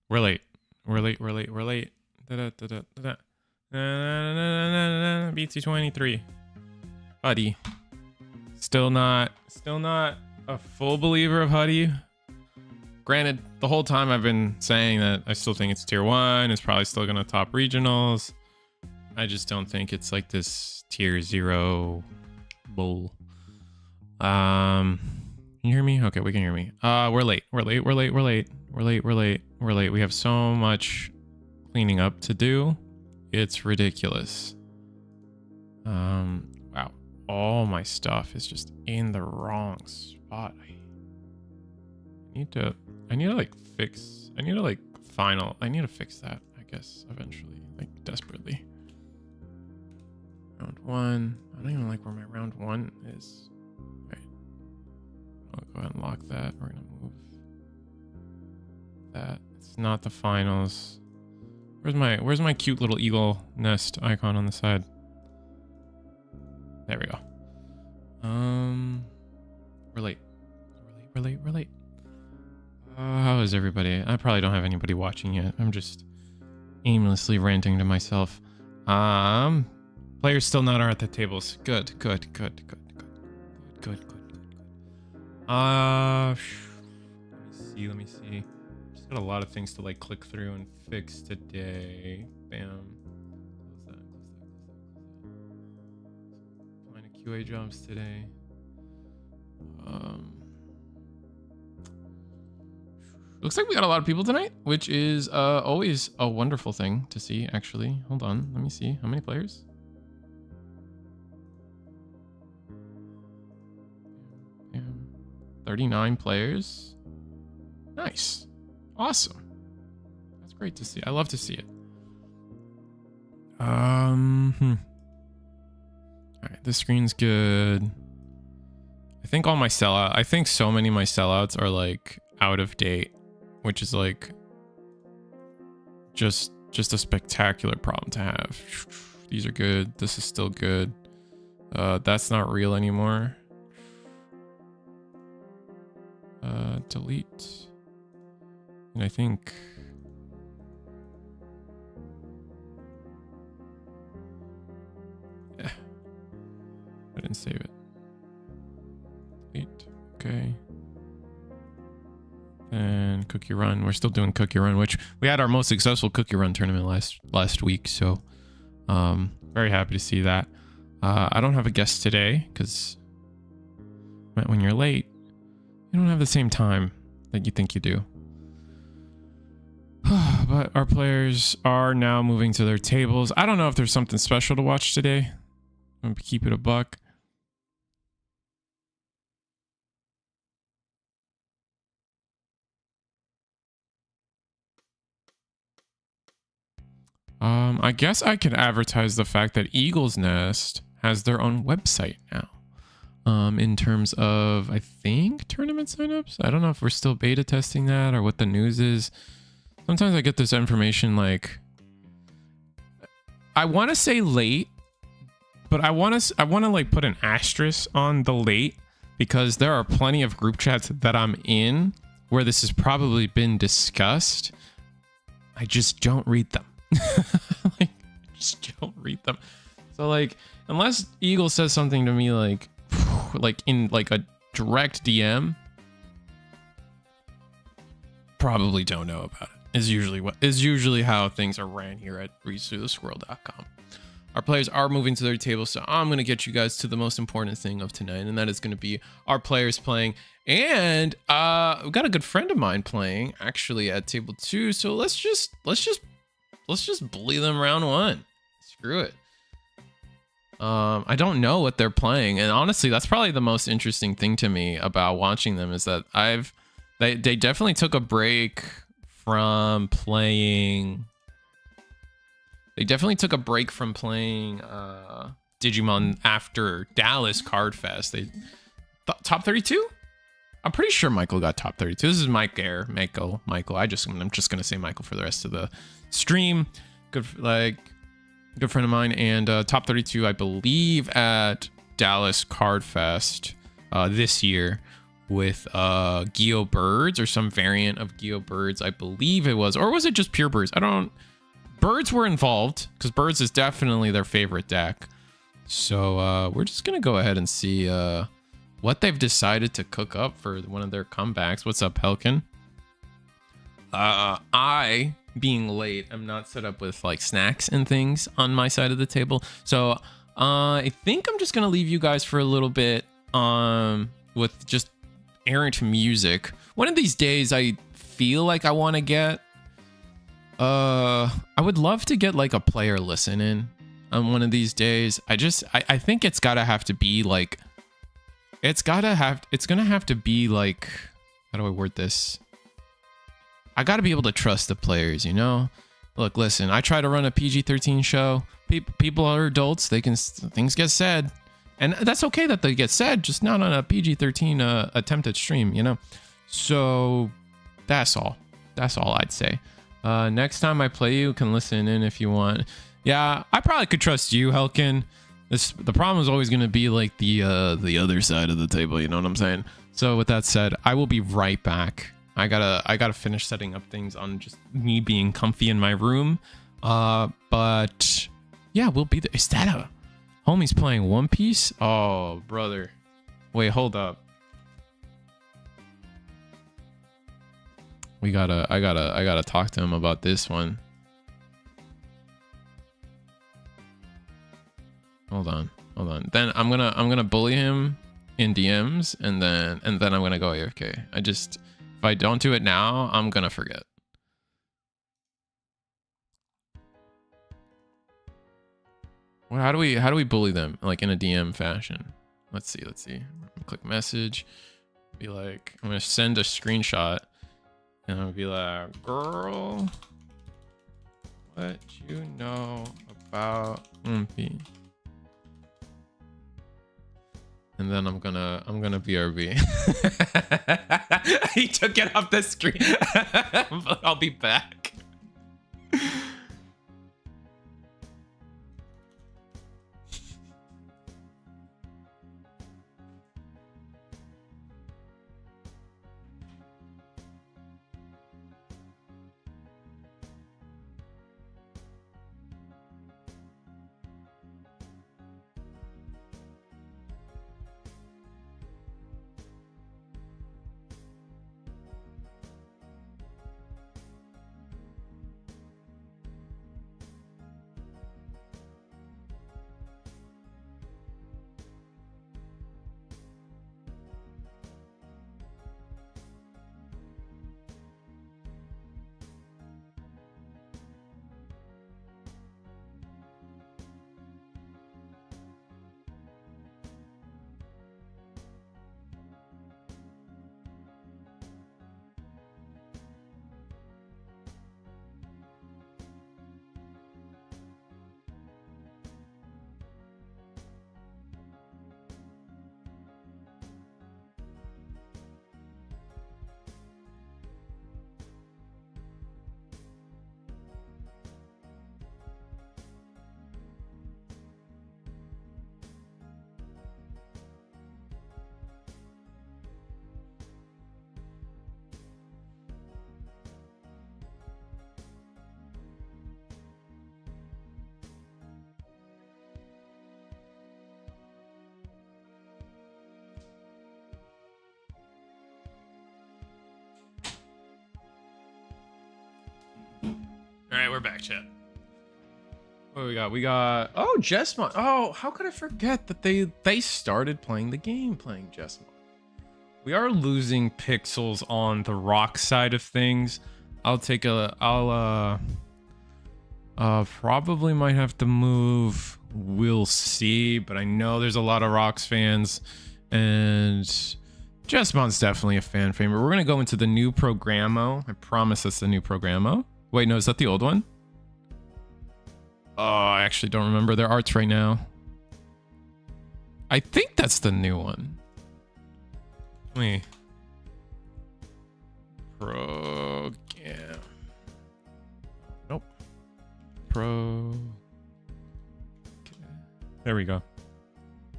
We're late. We're late. We're late. We're late. BT23. Huddy. Still not a full believer of Huddy. Granted, the whole time I've been saying that I still think it's tier 1. It's probably still gonna top regionals. I just don't think it's like this tier 0 bull. Can you hear me? Okay, we can hear me. We're late. We're late. We're late. We're late. We're late. We're late. We're late. We have so much cleaning up to do. It's ridiculous. Wow. All my stuff is just in the wrong spot. I need to like fix. I need to fix that, I guess, eventually, like desperately. Round 1. I don't even like where my round 1 is. Right. I'll go ahead and lock that. We're gonna move that. It's not the finals. Where's my cute little eagle nest icon on the side? There we go. We're late. We're late. We're late. How is everybody? I probably don't have anybody watching yet. I'm just aimlessly ranting to myself. Players still not are at the tables. Good. Let me see. Just got a lot of things to like click through and fix today. Bam. Close that. Line of QA jobs today. Looks like we got a lot of people tonight, which is always a wonderful thing to see, actually. Hold on, let me see. How many players? Yeah. 39 players. Nice. Awesome. That's great to see. I love to see it. All right, this screen's good. I think all my sellout. I think so many of my sellouts are like out of date, which is like just a spectacular problem to have. These are good. This is still good. That's not real anymore. Delete. And I think I didn't save it. Delete. Okay. And cookie run. We're still doing cookie run, which we had our most successful cookie run tournament last week. So very happy to see that. I don't have a guest today because when you're late, you don't have the same time that you think you do. But our players are now moving to their tables. I don't know if there's something special to watch today. I'm gonna keep it a buck. I guess I could advertise the fact that Eagle's Nest has their own website now. In terms of, I think, tournament signups. I don't know if we're still beta testing that or what the news is. Sometimes I get this information like, I want to say late, but I want to like put an asterisk on the late because there are plenty of group chats that I'm in where this has probably been discussed. I just don't read them. Like, just don't read them. So like, unless Eagle says something to me like in like a direct DM, probably don't know about it. Is usually how things are ran here at readthroughthesquirrel.com. Our players are moving to their table, so I'm going to get you guys to the most important thing of tonight, and that is going to be our players playing. And we've got a good friend of mine playing actually at table 2, so let's just bully them round 1. Screw it. I don't know what they're playing, and honestly, that's probably the most interesting thing to me about watching them is that they definitely took a break from playing. They definitely took a break from playing Digimon after Dallas Card Fest. They top 32. I'm pretty sure Michael got top 32. This is Michael. I'm just gonna say Michael for the rest of the stream. Good friend of mine, and top 32, I believe, at Dallas Card Fest this year with Geo Birds or some variant of Geo Birds, I believe it was. Or was it just pure Birds? Birds were involved, because Birds is definitely their favorite deck. So we're just going to go ahead and see what they've decided to cook up for one of their comebacks. What's up, Pelkin? I, being late, I'm not set up with like snacks and things on my side of the table. So I think I'm just going to leave you guys for a little bit with just errant music. One of these days, I feel like I want to get... I would love to get like a player listen in on one of these days. I think it's gotta have to be like... It's gonna have to be like... How do I word this? I gotta be able to trust the players, you know? Look, listen, I try to run a PG-13 show. People are adults. Things get said. And that's okay that they get said, just not on a PG-13 attempted stream, you know? So that's all. That's all I'd say. Next time I play, you can listen in if you want. Yeah, I probably could trust you, Helkin. The problem is always going to be like the other side of the table, you know what I'm saying? So with that said, I will be right back. I gotta finish setting up things on just me being comfy in my room. But yeah, we'll be there. Is that a homie's playing One Piece? Oh, brother. Wait, hold up. I gotta talk to him about this one. Hold on. Then I'm gonna bully him in DMs, and then I'm gonna go AFK. If I don't do it now, I'm gonna forget. Well, how do we bully them like in a DM fashion? Let's see. Click message. Be like, I'm gonna send a screenshot, and I'll be like, girl, what you know about Umpy? And then I'm gonna BRB. He took it off the screen. But I'll be back. All right, we're back, chat. What do we got? We got Jessmon. Oh, how could I forget that they started playing the game playing Jessmon. We are losing pixels on the rock side of things. I'll probably might have to move. We'll see, but I know there's a lot of Rocks fans, and Jessmon's definitely a fan favorite. We're gonna go into the new Programo. I promise that's the new Programo. Wait, no, is that the old one? Oh, I actually don't remember their arts right now. I think that's the new one. Wait. Nope. There we go.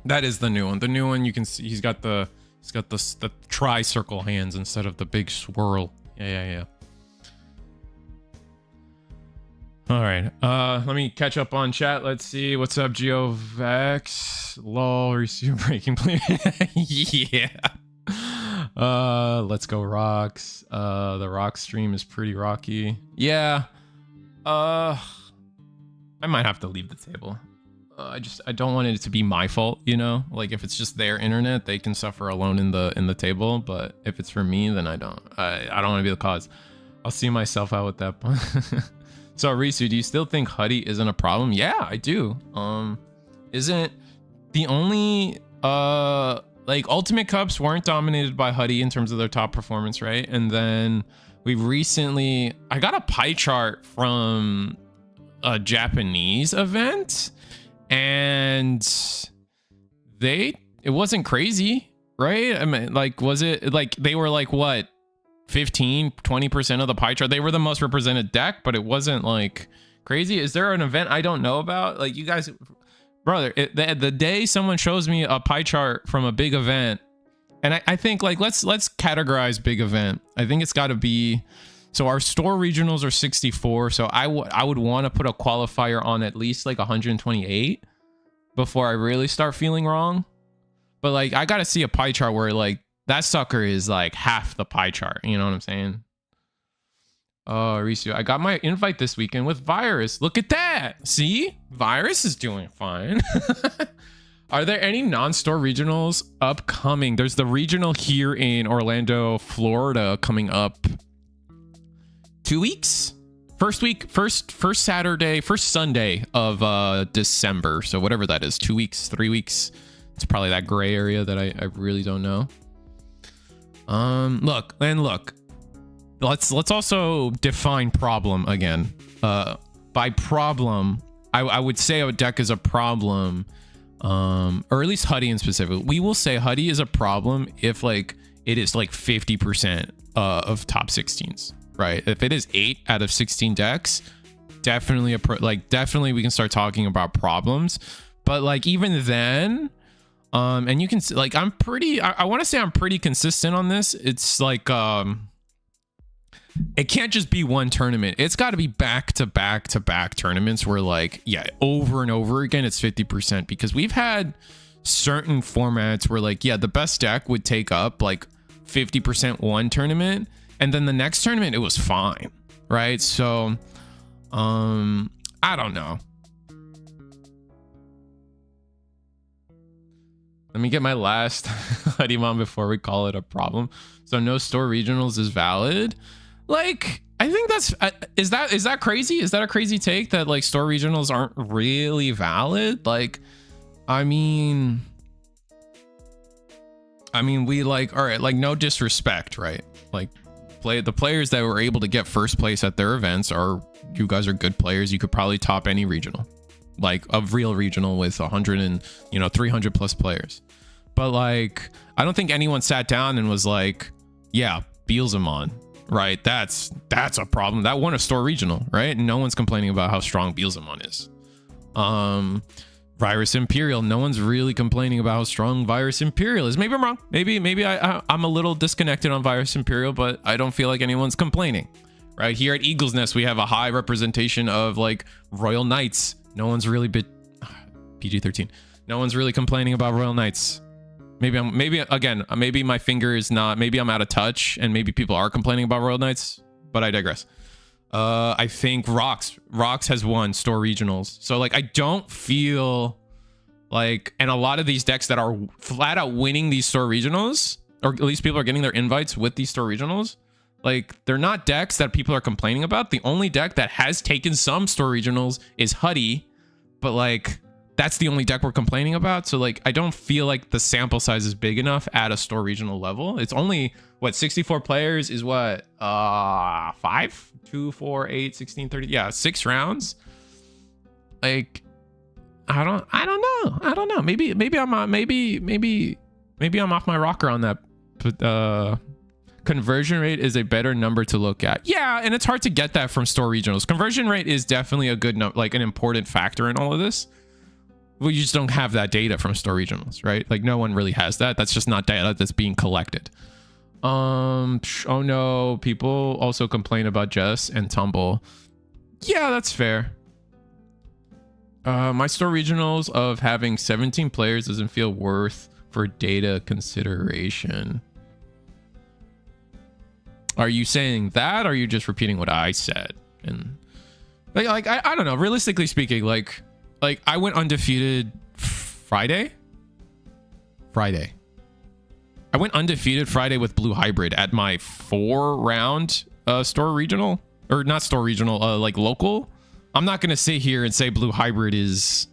That is the new one. The new one, you can see he's got the He's got the tri-circle hands instead of the big swirl. Yeah. All right. Let me catch up on chat. Let's see. What's up, GeoVex? Lol, receive breaking play. Yeah. Let's go rocks. The rock stream is pretty rocky. Yeah. I might have to leave the table. I don't want it to be my fault, you know? Like if it's just their internet, they can suffer alone in the table, but if it's for me, then I don't want to be the cause. I'll see myself out with that point. So Risu, do you still think Huddy isn't a problem? Yeah, I do. Isn't the only like Ultimate Cups weren't dominated by Huddy in terms of their top performance, right? And then we recently, I got a pie chart from a Japanese event, and it wasn't crazy, right? I mean, like, was it like they were like what, 15-20% of the pie chart? They were the most represented deck, but it wasn't like crazy. Is there an event I don't know about? Like, you guys, brother, the day someone shows me a pie chart from a big event, and I think like let's categorize big event. I think it's got to be, so our store regionals are 64, so I would want to put a qualifier on at least like 128 before I really start feeling wrong. But like I gotta see a pie chart where like that sucker is like half the pie chart. You know what I'm saying? Oh, Risu, I got my invite this weekend with Virus. Look at that. See? Virus is doing fine. Are there any non-store regionals upcoming? There's the regional here in Orlando, Florida coming up 2 weeks. First Saturday, first Sunday of December. So whatever that is, 2 weeks, 3 weeks. It's probably that gray area that I really don't know. Look. Let's also define problem again. By problem, I would say a deck is a problem, or at least Huddy in specific. We will say Huddy is a problem if like it is like 50% of top 16s, right? If it is 8 out of 16 decks, definitely definitely we can start talking about problems. But like even then, and you can see, like I want to say I'm pretty consistent on this. It's like it can't just be one tournament. It's got to be back to back tournaments where like, yeah, over and over again, it's 50%, because we've had certain formats where like, yeah, the best deck would take up like 50% one tournament, and then the next tournament, it was fine. Right. So, I don't know. Let me get my last Digimon before we call it a problem. So no store regionals is valid. Like, I think that's, is that crazy? Is that a crazy take that like store regionals aren't really valid? Like, I mean, we like, all right, like no disrespect, right? Like the players that were able to get first place at their events you guys are good players. You could probably top any regional, like a real regional with 100 and 300 plus players. But like, I don't think anyone sat down and was like, yeah, Beelzemon, right? That's a problem. That won a store regional, right? No one's complaining about how strong Beelzemon is. Virus Imperial, no one's really complaining about how strong Virus Imperial is. Maybe I'm wrong. Maybe I'm a little disconnected on Virus Imperial, but I don't feel like anyone's complaining. Right here at Eagle's Nest, we have a high representation of like Royal Knights. No one's really PG-13. No one's really complaining about Royal Knights. Maybe my finger is not, maybe I'm out of touch and maybe people are complaining about Royal Knights, but I digress. I think Rox has won store regionals. So like, I don't feel like, and a lot of these decks that are flat out winning these store regionals, or at least people are getting their invites with these store regionals, like they're not decks that people are complaining about. The only deck that has taken some store regionals is Huddy, but like, that's the only deck we're complaining about. So like, I don't feel like the sample size is big enough at a store regional level. It's only what, 64 players is what, 5, 2, 4, 8, 16, 30. Yeah, 6 rounds. Like, I don't know. Maybe I'm off my rocker on that. But conversion rate is a better number to look at. Yeah, and it's hard to get that from store regionals. Conversion rate is definitely a good like an important factor in all of this. Well, you just don't have that data from store regionals, right? Like no one really has that. That's just not data that's being collected. Oh no, people also complain about Jess and Tumble. Yeah, that's fair. My store regionals of having 17 players doesn't feel worth for data consideration. Are you saying that, or are you just repeating what I said? And like I don't know. Realistically speaking, like I went undefeated Friday. I went undefeated Friday with Blue Hybrid at my 4-round store regional, or not store regional, like local. I'm not gonna sit here and say Blue Hybrid is,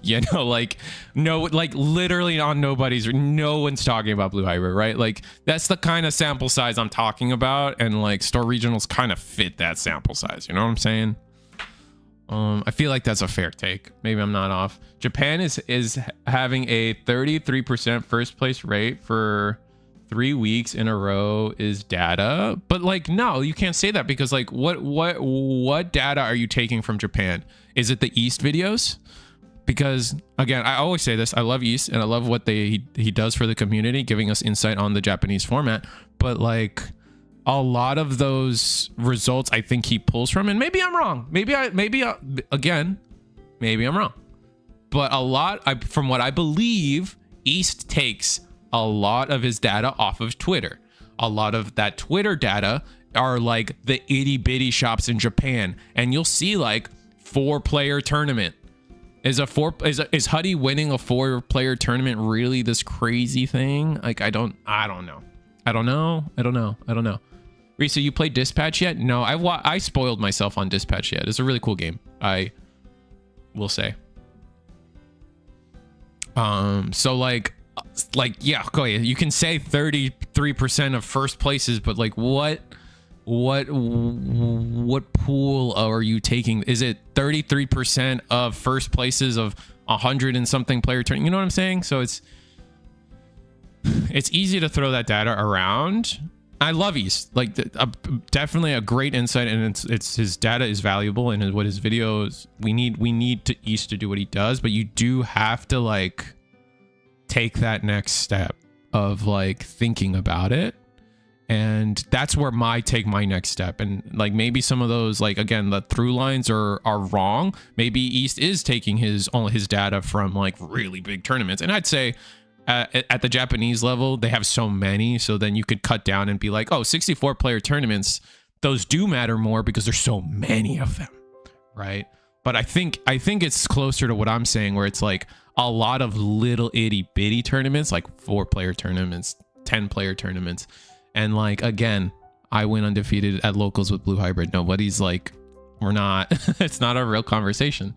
you know, like no, like literally on no one's talking about Blue Hybrid, right? Like that's the kind of sample size I'm talking about, and like store regionals kind of fit that sample size. You know what I'm saying? I feel like that's a fair take. Maybe I'm not off. Japan is having a 33% first place rate for 3 weeks in a row is data, but like no, you can't say that, because like what data are you taking from Japan? Is it the East videos? Because again, I always say this, I love East and I love what he does for the community, giving us insight on the Japanese format, but like a lot of those results I think he pulls from, and maybe I'm wrong, maybe I'm wrong, but a lot, from what I believe, East takes a lot of his data off of Twitter. A lot of that Twitter data are like the itty bitty shops in Japan, and you'll see like 4-player tournament. Is Huddy winning a 4-player tournament really this crazy thing? Like I don't know. Risa, you played Dispatch yet? No, I spoiled myself on Dispatch yet. It's a really cool game, I will say. So like yeah, go ahead. You can say 33% of first places, but like what pool are you taking? Is it 33% of first places of 100 and something player turn? You know what I'm saying? So it's easy to throw that data around. I love East, like definitely a great insight, and it's his data is valuable, and what his videos, we need to East to do what he does, but you do have to like take that next step of like thinking about it, and that's where my next step, and like maybe some of those, like again, the through lines are wrong. Maybe East is taking all his data from like really big tournaments, and I'd say at the Japanese level, they have so many, so then you could cut down and be like, oh, 64-player tournaments, those do matter more because there's so many of them, right? But I think it's closer to what I'm saying, where it's like a lot of little itty bitty tournaments, like 4-player tournaments, 10-player tournaments, and like again, I went undefeated at locals with Blue Hybrid. Nobody's like, we're not. It's not a real conversation.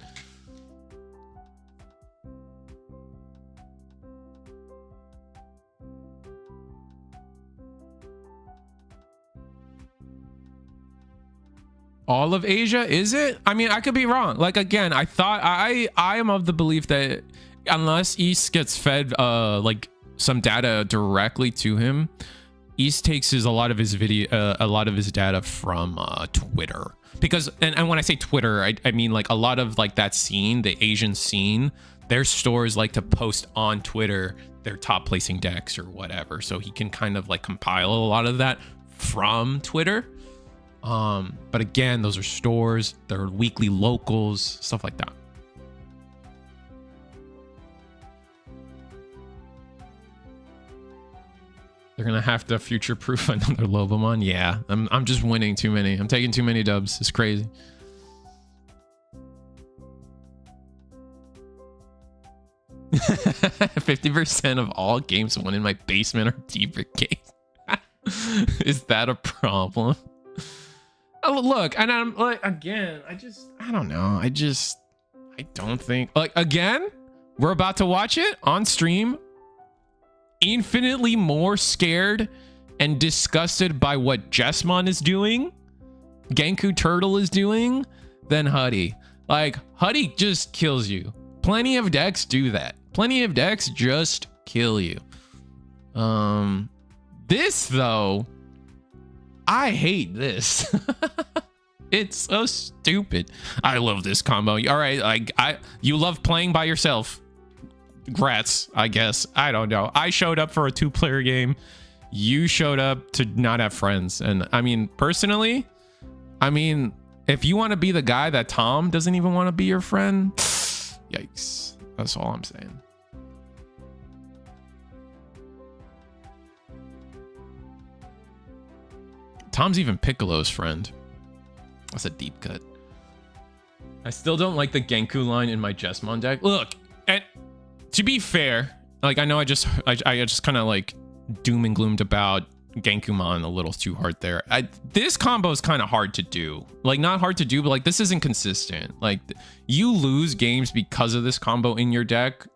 All of Asia, is it? I mean, I could be wrong. Like again, I thought I am of the belief that unless East gets fed like some data directly to him, East takes a lot of his data from Twitter. Because and when I say Twitter, I mean like a lot of like that scene, the Asian scene, their stores like to post on Twitter their top placing decks or whatever, so he can kind of like compile a lot of that from Twitter. But again, those are stores, they're weekly locals, stuff like that. They're gonna have to future-proof another Lobomon. Yeah, I'm just winning too many. I'm taking too many dubs. It's crazy. %50 of all games won in my basement are deeper games. Is that a problem? Oh, look, and I'm like, again, I don't know. I don't think, like, again, we're about to watch it on stream. Infinitely more scared and disgusted by what Jessmon is doing, Genku Turtle is doing, than Huddy. Like, Huddy just kills you. Plenty of decks do that. Plenty of decks just kill you. This, though, I hate this. It's so stupid. I love this combo. All right, like you love playing by yourself. Grats, I guess. I don't know. I showed up for a 2-player game. You showed up to not have friends. And I mean, personally, I mean, if you want to be the guy that Tom doesn't even want to be your friend, yikes. That's all I'm saying. Tom's even Piccolo's friend. That's a deep cut. I still don't like the Genku line in my Jesmon deck. Look, and to be fair, like I know I just kind of like doom and gloomed about Genkumon a little too hard there. This combo is kind of hard to do. Like not hard to do, but like this isn't consistent. Like you lose games because of this combo in your deck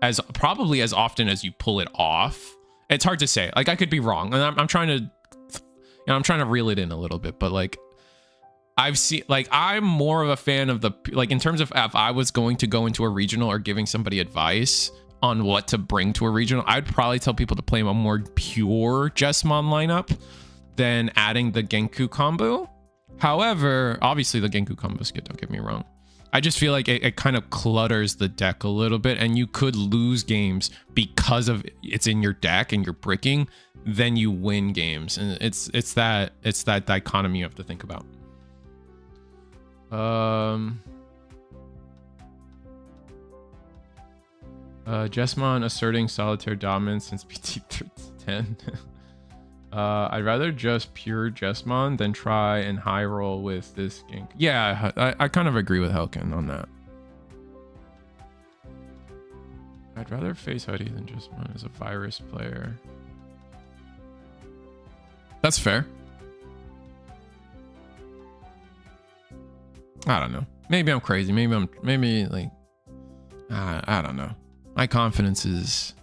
as probably as often as you pull it off. It's hard to say. Like I could be wrong, and I'm trying to. I'm trying to reel it in a little bit, but like I've seen, like I'm more of a fan of the, like in terms of if I was going to go into a regional or giving somebody advice on what to bring to a regional, I'd probably tell people to play a more pure Jesmon lineup than adding the Genku combo. However, obviously the Genku combo is good, don't get me wrong. I just feel like it kind of clutters the deck a little bit, and you could lose games because of it's in your deck and you're bricking, then you win games, and it's that dichotomy you have to think about. Jesmon asserting solitaire dominance since BT10. I'd rather just pure Jesmon than try and high roll with this gank. Yeah, I kind of agree with Helkin on that. I'd rather face Huddy than Jesmon as a virus player. That's fair. I don't know. Maybe I'm crazy. Maybe like, I don't know. My confidence is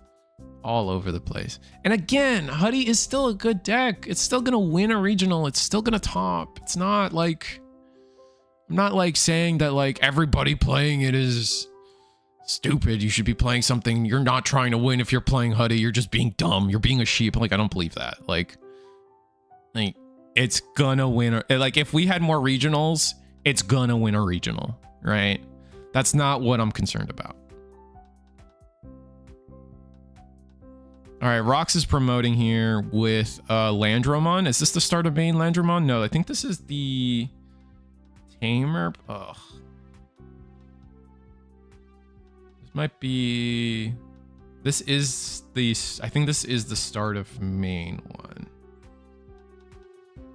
all over the place. And again, Huddy is still a good deck. It's still gonna win a regional. It's still gonna top. It's not like, I'm not like saying that like everybody playing it is stupid. You should be playing something. You're not trying to win if you're playing Huddy. You're just being dumb. You're being a sheep. Like, I don't believe that. Like it's gonna win. Like if we had more regionals, it's gonna win a regional, right? That's not what I'm concerned about. All right, Rox is promoting here with Landromon. Is this the start of main Landromon? No, I think this is the Tamer. Ugh. This might be... This is the... I think this is the start of main one.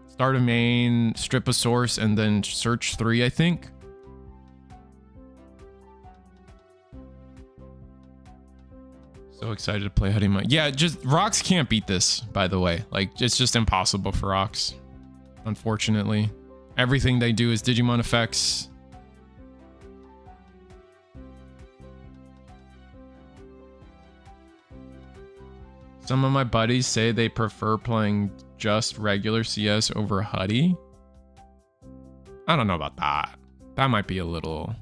Start of main, strip a source, and then search 3, I think. So excited to play Huddy. Yeah, just Rox can't beat this, by the way. Like, it's just impossible for Rox, unfortunately. Everything they do is Digimon effects. Some of my buddies say they prefer playing just regular CS over Huddy. I don't know about that. That might be a little...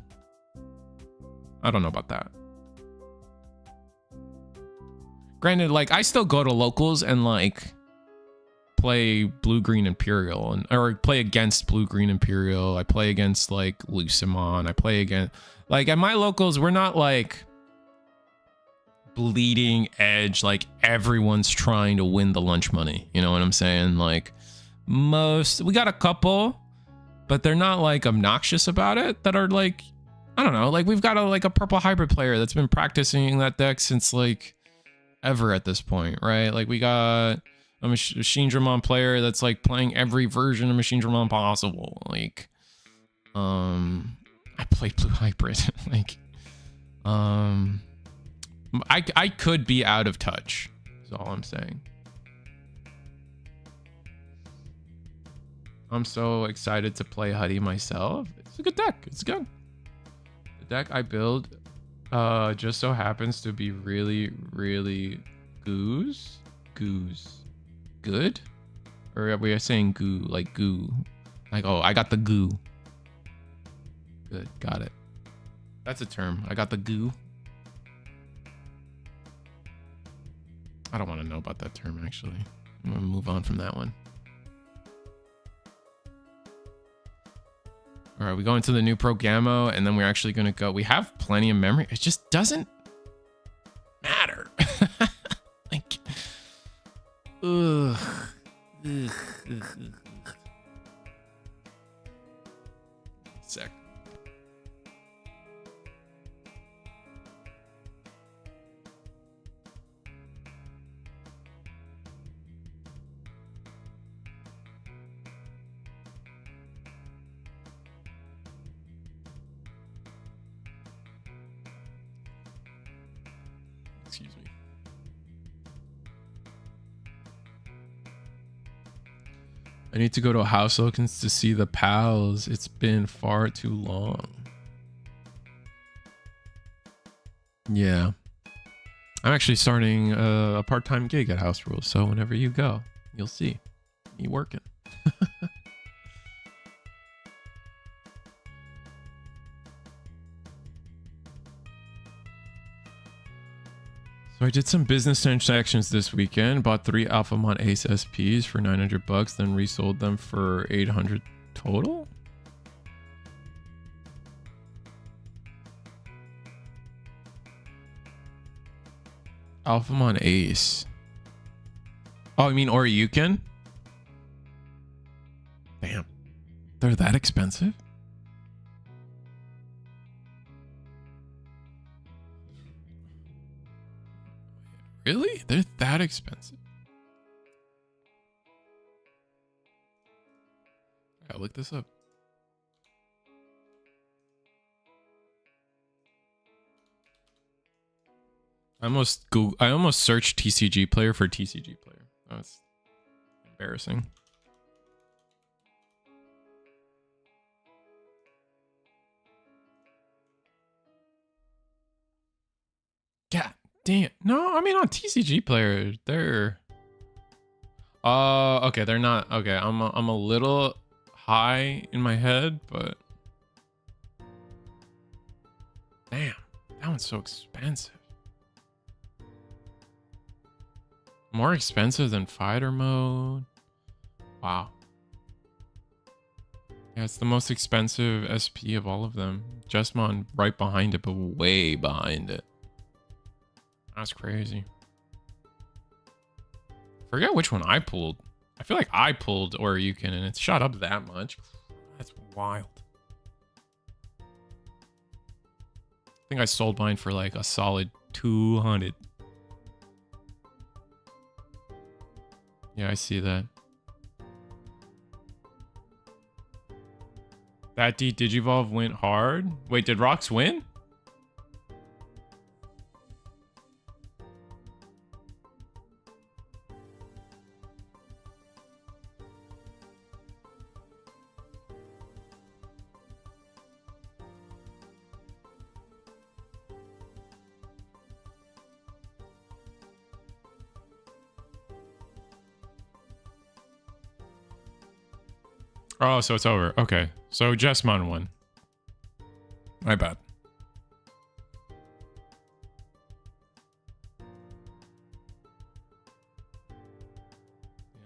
I don't know about that. Granted, like, I still go to locals and, like, play Blue-Green Imperial, or play against Blue-Green Imperial. I play against, like, Lucimon. I play against... Like, at my locals, we're not, like, bleeding edge. Like, everyone's trying to win the lunch money. You know what I'm saying? Like, we got a couple, but they're not, like, obnoxious about it, that are, like... I don't know. Like, we've got a purple hybrid player that's been practicing that deck since, like... ever at this point, right? Like we got a Machine Dramon player that's like playing every version of Machine Dramon possible. Like, I play Blue Hybrid. Like, I could be out of touch. Is all I'm saying. I'm so excited to play Huddy myself. It's a good deck. It's good. The deck I build just so happens to be really good, or we are saying goo, like goo, like, oh, I got the goo. Good, got it. That's a term. I got the goo. I don't want to know about that term, actually. I'm gonna move on from that one. All right, we go into the new Progamo, and then we're actually going to go. We have plenty of memory. It just doesn't matter. Like, ugh. Sec. Excuse me. I need to go to House Locans to see the pals. It's been far too long. Yeah. I'm actually starting a part-time gig at House Rules, so whenever you go, you'll see me working. So I did some business transactions this weekend, bought 3 Alphamon Ace SPs for 900 bucks, then resold them for 800 total. Alphamon Ace. Oh, you mean Oryuken? Damn. They're that expensive? Really? They're that expensive? I gotta look this up. I almost searched TCG player for TCG player. That's embarrassing. God damn. No, I mean on TCG player, they're okay, they're not okay. I'm a little high in my head, but damn, that one's so expensive. More expensive than fighter mode. Wow. Yeah, it's the most expensive SP of all of them. Jesmon right behind it, but way behind it. That's crazy. Forget which one I pulled. I feel like I pulled Oryuken and it shot up that much. That's wild. I think I sold mine for like a solid 200. Yeah, I see that. That Digivolve went hard. Wait, did Rox win? Oh, so it's over. Okay. So Jesmon won. My bad. Yeah,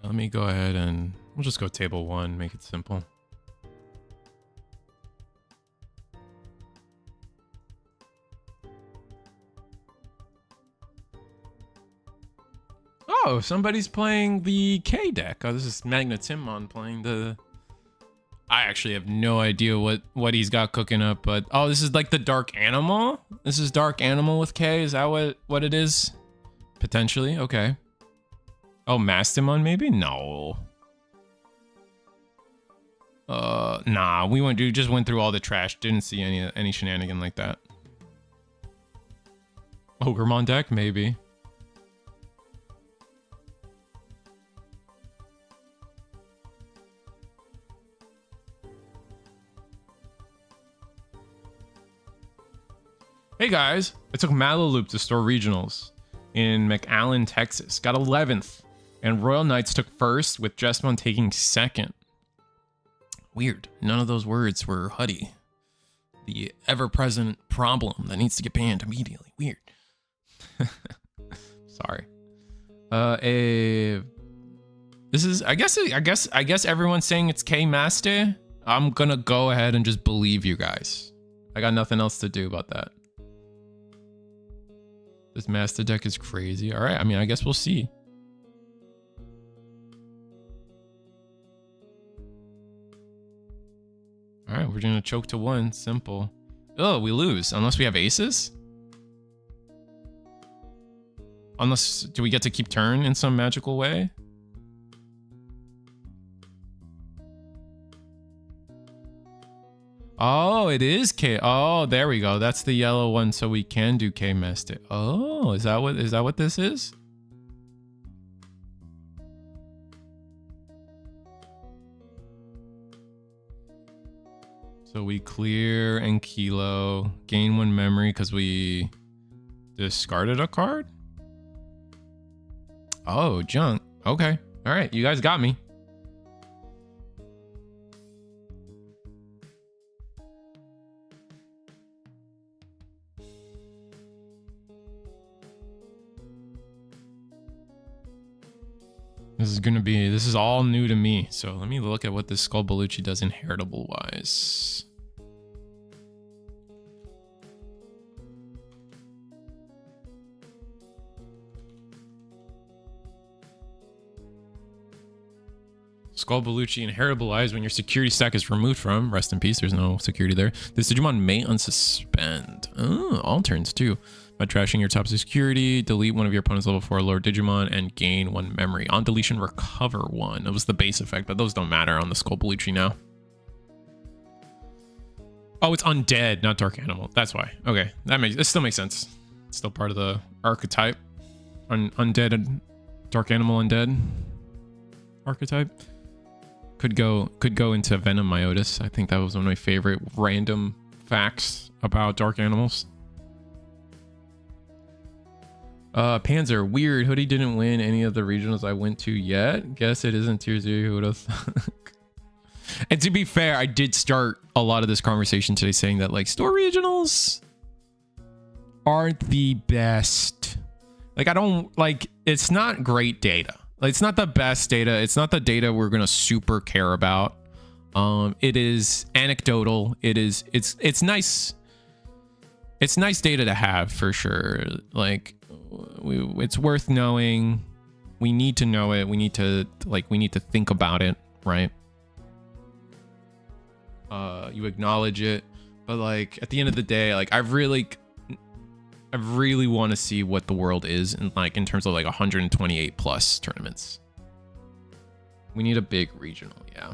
let me go ahead and we'll just go table 1, make it simple. Oh, somebody's playing the K deck. Oh, this is Magnetimon playing the... I actually have no idea what he's got cooking up, but oh, this is like the Dark Animal? This is Dark Animal with K? Is that what it is? Potentially? Okay. Oh, Mastimon maybe? No. Nah, we just went through all the trash. Didn't see any shenanigan like that. Ogremon deck? Maybe. Hey guys, I took Malaloop to store regionals in McAllen, Texas. Got 11th, and Royal Knights took first, with Jesmon taking 2nd. Weird. None of those words were Huddy. The ever-present problem that needs to get banned immediately. Weird. Sorry. This is I guess everyone's saying it's K Master. I'm gonna go ahead and just believe you guys. I got nothing else to do about that. This master deck is crazy. All right, I mean, I guess we'll see. All right, we're gonna choke to 1. Simple. Oh, we lose unless we have aces. Unless, do we get to keep turn in some magical way? Oh, it is K. Oh, there we go. That's the yellow one, so we can do K Master. Oh, is that what this is? So we clear and kilo, gain 1 memory because we discarded a card? Oh, junk. Okay. All right, you guys got me. This is all new to me. So let me look at what this Skull Bellucci does inheritable wise. Skull Bellucci inheritable wise when your security stack is removed from. Rest in peace, there's no security there. This Digimon may unsuspend. Oh, all turns too. By trashing your top security, delete one of your opponent's level 4 Lord Digimon and gain 1 memory. On deletion, recover 1. That was the base effect, but those don't matter on the Skull Bellucci now. Oh, it's undead, not dark animal. That's why. Okay, this still makes sense. It's still part of the archetype. Undead and dark animal undead archetype. Could go into Venom Myotis. I think that was one of my favorite random facts about dark animals. Panzer, weird. Hoodie didn't win any of the regionals I went to yet. Guess it isn't tier 0. Who would have thought? And to be fair, I did start a lot of this conversation today saying that like store regionals aren't the best. Like I don't like, it's not great data. Like, it's not the best data. It's not the data we're gonna super care about. It is anecdotal. It's nice. It's nice data to have for sure. Like it's worth knowing. We need to know it. We need to think about it, right? You acknowledge it, but like at the end of the day, like I really want to see what the world is in terms of like 128 plus tournaments. We need a big regional, yeah.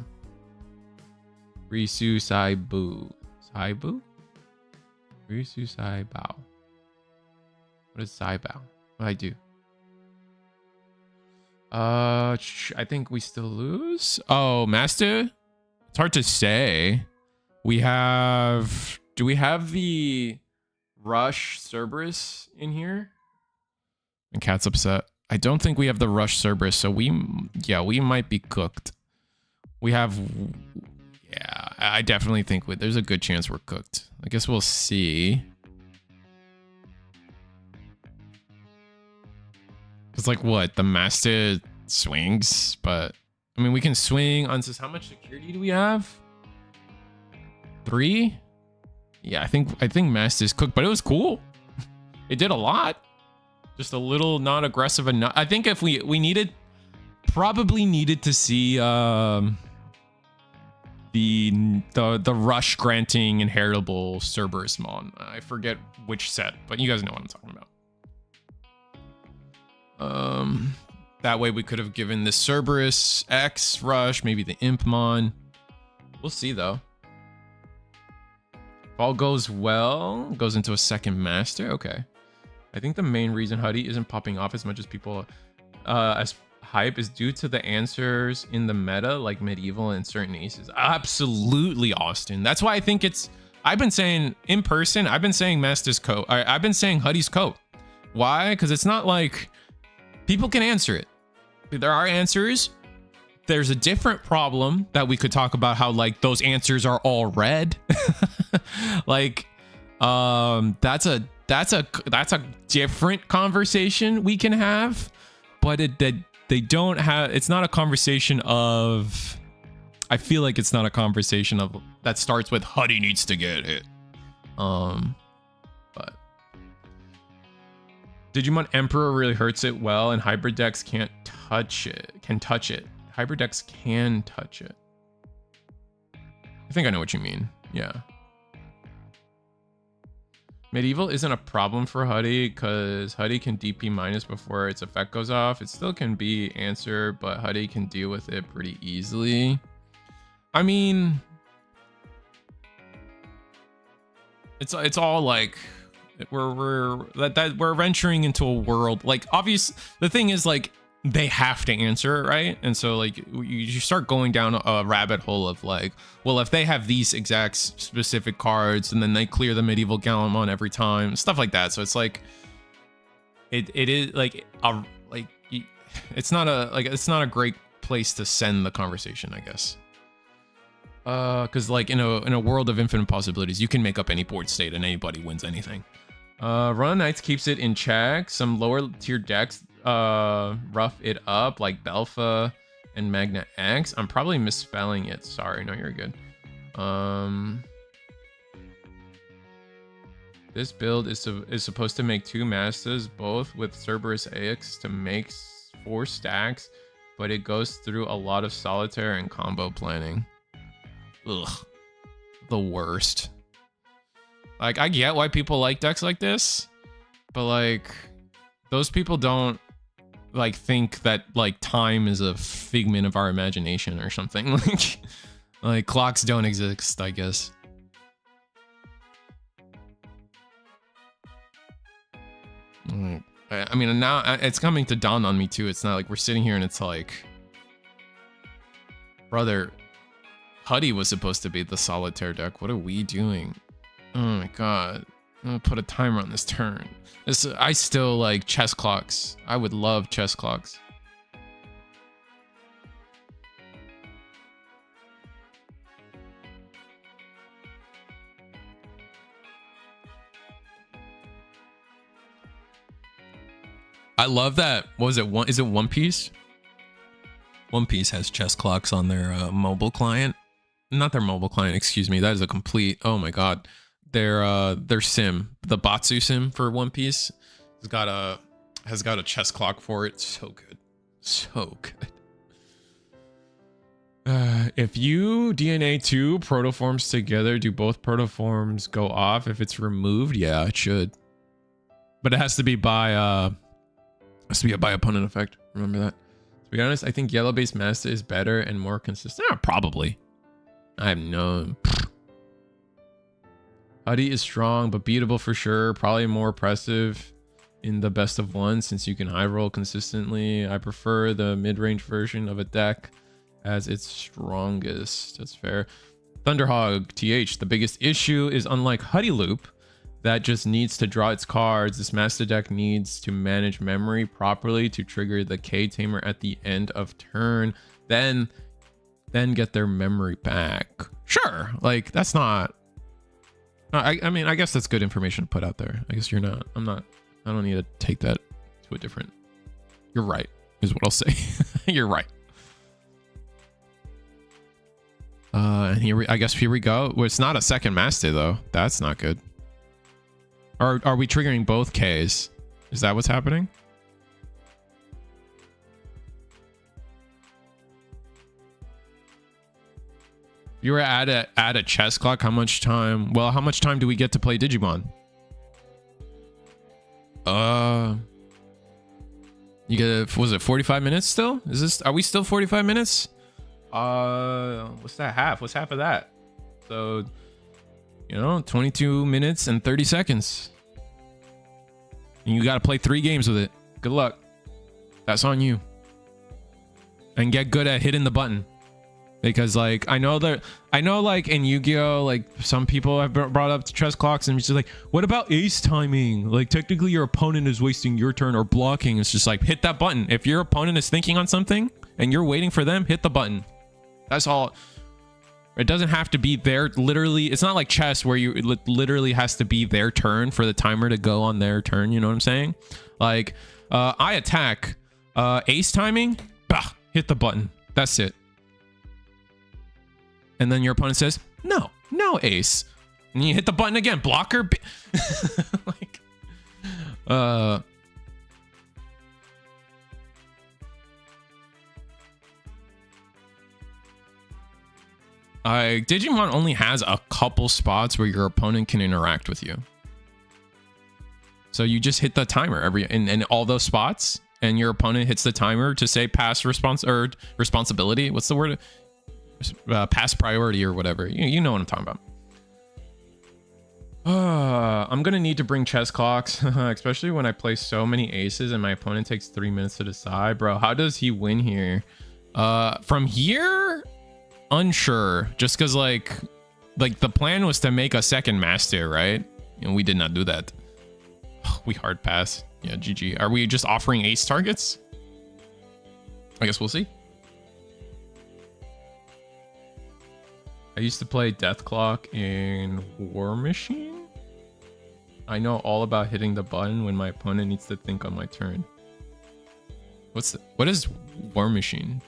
Risu Saibu. Saibu? Risu Saibao. What is Saibao? What do I do? I think we still lose. Oh, Master? It's hard to say. Do we have the Rush Cerberus in here? And Cat's upset. I don't think we have the Rush Cerberus, so we might be cooked. Yeah, I definitely think there's a good chance we're cooked. I guess we'll see. It's like what? The Master swings, but I mean we can swing on this. How much security do we have? 3? Yeah, I think Master's cooked, but it was cool. It did a lot. Just a little not aggressive enough. I think if we probably needed to see the rush granting inheritable Cerberus Mon. I forget which set, but you guys know what I'm talking about. That way we could have given the Cerberus X rush, maybe the Impmon. We'll see though. If all goes well, goes into a second master. Okay. I think the main reason Huddy isn't popping off as much as people as hype is due to the answers in the meta, like medieval and certain aces. Absolutely, Austin. That's why I think I've been saying in person, I've been saying Master's coat. I've been saying Huddy's coat. Why? Because it's not like people can answer it. There are answers. There's a different problem that we could talk about, how like those answers are all red. Like, that's a different conversation we can have, but they don't have. It's not a conversation of I feel like it's not a conversation of that starts with Huddy needs to get hit. But Digimon Emperor really hurts it well, and hybrid decks can't touch it. Hybrid decks can touch it. I think I know what you mean. Yeah. Medieval isn't a problem for Huddy because Huddy can DP minus before its effect goes off. It still can be answer, but Huddy can deal with it pretty easily. I mean, it's all like we're venturing into a world like obvious. The thing is like they have to answer, right? And so like you start going down a rabbit hole of like, well, if they have these exact specific cards and then they clear the medieval Gallimon every time, stuff like that. So it's like it is like it's not a great place to send the conversation, I guess. Because like in a world of infinite possibilities, you can make up any board state and anybody wins anything. Run Knights keeps it in check. Some lower tier decks rough it up like Belfa and Magna X. I'm probably misspelling it. Sorry, no, you're good. This build is supposed to make 2 masters, both with Cerberus AX to make 4 stacks, but it goes through a lot of solitaire and combo planning. Ugh, the worst. Like, I get why people like decks like this, but like those people don't like think that like time is a figment of our imagination or something. Like clocks don't exist, I guess. I mean, now it's coming to dawn on me too. It's not like we're sitting here and it's like, brother, Huddy was supposed to be the solitaire deck. What are we doing? Oh my god. I'm gonna put a timer on this turn. I still like chess clocks. I would love chess clocks. I love that. What was it? Is it One Piece? One Piece has chess clocks on their mobile client. Not their mobile client, excuse me. That is a complete, oh my god. Their sim, the Batsu sim for One Piece has got a chess clock for it. So good. So good. If you DNA 2 protoforms together, do both protoforms go off if it's removed? Yeah, it should. But it has to be by a by opponent effect. Remember that. To be honest, I think yellow based master is better and more consistent. Probably. I have no. Huddy is strong, but beatable for sure. Probably more oppressive in the best of one since you can high roll consistently. I prefer the mid-range version of a deck as its strongest. That's fair. Thunderhog TH. The biggest issue is unlike Huddy Loop that just needs to draw its cards. This master deck needs to manage memory properly to trigger the K-Tamer at the end of turn. Then get their memory back. Sure. Like that's not. I mean, I guess that's good information to put out there. I guess you're not. I'm not. I don't need to take that to a different. You're right, is what I'll say. You're right. And I guess here we go. Well, it's not a second master though. That's not good. Are we triggering both Ks? Is that what's happening? You were at a chess clock. How much time? Well, how much time do we get to play Digimon? You get, was it 45 minutes still? Are we still 45 minutes? What's that half? What's half of that? So, 22 minutes and 30 seconds. And you got to play 3 games with it. Good luck. That's on you. And get good at hitting the button. Because like I know like in Yu-Gi-Oh, like some people have brought up chess clocks and it's just like, what about ace timing? Like technically your opponent is wasting your turn or blocking. It's just like hit that button. If your opponent is thinking on something and you're waiting for them, hit the button. That's all. It doesn't have to be their literally. It's not like chess where you literally has to be their turn for the timer to go on their turn. You know what I'm saying? Like I attack ace timing. Bah, hit the button. That's it. And then your opponent says, no, no ace. And you hit the button again, blocker. Like, Digimon only has a couple spots where your opponent can interact with you. So you just hit the timer in all those spots, and your opponent hits the timer to say pass responsibility. What's the word? Pass priority or whatever. You know what I'm talking about. I'm gonna need to bring chess clocks, especially when I play so many aces and my opponent takes 3 minutes to decide. Bro, how does he win here? From here, unsure. Just because like the plan was to make a second master, right? And we did not do that. We hard pass. Yeah, GG. Are we just offering ace targets? I guess we'll see. I used to play Death Clock in War Machine. I know all about hitting the button when my opponent needs to think on my turn. What is War Machine?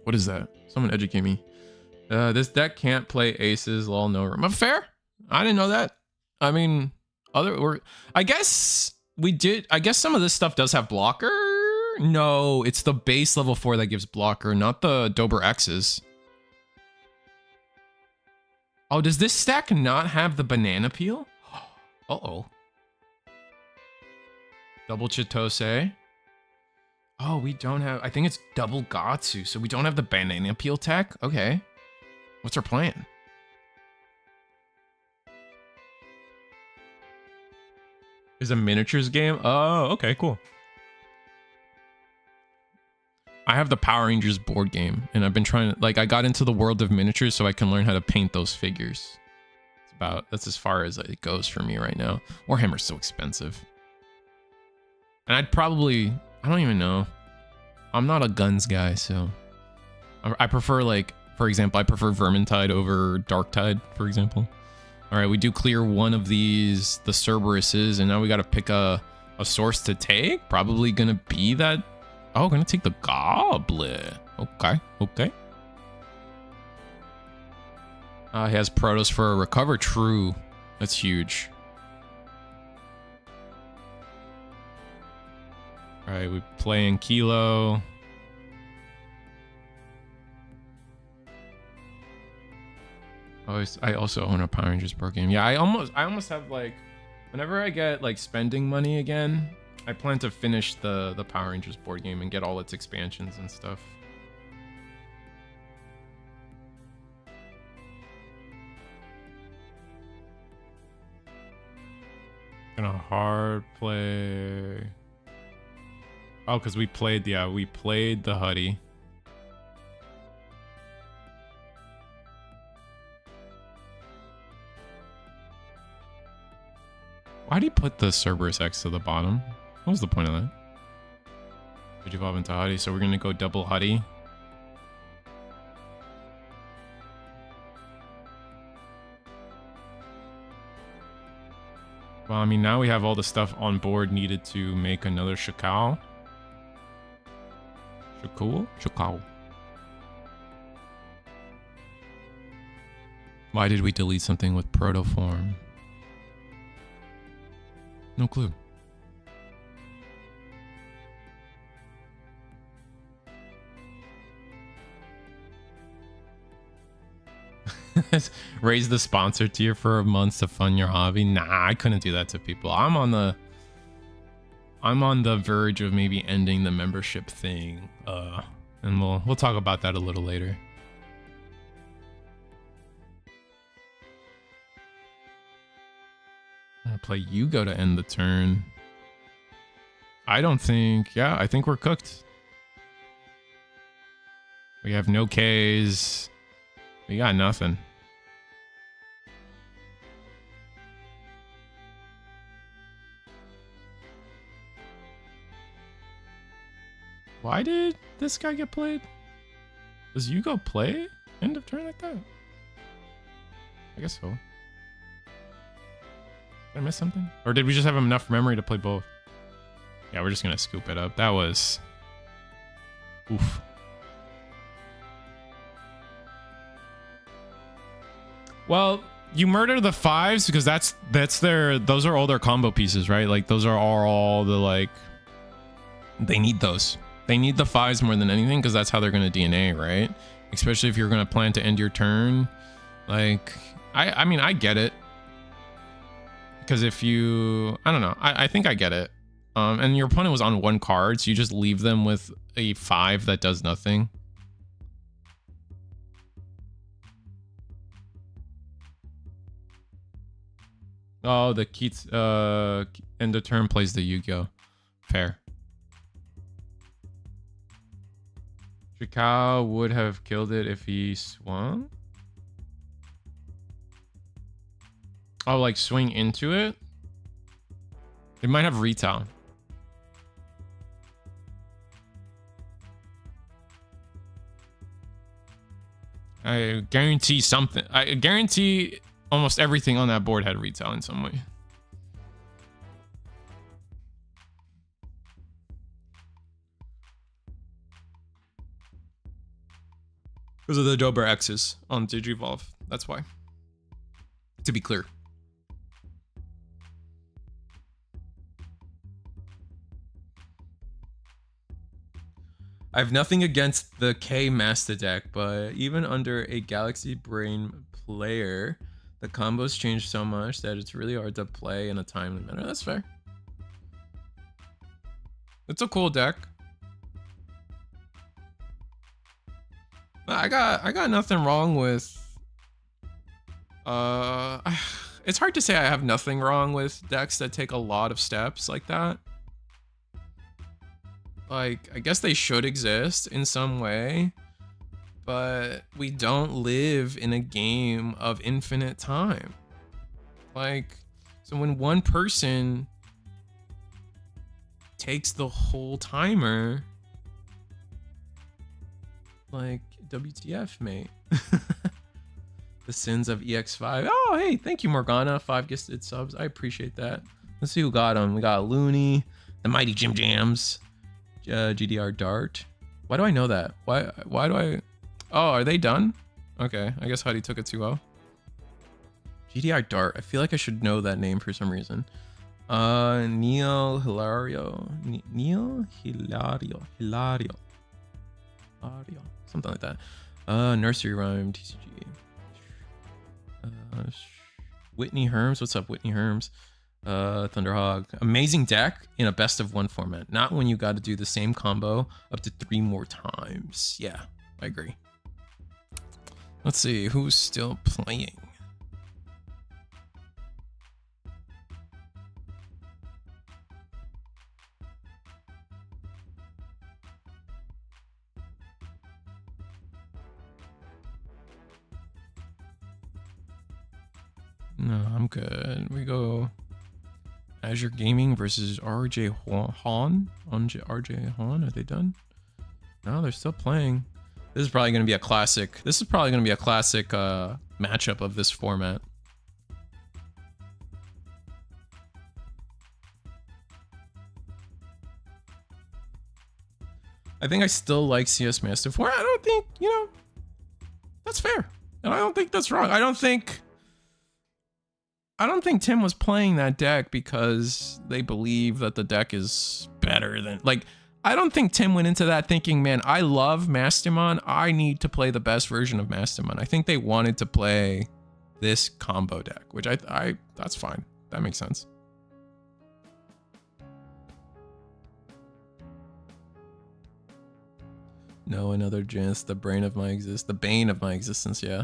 What is that? Someone educate me. This deck can't play aces, lol, no room. Fair. I didn't know that. I mean, I guess we did. I guess some of this stuff does have blocker. No, it's the base level 4 that gives blocker, not the Dober X's. Oh, does this stack not have the banana peel? Uh-oh. Double Chitose. Oh, we don't have... I think it's double Gatsu, so we don't have the banana peel tech? Okay. What's our plan? Is a miniatures game? Oh, okay, cool. I have the Power Rangers board game, and I've been trying to... Like, I got into the world of miniatures so I can learn how to paint those figures. That's as far as it goes for me right now. Warhammer's so expensive. And I'd probably... I don't even know. I'm not a guns guy, so... I prefer, like... For example, I prefer Vermintide over Darktide, for example. Alright, we do clear one of these, the Cerberuses, and now we gotta pick a source to take. Probably gonna be that... Oh, gonna take the Goblet. Okay, okay. He has Protos for a recover. True. That's huge. Alright, we play in Kilo. Oh, I also own a Power Rangers board game. Yeah, I almost have like... Whenever I get like spending money again, I plan to finish the Power Rangers board game and get all its expansions and stuff. Gonna hard play. Oh, because we played the Huddy. Why do you put the Cerberus X to the bottom? What was the point of that? Did you evolve into Huddy? So we're gonna go double Huddy. Well, I mean, now we have all the stuff on board needed to make another Shakal. Shakal. Why did we delete something with protoform? No clue. Raise the sponsor tier for a month to fund your hobby. Nah, I couldn't do that to people. I'm on the verge of maybe ending the membership thing. And we'll talk about that a little later. I'm gonna play Yugo to end the turn. I think we're cooked. We have no Ks. We got nothing. Why did this guy get played? Does Yugo play end of turn like that? I guess so. Did I miss something? Or did we just have enough memory to play both? Yeah, we're just gonna scoop it up. That was... Oof. Well, you murder the 5s because those are all their combo pieces, right? Like those are all the like, they need those. They need the 5s more than anything because that's how they're going to DNA, right? Especially if you're going to plan to end your turn. Like, I mean, I get it. Because if you, I don't know, I think I get it. And your opponent was on 1 card, so you just leave them with a 5 that does nothing. Oh, the Keats, end of turn plays the Yu-Gi-Oh! Fair. Shikao would have killed it if he swung. Oh, like swing into it? It might have retail. I guarantee something. I guarantee almost everything on that board had retail in some way. Because of the Dober X's on Digivolve. That's why. To be clear. I have nothing against the K Master deck, but even under a Galaxy Brain player, the combos change so much that it's really hard to play in a timely manner. That's fair. It's a cool deck. I got nothing wrong with it's hard to say I have nothing wrong with decks that take a lot of steps like that. Like, I guess they should exist in some way, but we don't live in a game of infinite time. Like, so when one person takes the whole timer, like, WTF, mate. The sins of EX5. Oh, hey, thank you, Morgana. 5 gifted subs. I appreciate that. Let's see who got them. We got Looney, the Mighty Jim Jams, GDR Dart. Why do I know that? Why do I... Oh, are they done? Okay, I guess Huddy took it 2-0. GDR Dart. I feel like I should know that name for some reason. Neil Hilario. Neil Hilario. Hilario. Something like that. Nursery Rhyme, TCG. Whitney Herms. What's up, Whitney Herms? Thunderhog. Amazing deck in a best of 1 format. Not when you got to do the same combo up to 3 more times. Yeah, I agree. Let's see who's still playing. No, I'm good. We go Azure Gaming versus RJ Han. RJ Han, are they done? No, they're still playing. This is probably going to be a classic. This is probably going to be a classic matchup of this format. I think I still like CS Master 4. I don't think, you know, that's fair. And I don't think that's wrong. I don't think Tim was playing that deck because they believe that the deck is better than, like, I don't think Tim went into that thinking, man, I love Mastermon. I need to play the best version of Mastermon. I think they wanted to play this combo deck, which I that's fine. That makes sense. No, another Jins, the bane of my existence, yeah.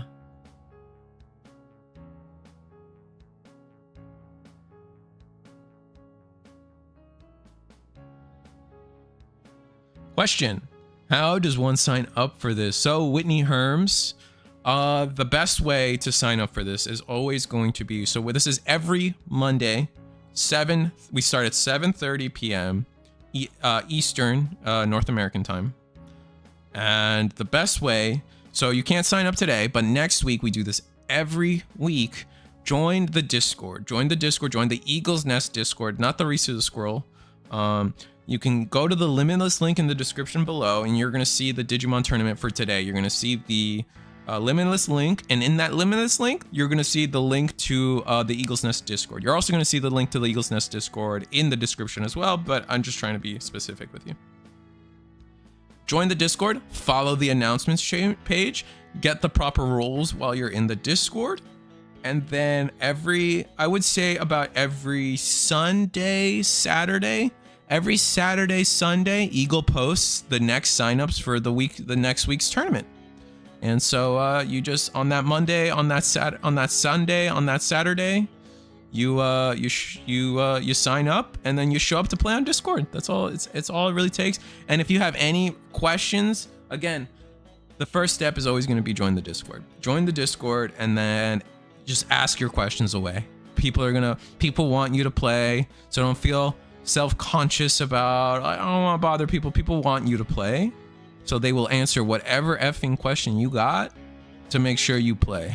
Question: how does one sign up for this? So Whitney Herms, the best way to sign up for this is always going to be, so this is every Monday, we start at 7:30 p.m. Eastern, North American time. And the best way, so you can't sign up today, but next week we do this every week. Join the Discord, join the Eagle's Nest Discord, not the Reese of the Squirrel. You can go to the Limitless link in the description below, and you're going to see the Digimon tournament for today. You're going to see the limitless link, and in that limitless link, you're gonna see the link to the Eagle's Nest Discord. You're also gonna see the link to the Eagle's Nest Discord in the description as well, but I'm just trying to be specific with you. Join the Discord, follow the announcements page, get the proper roles while you're in the Discord, and then I would say about every Sunday, Sunday, Eagle posts the next signups for the next week's tournament. And so you just on that Monday, on that Sunday, on that Saturday, you sign up and then you show up to play on Discord. That's all. It's all it really takes. And if you have any questions, again, the first step is always going to be join the Discord. Join the Discord and then just ask your questions away. People want you to play, so don't feel self-conscious about I don't want to bother people. People want you to play. So they will answer whatever effing question you got to make sure you play.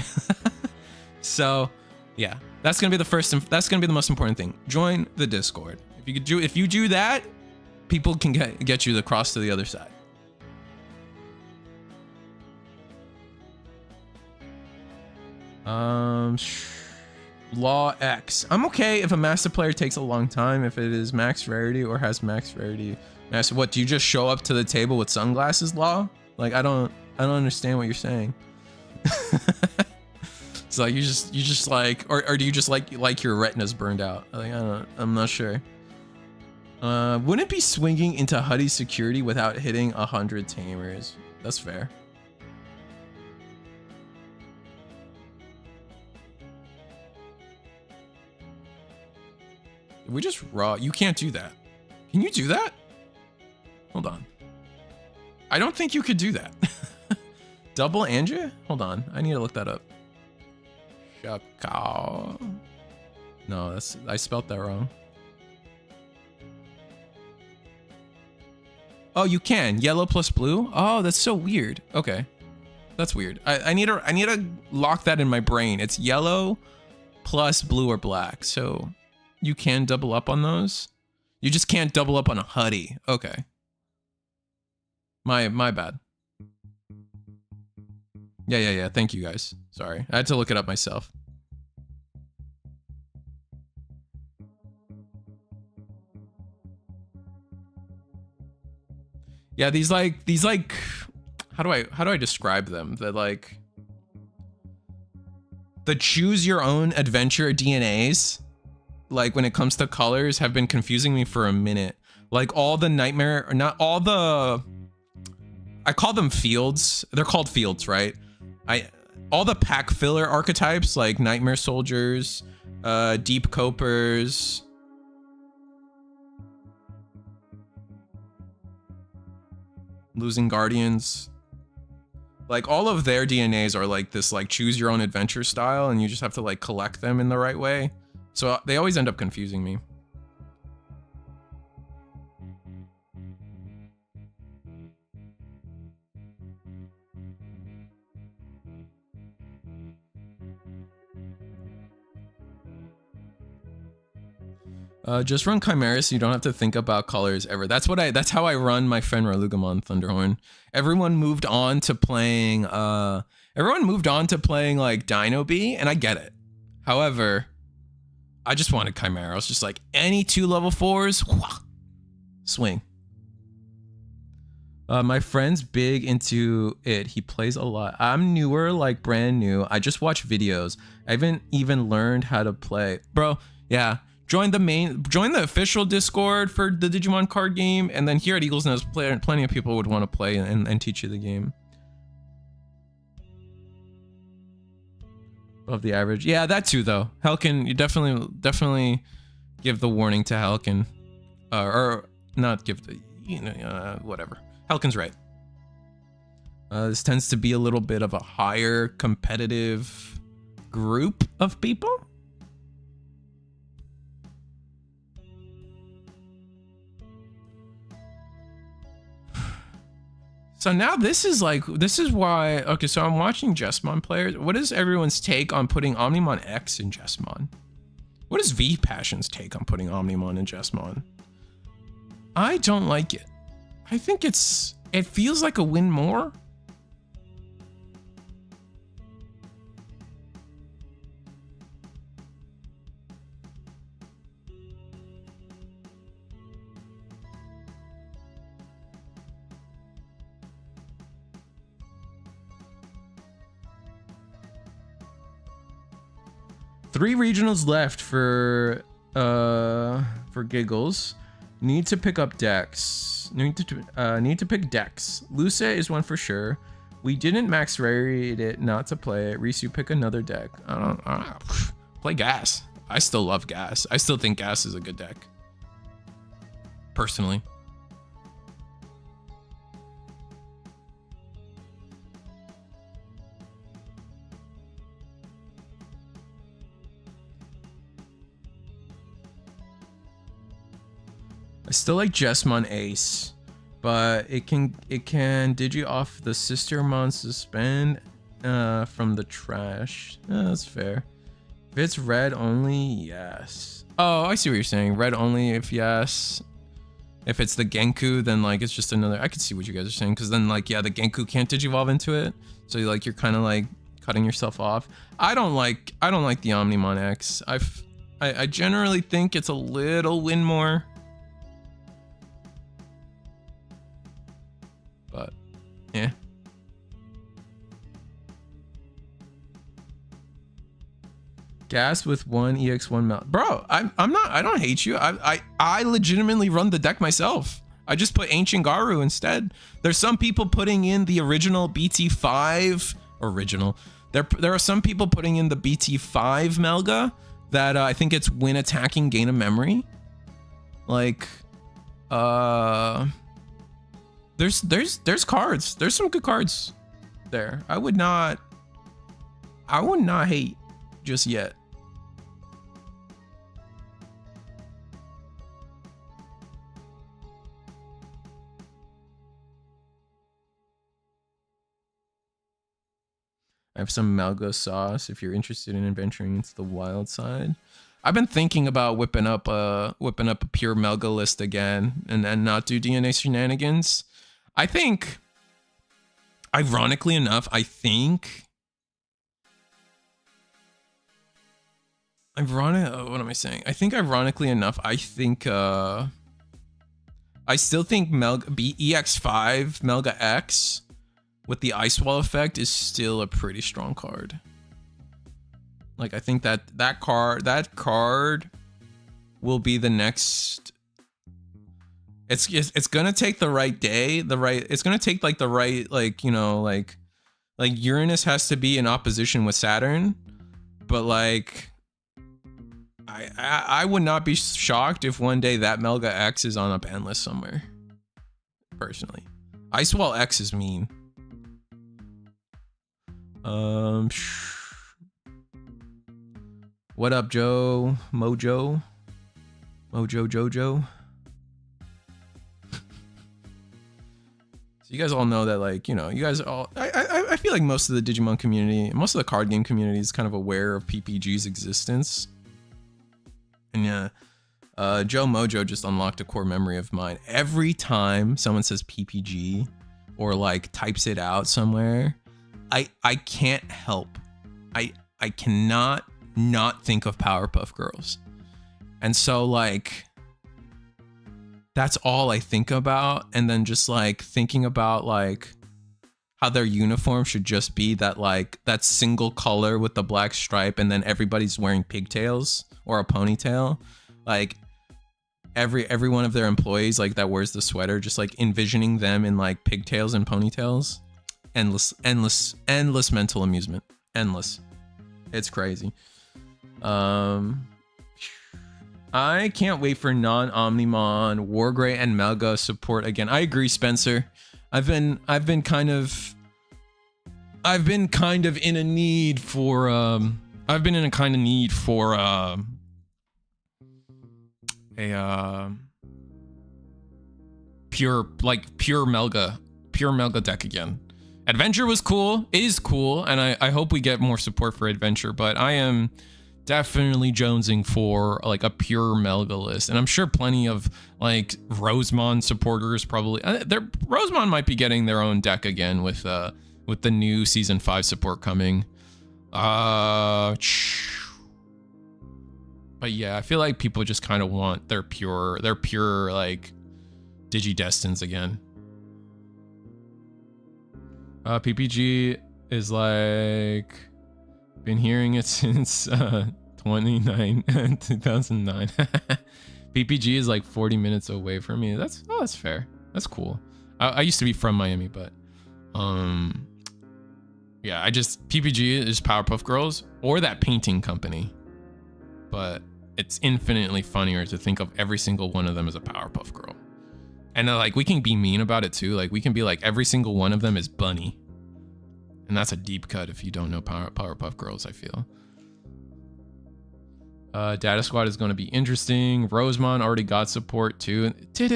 So yeah, that's gonna be the most important thing. Join the Discord. If you do that, people can get you across to the other side. Law X. I'm okay if a master player takes a long time, if it is max rarity or has max rarity. What, do you just show up to the table with sunglasses, Law? Like, I don't understand what you're saying. It's like you just like, or do you just like your retinas burned out? Like, I'm not sure. Wouldn't it be swinging into Huddy security without hitting 100 tamers? That's fair. We just raw. You can't do that. Can you do that? Hold on. I don't think you could do that. Double Anja? Hold on. I need to look that up. Shakao. No, I spelt that wrong. Oh, you can. Yellow plus blue? Oh, that's so weird. Okay. That's weird. I need to lock that in my brain. It's yellow plus blue or black. So you can double up on those. You just can't double up on a Huddy. Okay. My bad. Yeah. Thank you guys. Sorry. I had to look it up myself. Yeah, these like how do I describe them? The choose your own adventure DNAs, like when it comes to colors, have been confusing me for a minute. Like all the nightmare, or not all the, I call them fields. They're called fields, right? All the pack filler archetypes like Nightmare Soldiers, Deep Copers, Losing Guardians, like all of their DNAs are like this, like choose your own adventure style, and you just have to like collect them in the right way. So they always end up confusing me. Just run Chimeras so you don't have to think about colors ever. That's how I run my Fenrir Lugamon Thunderhorn. Everyone moved on to playing like Dino B, and I get it. However, I just wanted Chimera. I was just like, any 2 level 4s, swing. My friend's big into it. He plays a lot. I'm newer, like brand new. I just watch videos. I haven't even learned how to play. Bro, yeah. Join the official Discord for the Digimon card game, and then here at Eagle's Nest, plenty of people would want to play and teach you the game. Above the average. Yeah, that too, though. Helkin, you definitely give the warning to Helkin. Or not give the, whatever. Helkin's right. This tends to be a little bit of a higher competitive group of people. So now this is why, okay, so I'm watching Jesmon players. What is everyone's take on putting Omnimon X in Jesmon? What is V Passion's take on putting Omnimon in Jesmon? I don't like it. I think it feels like a win more. 3 regionals left for giggles. Need to pick up decks. Need to pick decks. Luce is one for sure. We didn't max rate it not to play it. Reese, you pick another deck. I don't play Gas. I still love Gas. I still think Gas is a good deck. Personally. I still like Jessmon Ace, but it can digi off the Sistermon Suspend from the trash. That's fair. If it's red only, yes. Oh, I see what you're saying. Red only if yes. If it's the Genku, then like it's just another. I can see what you guys are saying, because then like yeah, the Genku can't digivolve into it, so like you're kind of like cutting yourself off. I don't like the Omnimon X. I generally think it's a little win more. But yeah. Gas with 1 EX1 melt. Bro, I don't hate you. I legitimately run the deck myself. I just put Ancient Garu instead. There's some people putting in the original BT5 original. There are some people putting in the BT5 Melga that I think it's when attacking gain a memory. Like there's cards. There's some good cards there. I would not hate just yet. I have some Melga sauce if you're interested in adventuring into the wild side. I've been thinking about whipping up a pure Melga list again and then not do DNA shenanigans. I think, ironically enough, I think ironically enough, I still think EX5 Melga X with the Ice Wall effect is still a pretty strong card. Like I think that card will be the next. It's gonna take the right day, it's gonna take like the right, like, you know, like Uranus has to be in opposition with Saturn, but like I would not be shocked if one day that Melga X is on a ban list somewhere. Personally, Ice Wall X is mean. What up, Joe? Mojo Jojo. So you guys all know that, like, you know, you guys all. I feel like most of the Digimon community, most of the card game community, is kind of aware of PPG's existence. And yeah, Joe Mojo just unlocked a core memory of mine. Every time someone says PPG or like types it out somewhere, I can't help. I cannot not think of Powerpuff Girls. And so like that's all I think about, and then just like thinking about like how their uniform should just be that, like, that single color with the black stripe, and then everybody's wearing pigtails or a ponytail. Like every one of their employees, like, that wears the sweater, just like envisioning them in like pigtails and ponytails. Endless mental amusement. Endless. It's crazy. I can't wait for non-Omnimon, Wargrey, and Melga support again. I agree, Spencer. I've been kind of in a need for pure Melga deck again. Adventure was cool. It is cool, and I hope we get more support for Adventure, but I am definitely jonesing for like a pure Melga list, and I'm sure plenty of like Rosemon supporters probably. Rosemon might be getting their own deck again with the new season 5 support coming. But yeah, I feel like people just kind of want their pure like Digidestins again. PPG is like, been hearing it since 29 2009. PPG is like 40 minutes away from me. That's fair. That's cool. I used to be from Miami, but yeah, PPG is Powerpuff Girls or that painting company. But it's infinitely funnier to think of every single one of them as a Powerpuff Girl. And like we can be mean about it too. Like we can be like every single one of them is Bunny. And that's a deep cut if you don't know Powerpuff Girls, I feel. Data Squad is going to be interesting. Rosemon already got support too. Did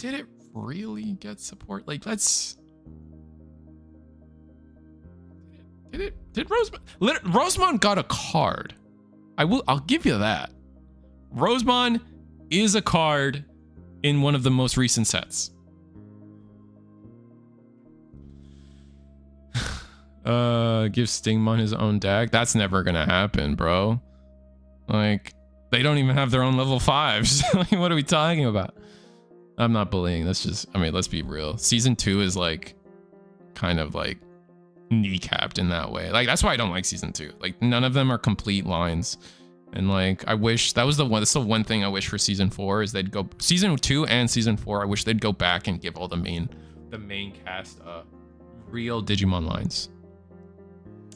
it really get support? Like let's... Did Rosemon got a card. I'll give you that. Rosemon is a card in one of the most recent sets. Give Stingmon his own deck. That's never gonna happen, bro. Like, they don't even have their own level 5s. Like, what are we talking about? I'm not bullying. That's just, I mean, let's be real. Season 2 is like, kind of like kneecapped in that way. Like, that's why I don't like season 2. Like, none of them are complete lines. And like, I wish that's the one thing I wish for season 4 is they'd go season 2 and season 4. I wish they'd go back and give all the main cast real Digimon lines.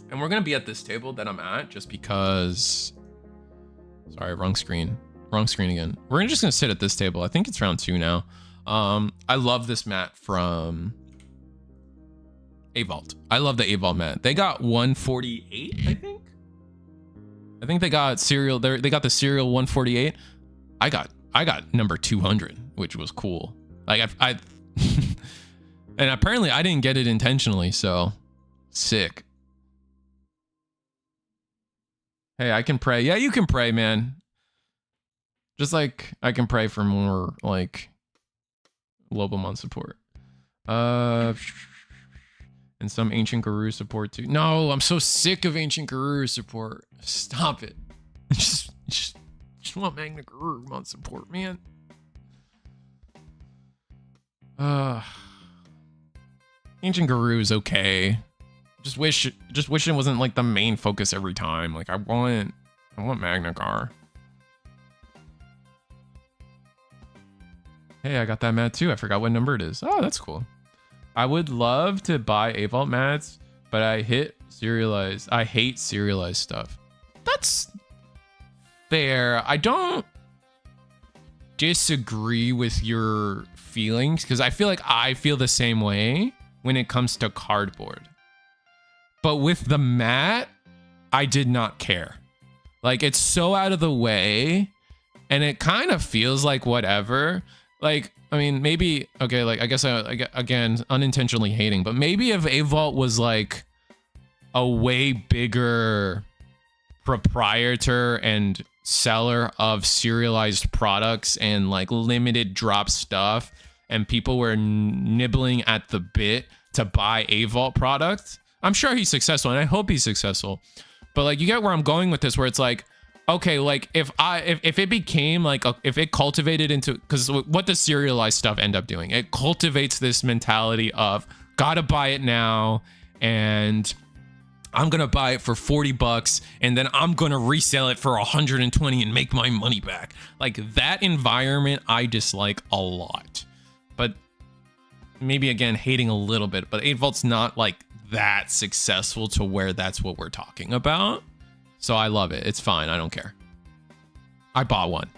And we're gonna be at this table that I'm at just because. Sorry, wrong screen again. We're just gonna sit at this table. I think it's round 2 now. I love this mat from A-Vault. I love the A-Vault mat. They got 148, I think. I think they got serial. They got the serial 148. I got number 200, which was cool. Like I and apparently I didn't get it intentionally. So sick. Hey, I can pray. Yeah, you can pray, man. Just like I can pray for more like Lobomon support. And some Ancient Guru support too. No, I'm so sick of Ancient Guru support. Stop it. Just want Magna Gurumon support, man. Ancient Guru is okay. Just wish it wasn't like the main focus every time. Like I want Magna Gar. Hey, I got that mat too. I forgot what number it is. Oh, that's cool. I would love to buy A-Vault mats, but I hate serialized stuff. That's fair. I don't disagree with your feelings because I feel like I feel the same way when it comes to cardboard. But with the mat, I did not care. Like, it's so out of the way and it kind of feels like whatever. Like, I mean, maybe, okay, like, I guess, again, unintentionally hating, but maybe if A-Vault was like a way bigger proprietor and seller of serialized products and like limited drop stuff, and people were nibbling at the bit to buy A-Vault products, I'm sure he's successful and I hope he's successful. But like, you get where I'm going with this, where it's like, okay, like if it became like, if it cultivated into, because what does serialized stuff end up doing? It cultivates this mentality of gotta buy it now, and I'm gonna buy it for $40 and then I'm gonna resell it for 120 and make my money back. Like, that environment I dislike a lot. But maybe again, hating a little bit, but 8Volt's not like that successful to where that's what we're talking about. So I love it. It's fine. I don't care. I bought one.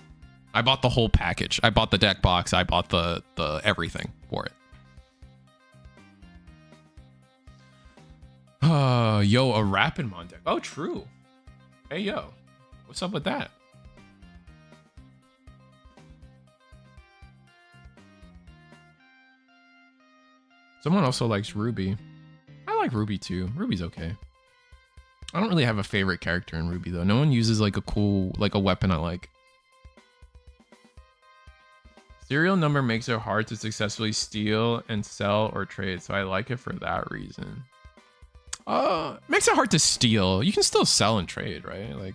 I bought the whole package. I bought the deck box. I bought the everything for it. Yo, a Rapidmon deck. Oh, true. Hey, yo. What's up with that? Someone also likes Ruby. I like Ruby too. Ruby's okay. I don't really have a favorite character in Ruby though. No one uses like a cool, like a weapon I like. Serial number makes it hard to successfully steal and sell or trade, so I like it for that reason. Makes it hard to steal. You can still sell and trade, right? Like,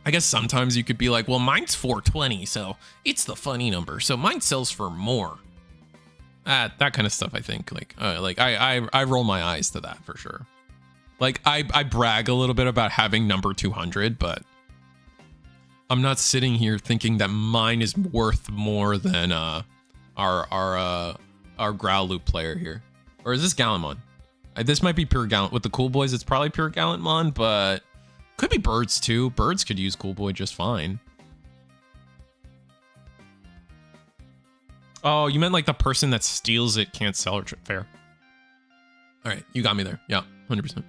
I guess sometimes you could be like, well, mine's 420, so it's the funny number, so mine sells for more. That kind of stuff, I think. Like I roll my eyes to that for sure. Like I brag a little bit about having number 200, but I'm not sitting here thinking that mine is worth more than our Growl Loop player here. Or is this Gallantmon? This might be pure Gallant. With the Cool Boys, it's probably pure Gallantmon, but could be Birds too. Birds could use Cool Boy just fine. Oh, you meant like the person that steals it can't sell it. Fair. All right, you got me there. Yeah, 100%.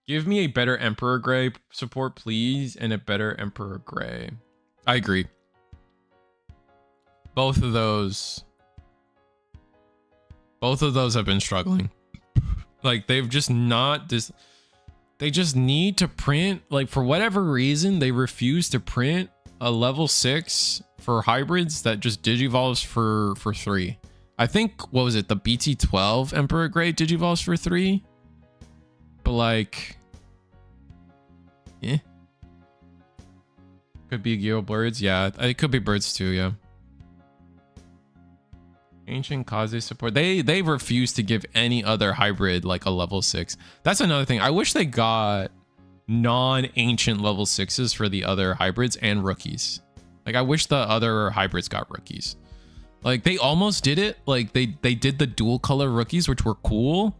Give me a better Emperor Gray support, please, and a better Emperor Gray. I agree. Both of those have been struggling. Like, they've just not... They just need to print... Like, for whatever reason, they refuse to print a level 6 for hybrids that just digivolves for 3. I think, what was it? The BT12 Emperor Gray digivolves for 3? But, like... Eh. Could be Geo Birds. Yeah, it could be Birds too, yeah. Ancient Kaze support. They refuse to give any other hybrid like a level 6. That's another thing. I wish they got non-ancient level 6s for the other hybrids and rookies. Like, I wish the other hybrids got rookies. Like, they almost did it. Like, they did the dual color rookies, which were cool,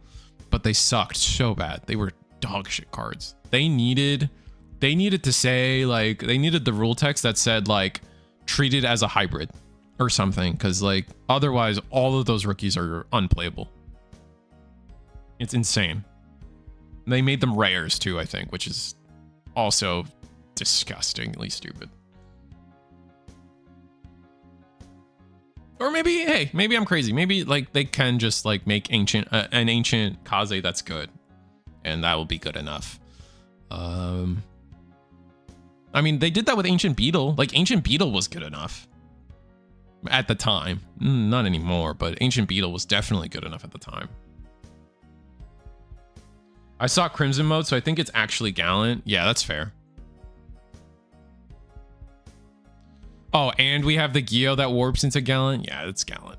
but they sucked so bad. They were dog shit cards. They needed to say, like, they needed the rule text that said, like, treat it as a hybrid or something, because, like, otherwise all of those rookies are unplayable. It's insane. They made them rares too, I think, which is also disgustingly stupid. Or maybe, hey, maybe I'm crazy. Maybe, like, they can just, like, make an ancient Kaze that's good, and that will be good enough. I mean, they did that with Ancient Beetle. Like, Ancient Beetle was good enough at the time. Not anymore, but Ancient Beetle was definitely good enough at the time. I saw Crimson mode, so I think it's actually Gallant. Yeah, that's fair. Oh, and we have the Geo that warps into Gallant. Yeah, it's Gallant.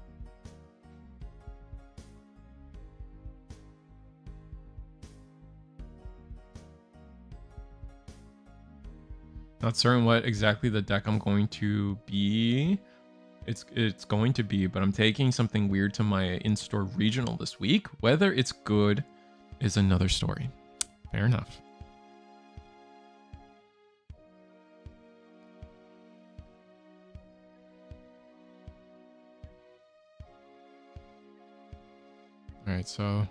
Not certain what exactly the deck I'm going to be. It's going to be, but I'm taking something weird to my in-store regional this week. Whether it's good is another story. Fair enough. All right, so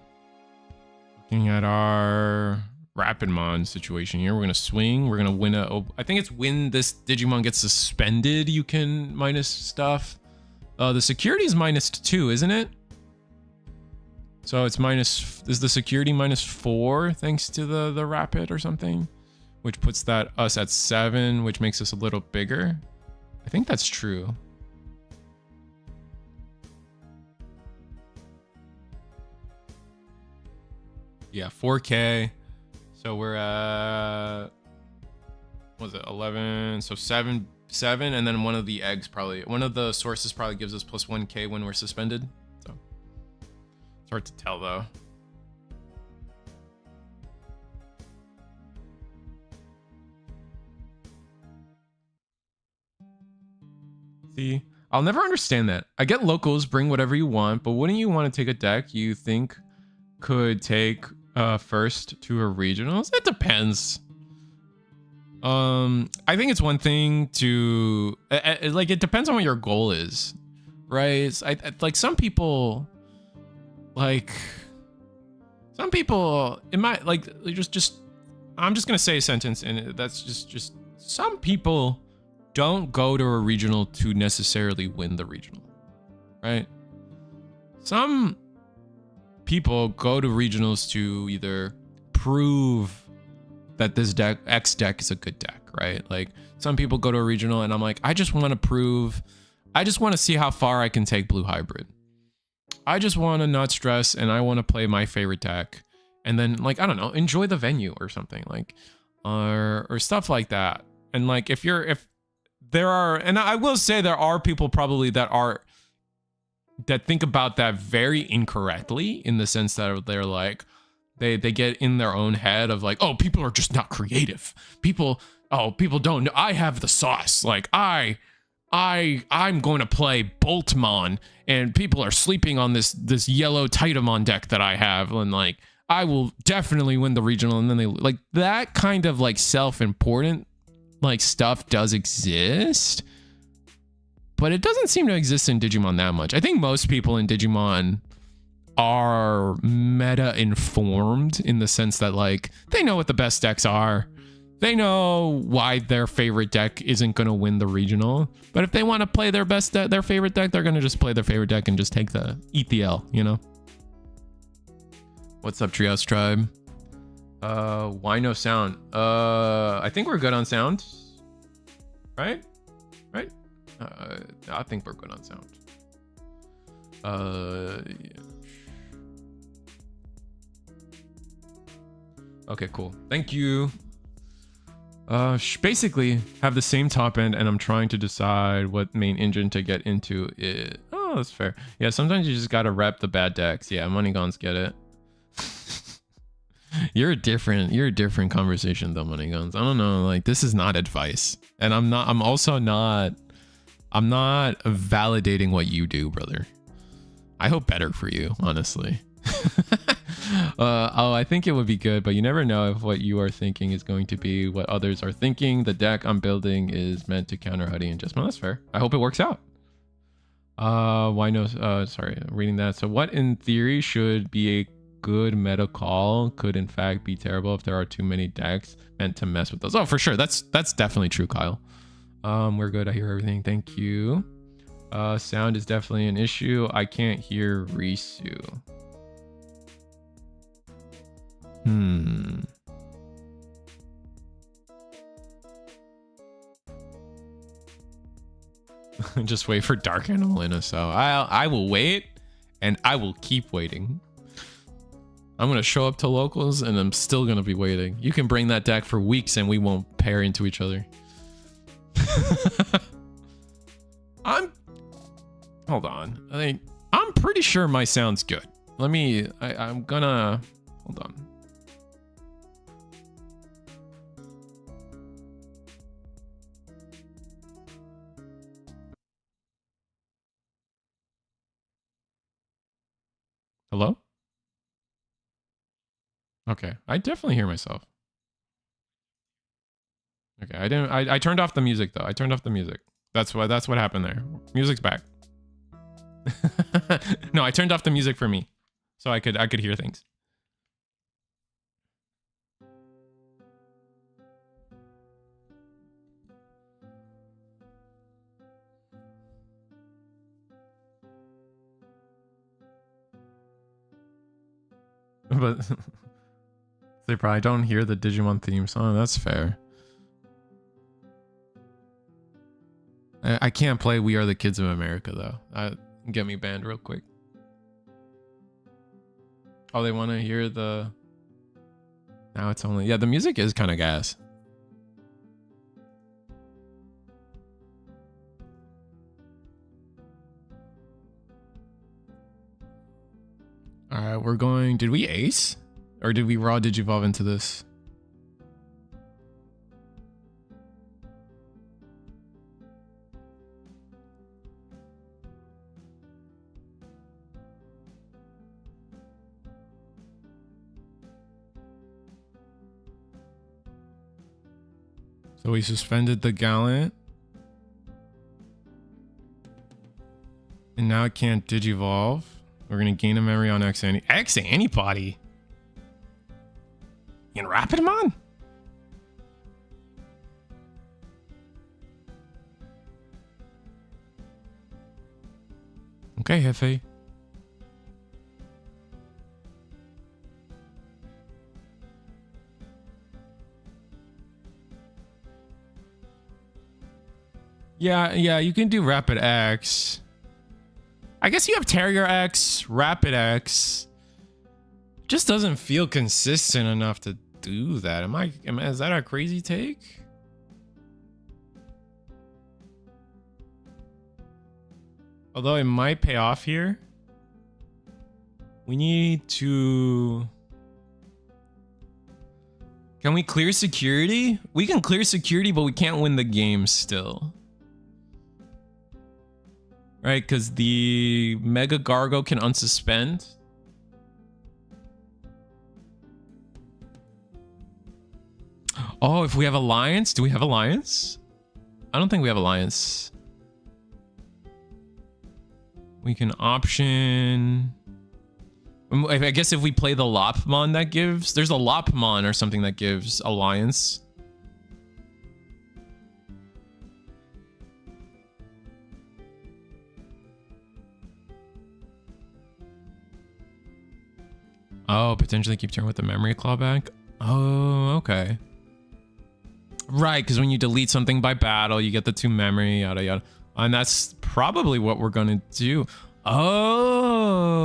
looking at our Rapidmon situation here, we're gonna swing. We're gonna win I think it's when this Digimon gets suspended, you can minus stuff. The security is -2, isn't it? So it's is the security -4 thanks to the rapid or something, which puts us at 7, which makes us a little bigger. I think that's true. Yeah, 4K. So we're at, what was it, 11? So 7, and then one of the sources probably gives us +1K when we're suspended. So it's hard to tell though. See, I'll never understand that. I get locals, bring whatever you want, but wouldn't you want to take a deck you think could take first to a regionals? It depends. I think it's one thing to like, it depends on what your goal is, right? Like some people it might like just I'm just gonna say a sentence, and that's just some people don't go to a regional to necessarily win the regional, right? Some people go to regionals to either prove that this X deck is a good deck, right? Like some people go to a regional and I'm like, I just want to see how far I can take blue hybrid. I just want to not stress, and I want to play my favorite deck, and then, like, I don't know, enjoy the venue or something, like, or stuff like that. And like, if there are, and I will say there are people probably that are think about that very incorrectly, in the sense that they're like, they get in their own head of like, oh, people are just not creative. People don't know. I have the sauce. Like I'm going to play Boltmon, and people are sleeping on this yellow Titamon deck that I have, and like I will definitely win the regional. And then they like that kind of like self-important like stuff does exist, but it doesn't seem to exist in Digimon that much. I think most people in Digimon are meta informed, in the sense that like they know what the best decks are. They know why their favorite deck isn't going to win the regional. But if they want to play their favorite deck, they're going to just play their favorite deck and just eat the L, you know? What's up, Trios Tribe? Why no sound? I think we're good on sound. Right? Right? I think we're good on sound. Yeah. Okay, cool. Thank you. Basically have the same top end, and I'm trying to decide what main engine to get into it. Oh, that's fair. Yeah, sometimes you just gotta rep the bad decks. Yeah, Moneygons get it. You're a different conversation though, Moneygons. I don't know, like this is not advice. And I'm also not validating what you do, brother. I hope better for you, honestly. I think it would be good, but you never know if what you are thinking is going to be what others are thinking. The deck I'm building is meant to counter Huddy and Jessamine. That's fair. I hope it works out. Why no? Sorry, reading that. So what in theory should be a good meta call could in fact be terrible if there are too many decks meant to mess with those. Oh, for sure. That's definitely true, Kyle. We're good. I hear everything. Thank you. Sound is definitely an issue. I can't hear Risu. Just wait for Dark Animal in us. So I will wait, and I will keep waiting. I'm gonna show up to locals, and I'm still gonna be waiting. You can bring that deck for weeks, and we won't pair into each other. Hold on. I'm pretty sure my sound's good. I'm gonna hold on. Hello? Okay, I definitely hear myself. Okay, I turned off the music though. I turned off the music. That's what happened there. Music's back. No, I turned off the music for me, so I could hear things. But they probably don't hear the Digimon theme song. That's fair. I can't play We Are the Kids of America though. Get me banned real quick. Oh, they want to hear the... Now it's only... Yeah, the music is kind of gas. Alright, we're going... Did we ace? Or did we raw digivolve into this? So we suspended the Gallant. And now it can't digivolve. We're going to gain a memory on X antibody. In Rapidmon? Okay, Hefe. Yeah, you can do Rapid X. I guess you have Terrier X, Rapid X. Just doesn't feel consistent enough to do that. Is that a crazy take? Although it might pay off here. We need to... Can we clear security? We can clear security, but we can't win the game still. Right, because the Mega Gargo can unsuspend. Oh, if we have Alliance? Do we have Alliance? I don't think we have Alliance. We can option... I guess if we play the Lopmon that gives... There's a Lopmon or something that gives Alliance. Oh, potentially keep turn with the memory clawback? Oh, okay. Right, because when you delete something by battle, you get the 2 memory, yada yada. And that's probably what we're gonna do. Oh.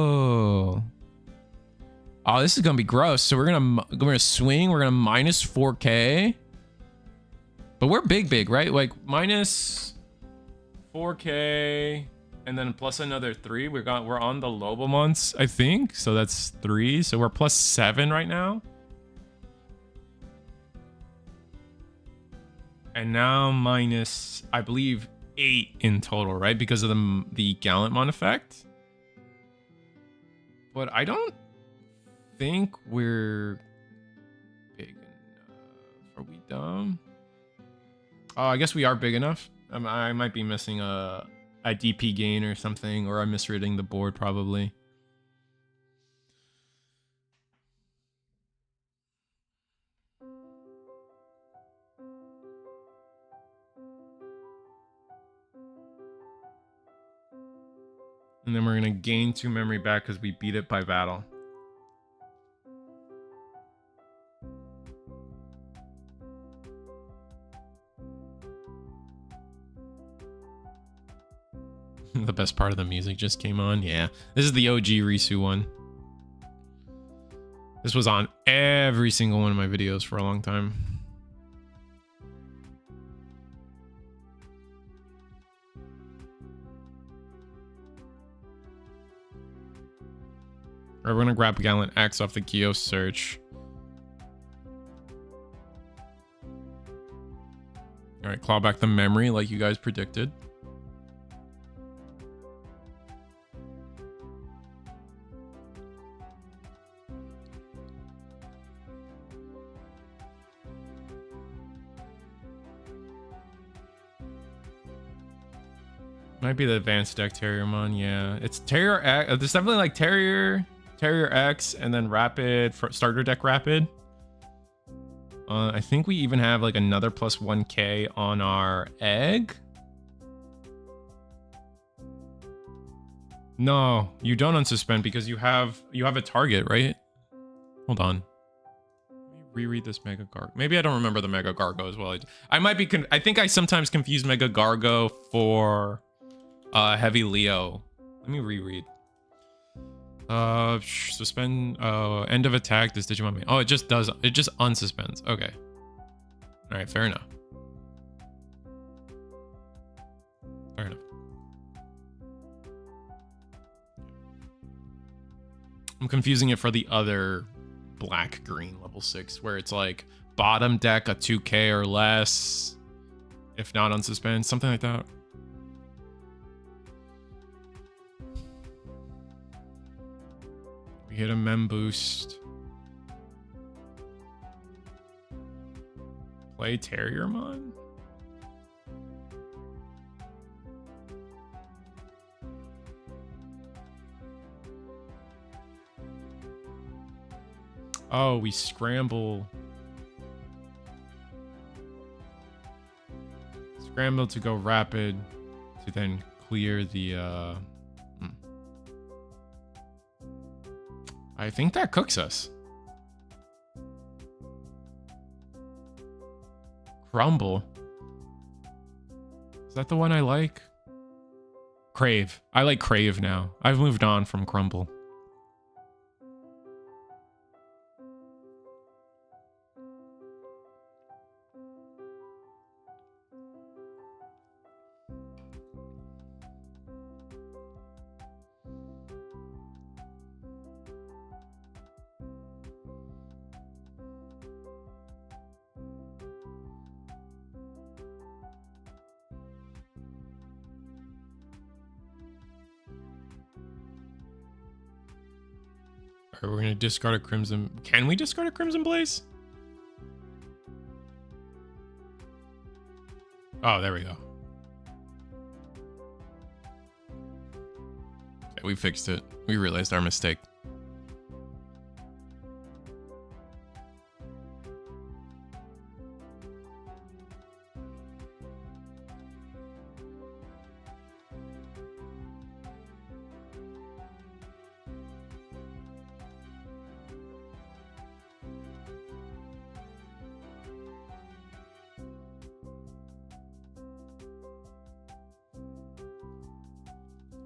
Oh, this is gonna be gross. So we're gonna swing. We're gonna minus 4K. But we're big, right? Like minus 4K, and then plus another 3. We're on the Lobomons, I think. So that's 3. So we're plus 7 right now. And now minus, I believe, 8 in total, right? Because of the Gallantmon effect. But I don't think we're big enough. Are we dumb? Oh, I guess we are big enough. I might be missing a DP gain or something, or I'm misreading the board probably. And then we're gonna gain 2 memory back because we beat it by battle. The best part of the music just came on. Yeah, this is the OG Risu one. This was on every single one of my videos for a long time. All right, we're gonna grab Gallant X off the Geo search. All right, claw back the memory like you guys predicted. Might be the advanced deck Terriermon, yeah. It's Terrier X. There's definitely like Terrier X, and then Rapid, starter deck Rapid. I think we even have like another plus 1K on our egg. No, you don't unsuspend because you have a target, right? Hold on. Let me reread this Mega Gargo. Maybe I don't remember the Mega Gargo as well. I might be. I think I sometimes confuse Mega Gargo for Heavy Leo. Let me reread. Suspend. End of attack. This Digimon main. Oh, it just does. It just unsuspends. Okay. All right. Fair enough. Fair enough. I'm confusing it for the other black green level 6, where it's like bottom deck a 2K or less, if not unsuspend, something like that. We hit a mem boost. Play Terriermon? Oh, we scramble. Scramble to go rapid to then clear the I think that cooks us. Crumble. Is that the one I like? Crave. I like Crave now. I've moved on from Crumble. Okay, we're gonna discard a Crimson. Can we discard a Crimson Blaze? Oh, there we go. Okay, we fixed it. We realized our mistake.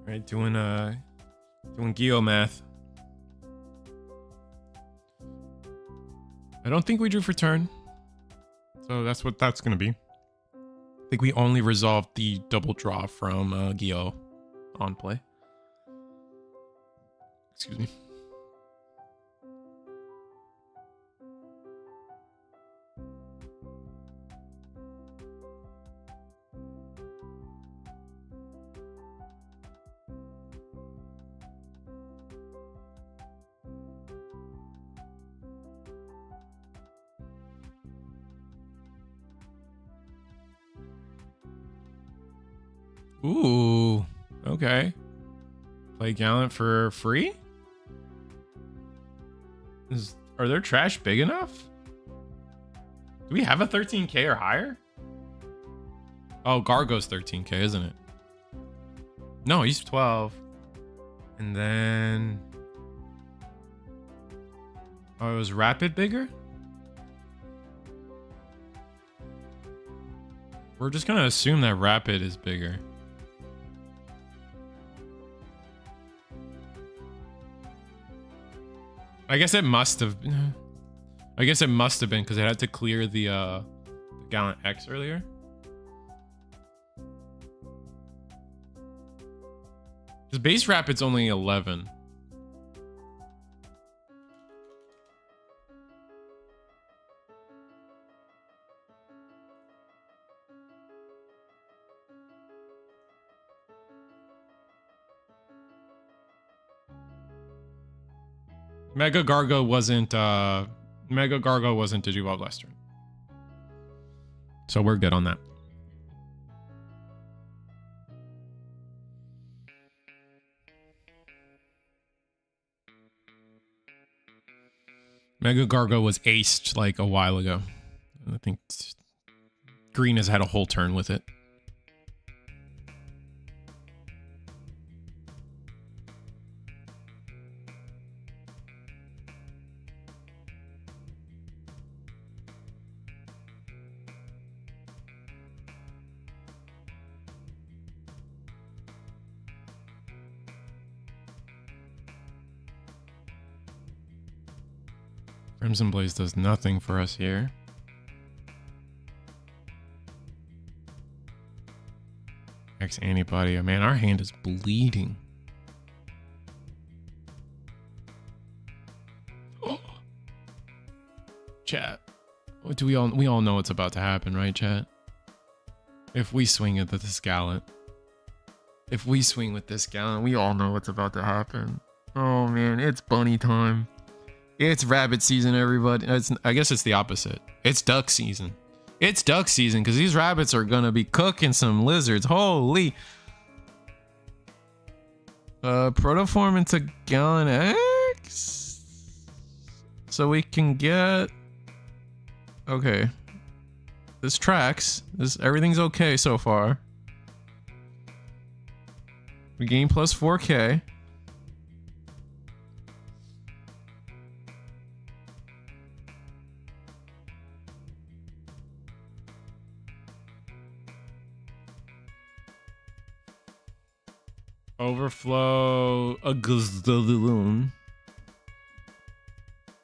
Right, doing geomath. I don't think we drew for turn, so that's what that's gonna be. I think we only resolved the double draw from Geo on play. Excuse me. Ooh, okay. Play Gallant for free? Are their trash big enough? Do we have a 13k or higher? Oh, Gargo's 13k, isn't it? No, he's 12. And then... Oh, it was Rapid bigger? We're just gonna assume that Rapid is bigger. I guess it must have been. I guess it must have been because it had to clear the Gallant X earlier. Because base Rapid's only 11. Mega Gargo wasn't Digivolve last turn. So we're good on that. Mega Gargo was aced like a while ago. I think green has had a whole turn with it. Crimson Blaze does nothing for us here. X antibody. Oh, man, our hand is bleeding. Oh. Chat. Do we all know what's about to happen, right, chat? If we swing it with this Gallant. If we swing with this Gallant, we all know what's about to happen. Oh man, it's bunny time. It's rabbit season, everybody. I guess it's the opposite. It's duck season. It's duck season because these rabbits are gonna be cooking some lizards. Holy. Protoform into Gallant X. So we can get. Okay. This tracks. Everything's okay so far. We gain plus 4k. Overflow a Gundam.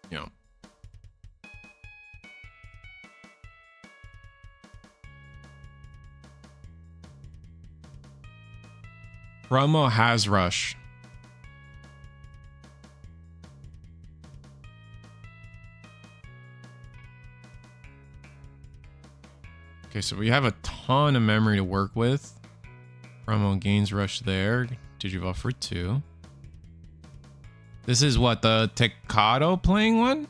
Yeah. Promo has rush. Okay, so we have a ton of memory to work with. Promo gains rush there. Digivolve for 2. This is what, the Tecado playing one?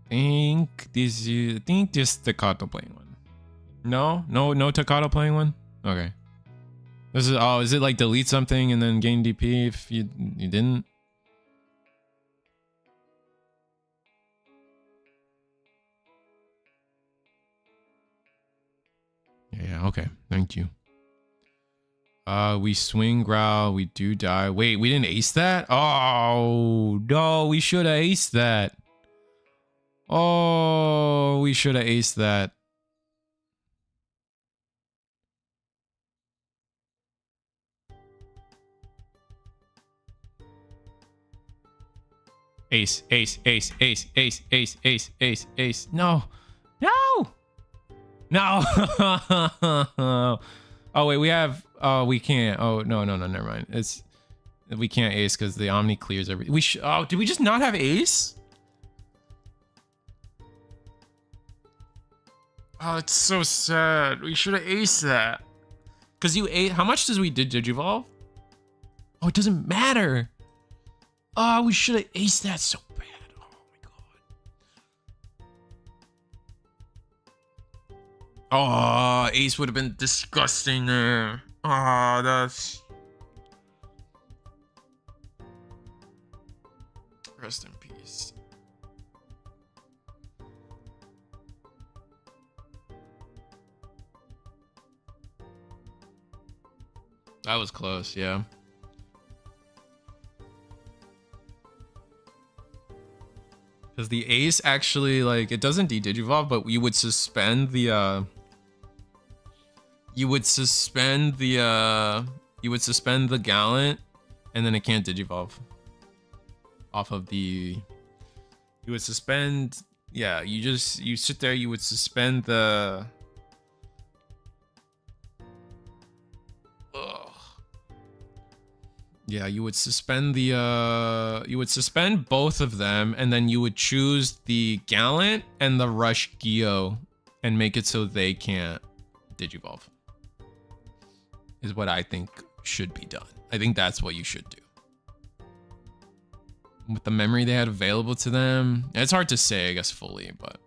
I think this Tecado playing one. No Tecado playing one? Okay. This is, oh, is it like delete something and then gain DP if you didn't? Yeah, okay. Thank you. We swing growl, we do die. Wait, we didn't ace that? Oh, no, we should have aced that. Oh, we should have aced that. Ace, ace, ace, ace, ace, ace, ace, ace, ace. No. No. No. Oh, wait, we have... Oh, we can't. Oh, no, never mind. It's... We can't ace because the Omni clears everything. Oh, did we just not have ace? Oh, it's so sad. We should have aced that. Because you ate... How much does we Digivolve? Oh, it doesn't matter. Oh, we should have aced that so bad. Oh, my God. Oh, ace would have been disgusting there. Oh, that's... Rest in peace. That was close, yeah. Because the ace actually, like, it doesn't de-digivolve, but you would suspend the, you would suspend the gallant, and then it can't digivolve. Off of the... You would suspend... Yeah, you sit there, you would suspend the... Ugh. Yeah, you would suspend the, you would suspend both of them, and then you would choose the Gallant and the Rush Gyo and make it so they can't Digivolve. Is what I think should be done. I think that's what you should do. With the memory they had available to them. It's hard to say, I guess, fully, but...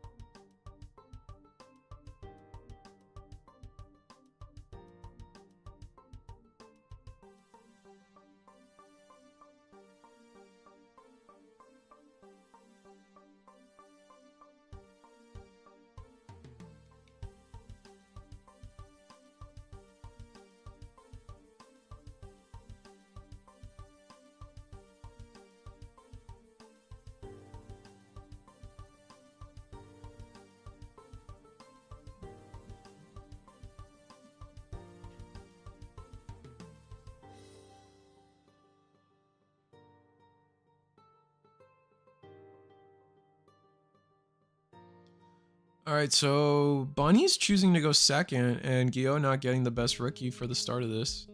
All right, so Bunny's choosing to go second, and Gyo not getting the best rookie for the start of this.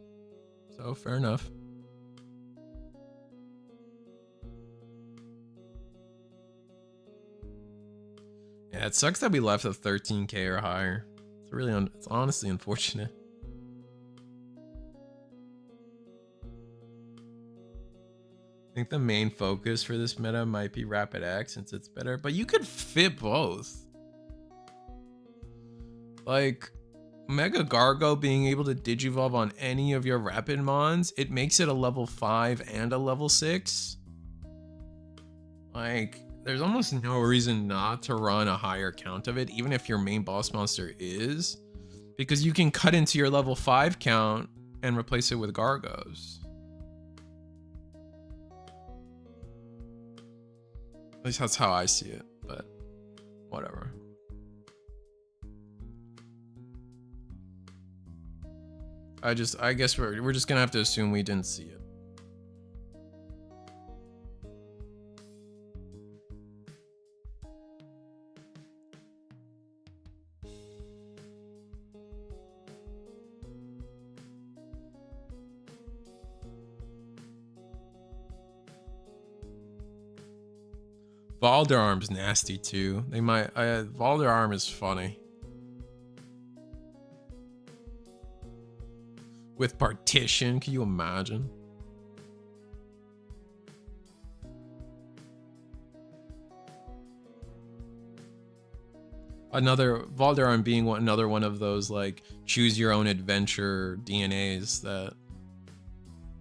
So, fair enough. Yeah, it sucks that we left at 13k or higher. It's really, it's honestly unfortunate. I think the main focus for this meta might be Rapid X since it's better, but you could fit both. Like, Mega Gargo being able to Digivolve on any of your Rapid Mons, it makes it a level 5 and a level 6. Like, there's almost no reason not to run a higher count of it, even if your main boss monster is. Because you can cut into your level 5 count and replace it with Gargos. At least that's how I see it, but whatever. I guess we're just gonna have to assume we didn't see it. Valderarm's nasty too. They might. Valderarm is funny. with partition. Can you imagine? Another Valderon being another one of those like choose your own adventure DNAs that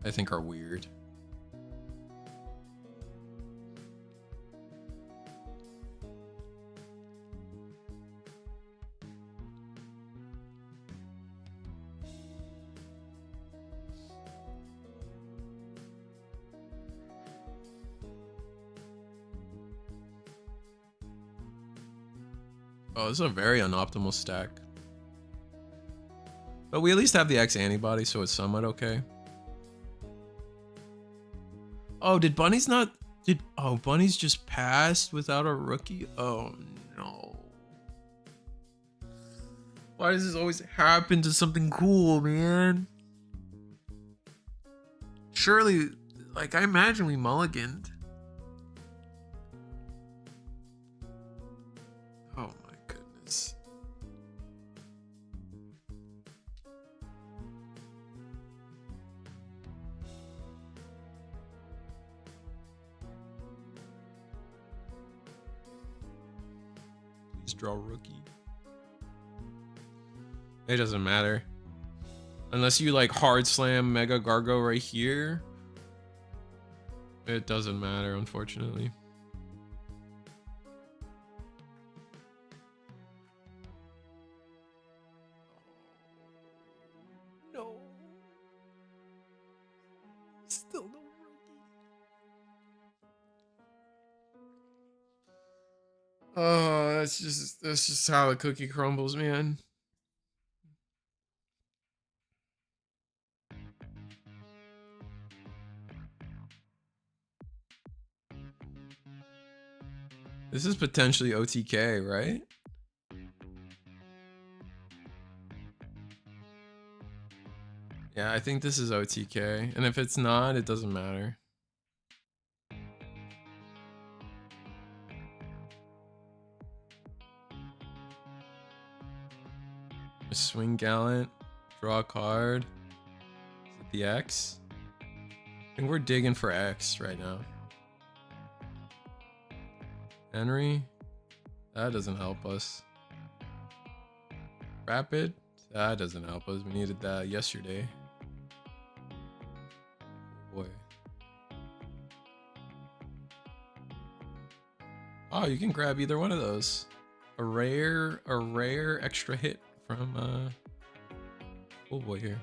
I think are weird. Oh, this is a very unoptimal stack. But we at least have the X antibody, so it's somewhat okay. Oh, did Bunny's not... Oh, Bunny's just passed without a rookie? Oh, no. Why does this always happen to something cool, man? Surely, like, I imagine we mulliganed. Oh my goodness. Please draw rookie. It doesn't matter. Unless you like hard slam Mega Gargo right here. It doesn't matter, unfortunately. No. Still no rookie. Oh, that's just how the cookie crumbles, man. This is potentially OTK, right? Yeah, I think this is OTK. And if it's not, it doesn't matter. Swing Gallant. Draw a card. Is it the X? I think we're digging for X right now. Henry? That doesn't help us. Rapid? That doesn't help us. We needed that yesterday. Boy. Oh, you can grab either one of those. A rare extra hit from oh boy here.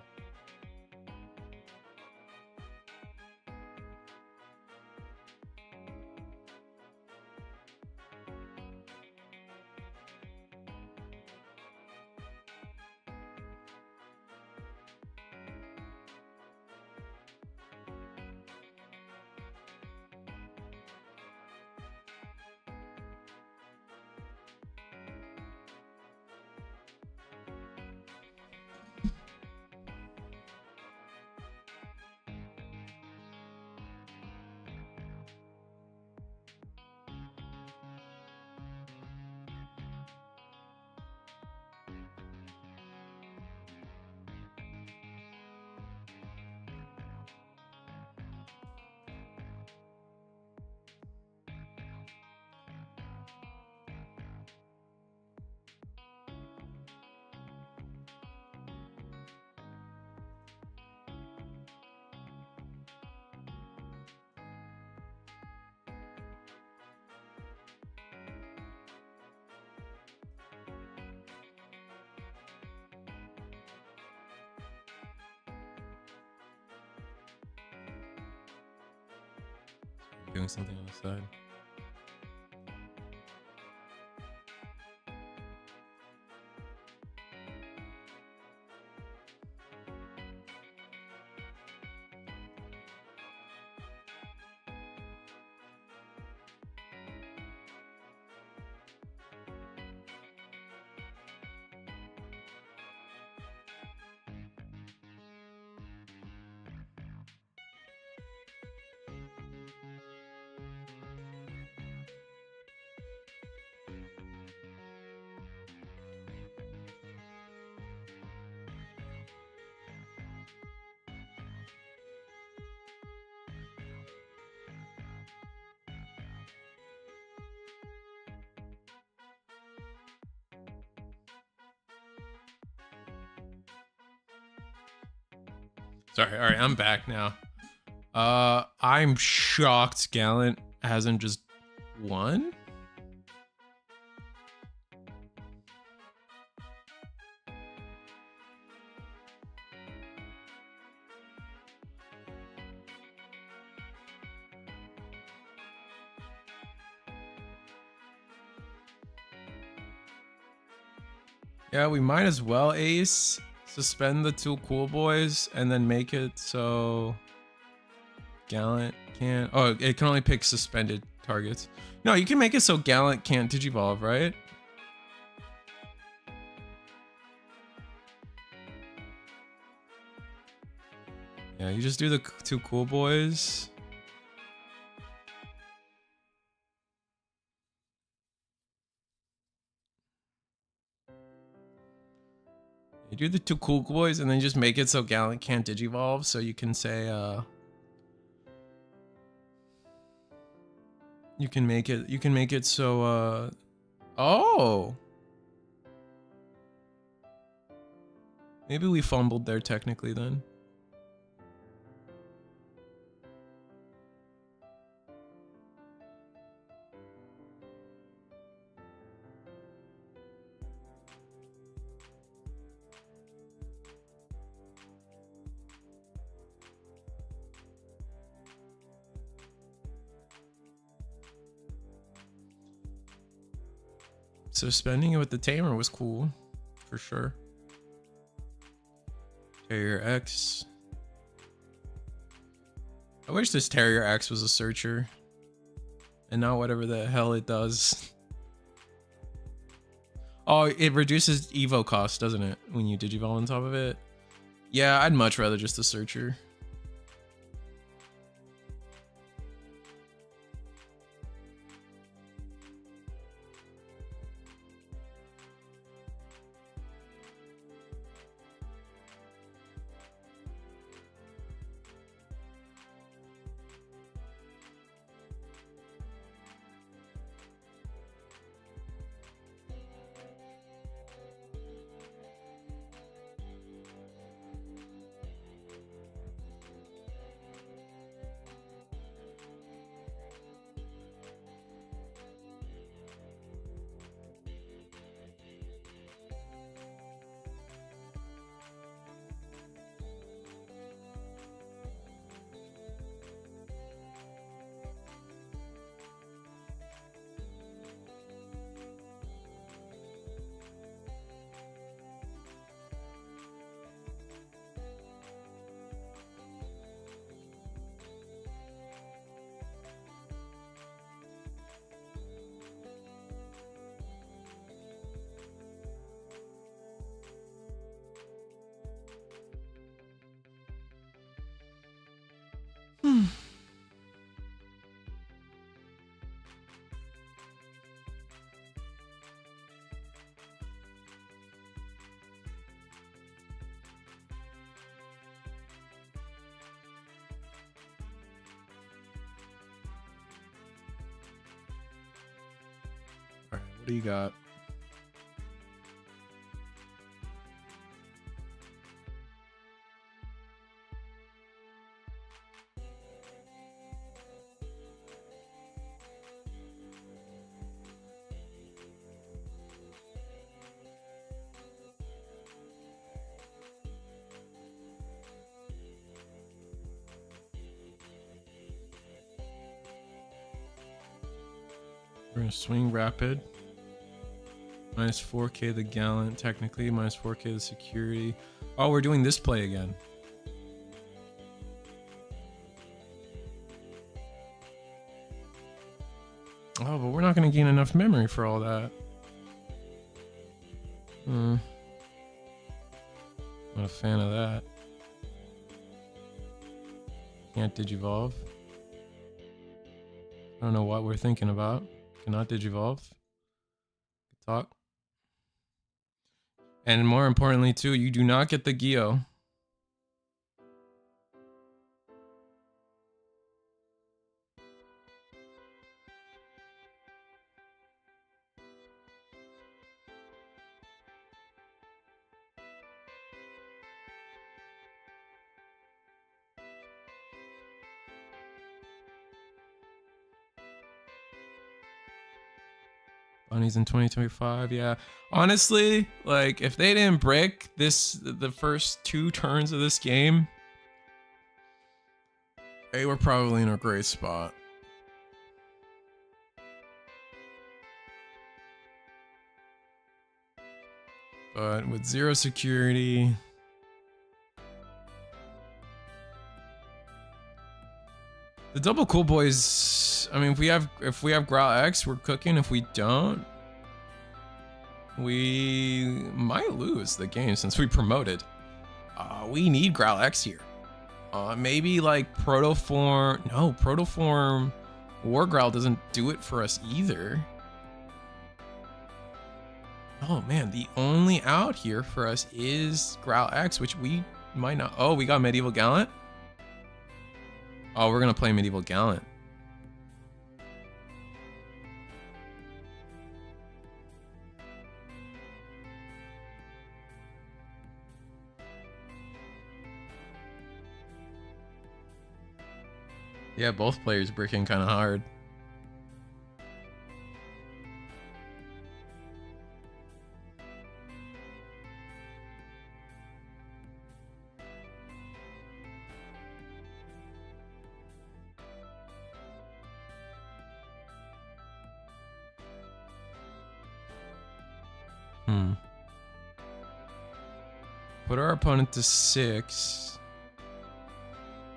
Doing something on the side. Sorry, all right, I'm back now. I'm shocked Gallant hasn't just won. Yeah, we might as well ace. Suspend the 2 cool boys and then make it so Gallant can't. Oh, it can only pick suspended targets. No, you can make it so Gallant can't digivolve, right? Yeah, you just do the 2 cool boys. You do the 2 cool boys and then just make it so Gallant can't digivolve, so you can say you can make it so oh, maybe we fumbled there technically then. Suspending it with the tamer was cool, for sure. Terrier X. I wish this Terrier X was a searcher and not whatever the hell it does. Oh, it reduces Evo cost, doesn't it? When you digivolve on top of it. Yeah, I'd much rather just a searcher. Alright, what do you got? We're gonna swing rapid. Minus 4k the Gallant, technically. Minus 4k the security. Oh, we're doing this play again. Oh, but we're not gonna gain enough memory for all that. Not a fan of that. Can't digivolve. I don't know what we're thinking about. Cannot digivolve. Good talk. And more importantly too, you do not get the Geo. Bunnies in 2025, yeah. Honestly, like, if they didn't break the first 2 turns of this game, they were probably in a great spot. But with 0 security... The double cool boys, I mean, if we have Growl X, we're cooking. If we don't, we might lose the game since we promoted. We need Growl X here. Maybe like Protoform. No, Protoform War Growl doesn't do it for us either. Oh man, the only out here for us is Growl X, which we might not. Oh, we got Medieval Gallant. Oh, we're gonna play Medieval Gallant. Yeah, both players bricking kind of hard. Put our opponent to 6.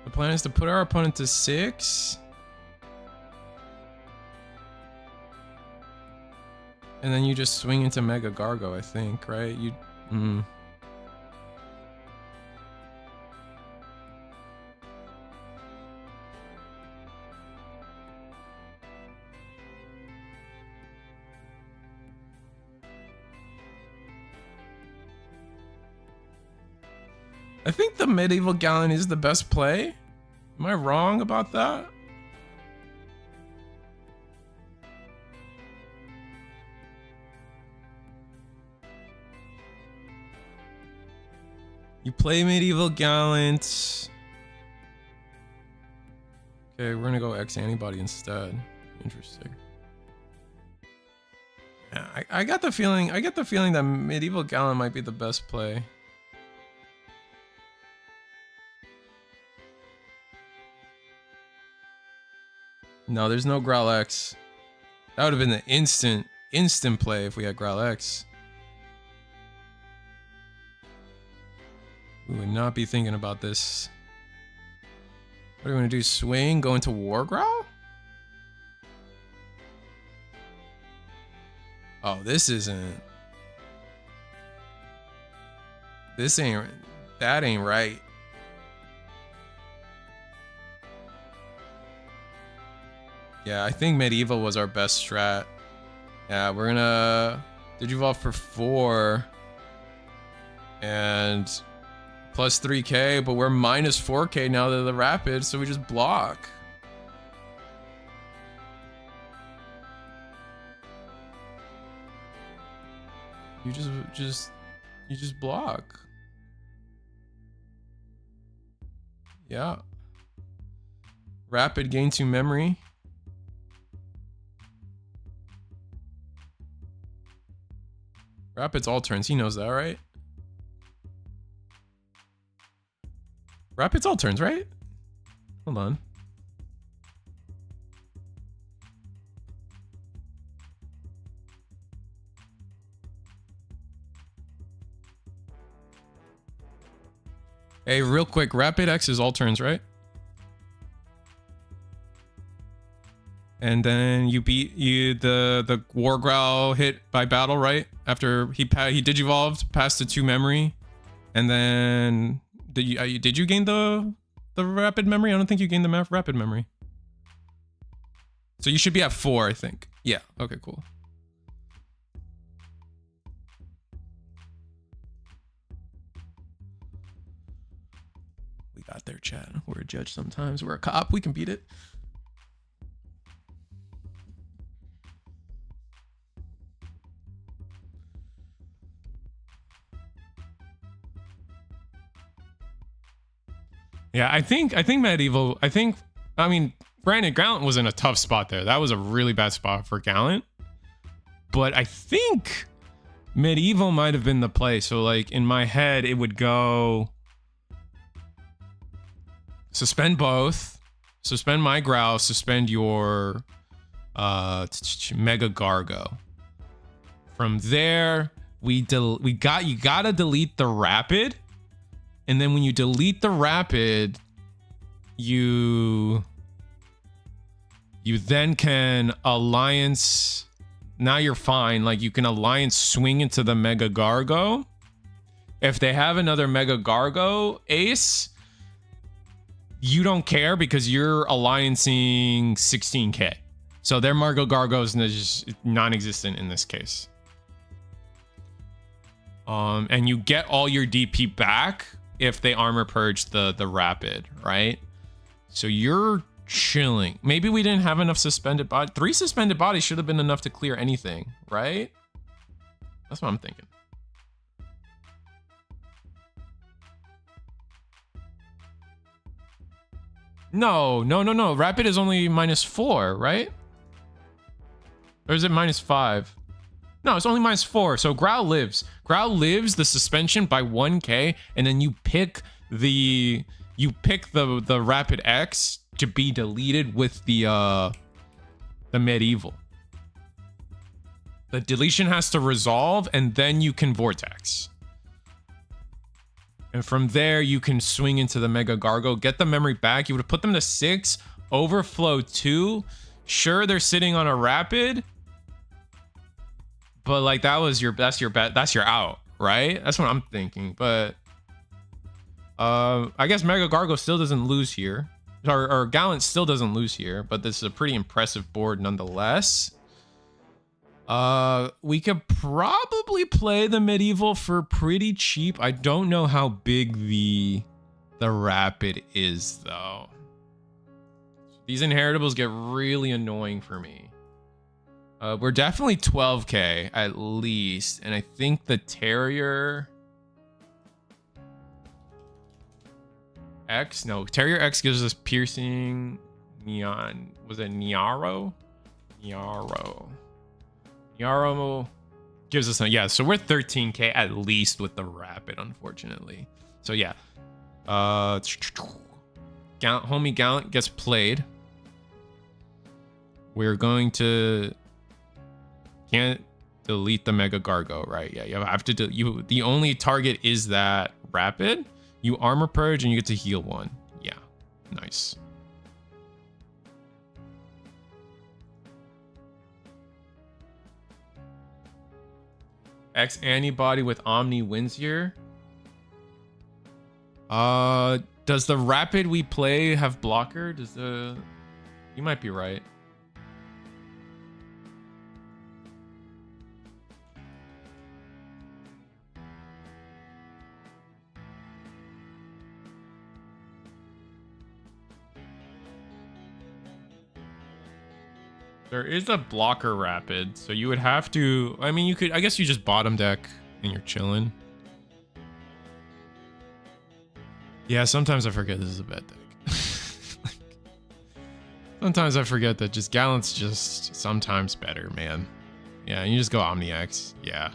The plan is to put our opponent to 6. And then you just swing into Mega Gargo, I think, right? I think the Medieval Gallant is the best play. Am I wrong about that? You play Medieval Gallant. Okay, we're gonna go X Antibody instead. Interesting. Yeah, I got the feeling that Medieval Gallant might be the best play. No, there's no Growl X. That would have been the instant play if we had Growl X. We would not be thinking about this. What are we gonna do? Swing? Go into War Growl? Oh, this isn't. This ain't. That ain't right. Yeah, I think Medieval was our best strat. Yeah, we're gonna Digivolve for 4. And plus 3k, but we're minus 4k now that the Rapid, so we just block. You just block. Yeah. Rapid gain 2 memory. Rapid's all turns. He knows that, right? Rapid's all turns, right? Hold on. Hey, real quick, Rapid X is all turns, right? And then you beat the War Growl hit by battle, right? After he digivolved past the 2 memory, and then did you gain the rapid memory? I don't think you gained the rapid memory. So you should be at 4, I think. Yeah. Okay. Cool. We got there, chat. We're a judge sometimes. We're a cop. We can beat it. Yeah, I think Medieval, I mean, Brandon Gallant was in a tough spot there. That was a really bad spot for Gallant. But I think Medieval might have been the play. So like in my head, it would go suspend both, suspend my Growl, suspend your Mega Gargo. From there, you gotta delete the Rapid, and then when you delete the Rapid, you then can Alliance. Now you're fine. Like you can Alliance swing into the Mega Gargo. If they have another Mega Gargo ace, you don't care because you're alliancing 16k. So their Mega Gargo is just non-existent in this case. And you get all your DP back if they armor purge the Rapid, right? So you're chilling. Maybe we didn't have enough suspended body. 3 suspended bodies should have been enough to clear anything, right? That's what I'm thinking. No. Rapid is only -4, right? Or is it -5? No, it's only -4. So Growl lives. Growl lives the suspension by 1k, and then you pick the Rapid X to be deleted with the Medieval. The deletion has to resolve, and then you can Vortex. And from there, you can swing into the Mega Gargo, get the memory back. You would have put them to 6, overflow 2. Sure, they're sitting on a Rapid, but like that's your out, right? That's what I'm thinking. But I guess Mega Gargo still doesn't lose here. Or Gallant still doesn't lose here, but this is a pretty impressive board nonetheless. We could probably play the Medieval for pretty cheap. I don't know how big the Rapid is though. These inheritables get really annoying for me. We're definitely 12k at least, and I think the Terrier X, no, Terrier X gives us piercing neon. Was it Niaro? Niaro gives us yeah. So we're 13k at least with the Rapid, unfortunately. So yeah, homie Gallant gets played. We're going to can't delete the Mega Gargo, right? Yeah, you have to the only target is that Rapid. You armor purge and you get to heal 1. Yeah, nice. X antibody with Omni wins here. Does the Rapid we play have blocker? You might be right. There is a blocker Rapid, so you would have to. I mean, I guess you just bottom deck and you're chilling. Yeah, sometimes I forget this is a bad deck. Sometimes I forget that just Gallant's just sometimes better, man. Yeah, and you just go Omni X. Yeah.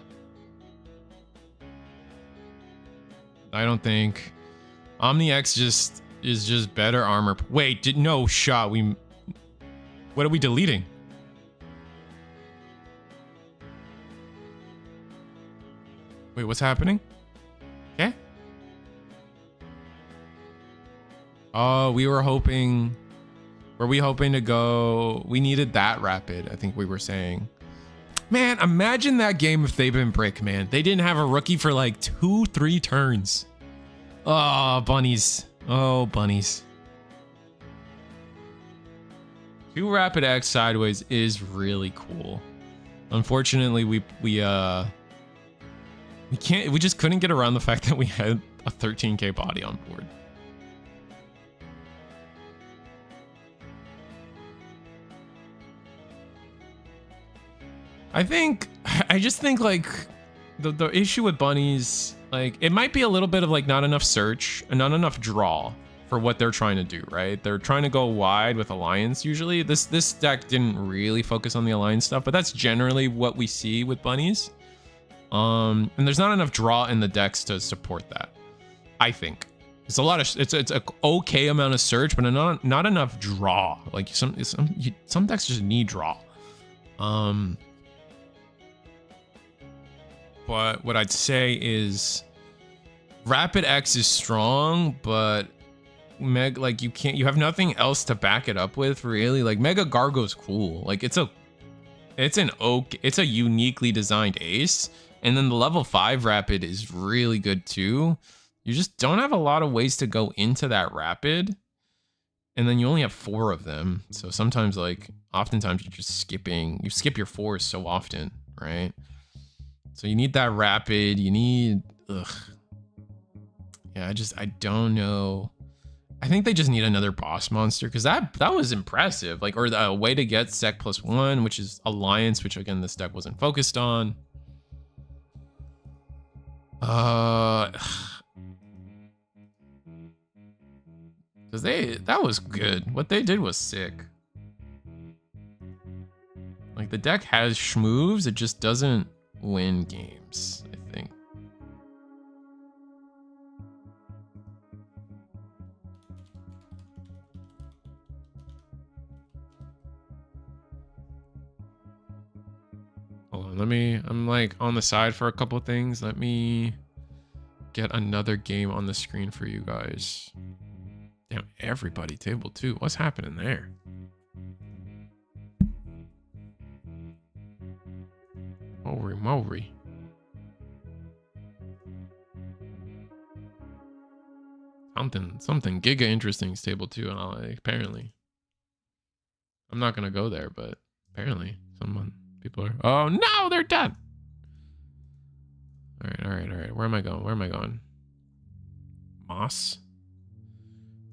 I don't think Omni X is just better armor. Wait, no shot. What are we deleting? Wait, what's happening? Okay. Oh, were we hoping to go? We needed that Rapid, I think we were saying. Man, imagine that game if they'd been brick, man. They didn't have a rookie for like 2-3 turns. Oh, bunnies. Oh, bunnies. 2 Rapid X sideways is really cool. Unfortunately, we just couldn't get around the fact that we had a 13k body on board. I just think like the issue with bunnies, like it might be a little bit of like not enough search and not enough draw for what they're trying to do, right? They're trying to go wide with Alliance usually. This deck didn't really focus on the Alliance stuff, but that's generally what we see with bunnies. And there's not enough draw in the decks to support that, I think. It's a lot of it's a okay amount of search, but not enough draw. Like some decks just need draw. But what I'd say is Rapid X is strong, but you have nothing else to back it up with, really. Like Mega Gargo's cool. Like it's a uniquely designed ace. And then the level 5 Rapid is really good too. You just don't have a lot of ways to go into that Rapid. And then you only have 4 of them. So sometimes, oftentimes you're just skipping. You skip your 4s so often, right? So you need that Rapid. You need, yeah, I don't know. I think they just need another boss monster, because that was impressive. Or a way to get Sec +1, which is Alliance, which again this deck wasn't focused on. Because that was good. What they did was sick. The deck has schmoves, it just doesn't win games, I think. Hold on, I'm on the side for a couple of things. Let me get another game on the screen for you guys. Damn, everybody table 2. What's happening there? Holy moly. Something giga interesting is table 2, and apparently. I'm not gonna go there, but apparently people are. Oh no, they're dead. All right. Where am I going? Moss.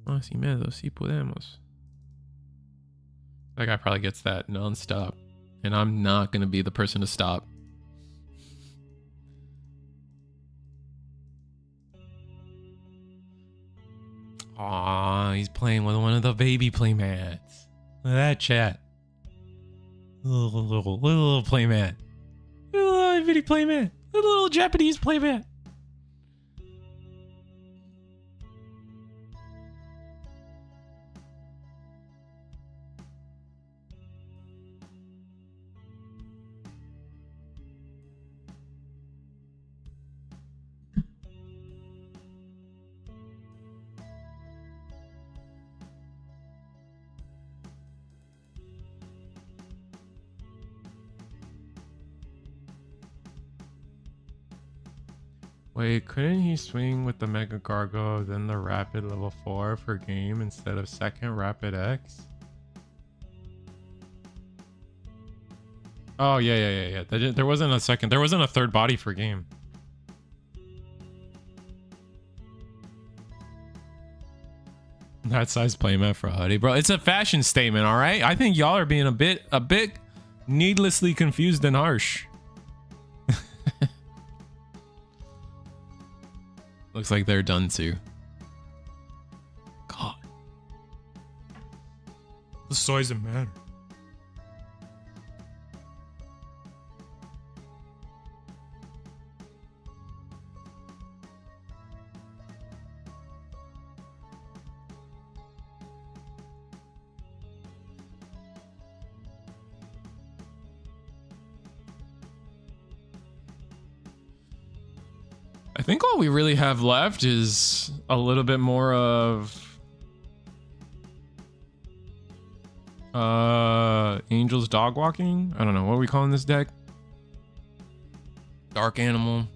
Más y medio, si podemos. That guy probably gets that non-stop, and I'm not gonna be the person to stop. Aw, he's playing with one of the baby playmats. Look at that chat. Little playmat. Little bitty playmat. Little Japanese playmat. Wait, couldn't he swing with the Mega Gargo, then the Rapid level 4 for game instead of second Rapid X? Oh, yeah. There wasn't a third body for game. That size playmat for Huddy, bro. It's a fashion statement, all right? I think y'all are being a bit needlessly confused and harsh. Looks like they're done too. God. The size doesn't matter. I think all we really have left is a little bit more of Angel's dog walking. I don't know, what are we calling this deck? Dark Animal.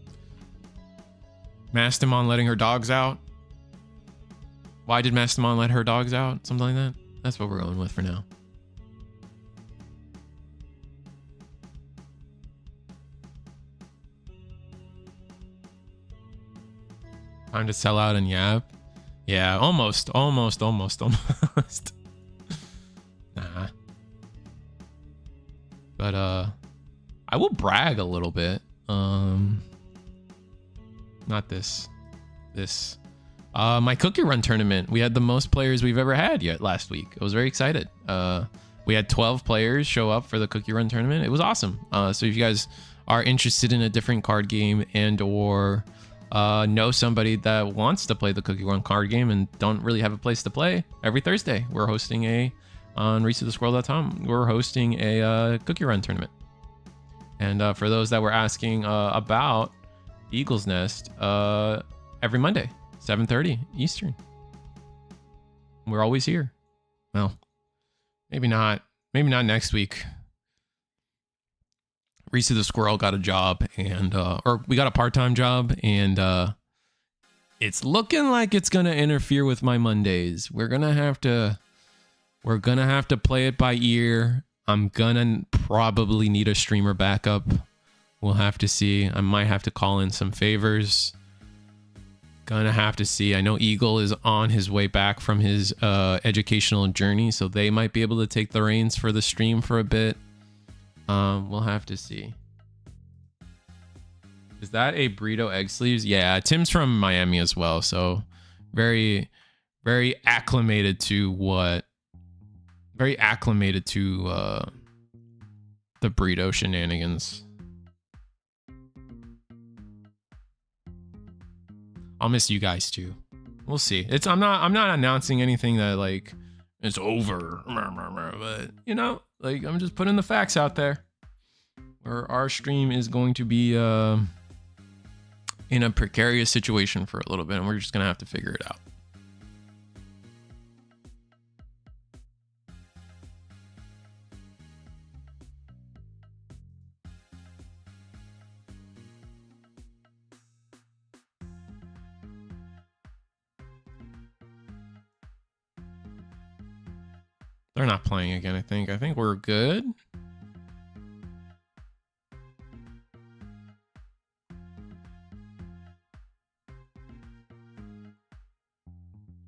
Mastamon letting her dogs out. Why did Mastamon let her dogs out? Something like that. That's what we're going with for now. Time to sell out and yap. Yeah, almost. Nah. But I will brag a little bit. Not this. My cookie run tournament. We had the most players we've ever had yet last week. I was very excited. We had 12 players show up for the cookie run tournament. It was awesome. So if you guys are interested in a different card game and or know somebody that wants to play the cookie run card game and don't really have a place to play, every Thursday we're hosting on RaceToTheSquirrel.com. We're hosting a cookie run tournament. And for those that were asking about Eagle's Nest, every Monday, 7:30 Eastern. We're always here. Well, maybe not next week. Reese the Squirrel got a job and or we got a part-time job, and it's looking like it's gonna interfere with my Mondays. We're gonna have to play it by ear. I'm gonna probably need a streamer backup. We'll have to see. I might have to call in some favors. Gonna have to see. I know Eagle is on his way back from his educational journey, so they might be able to take the reins for the stream for a bit. We'll have to see. Is that a burrito egg sleeves? Yeah, Tim's from Miami as well, so very, very acclimated to the burrito shenanigans. I'll miss you guys too. We'll see. I'm not announcing anything that like it's over, but you know, like I'm just putting the facts out there. Where our stream is going to be in a precarious situation for a little bit, and we're just gonna have to figure it out. They're not playing again, I think. I think we're good.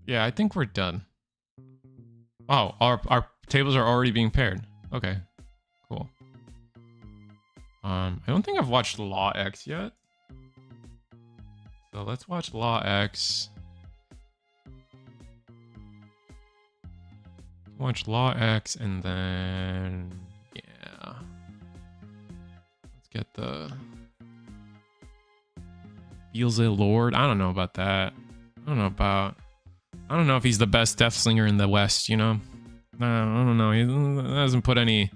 Yeah, I think we're done. Oh, our tables are already being paired. Okay, cool. I don't think I've watched Law X yet. So let's watch Law X. Watch Law X and then yeah. Let's get the Beelze Lord. I don't know about that. I don't know if he's the best Death Slinger in the West, you know? I don't know. He hasn't put any.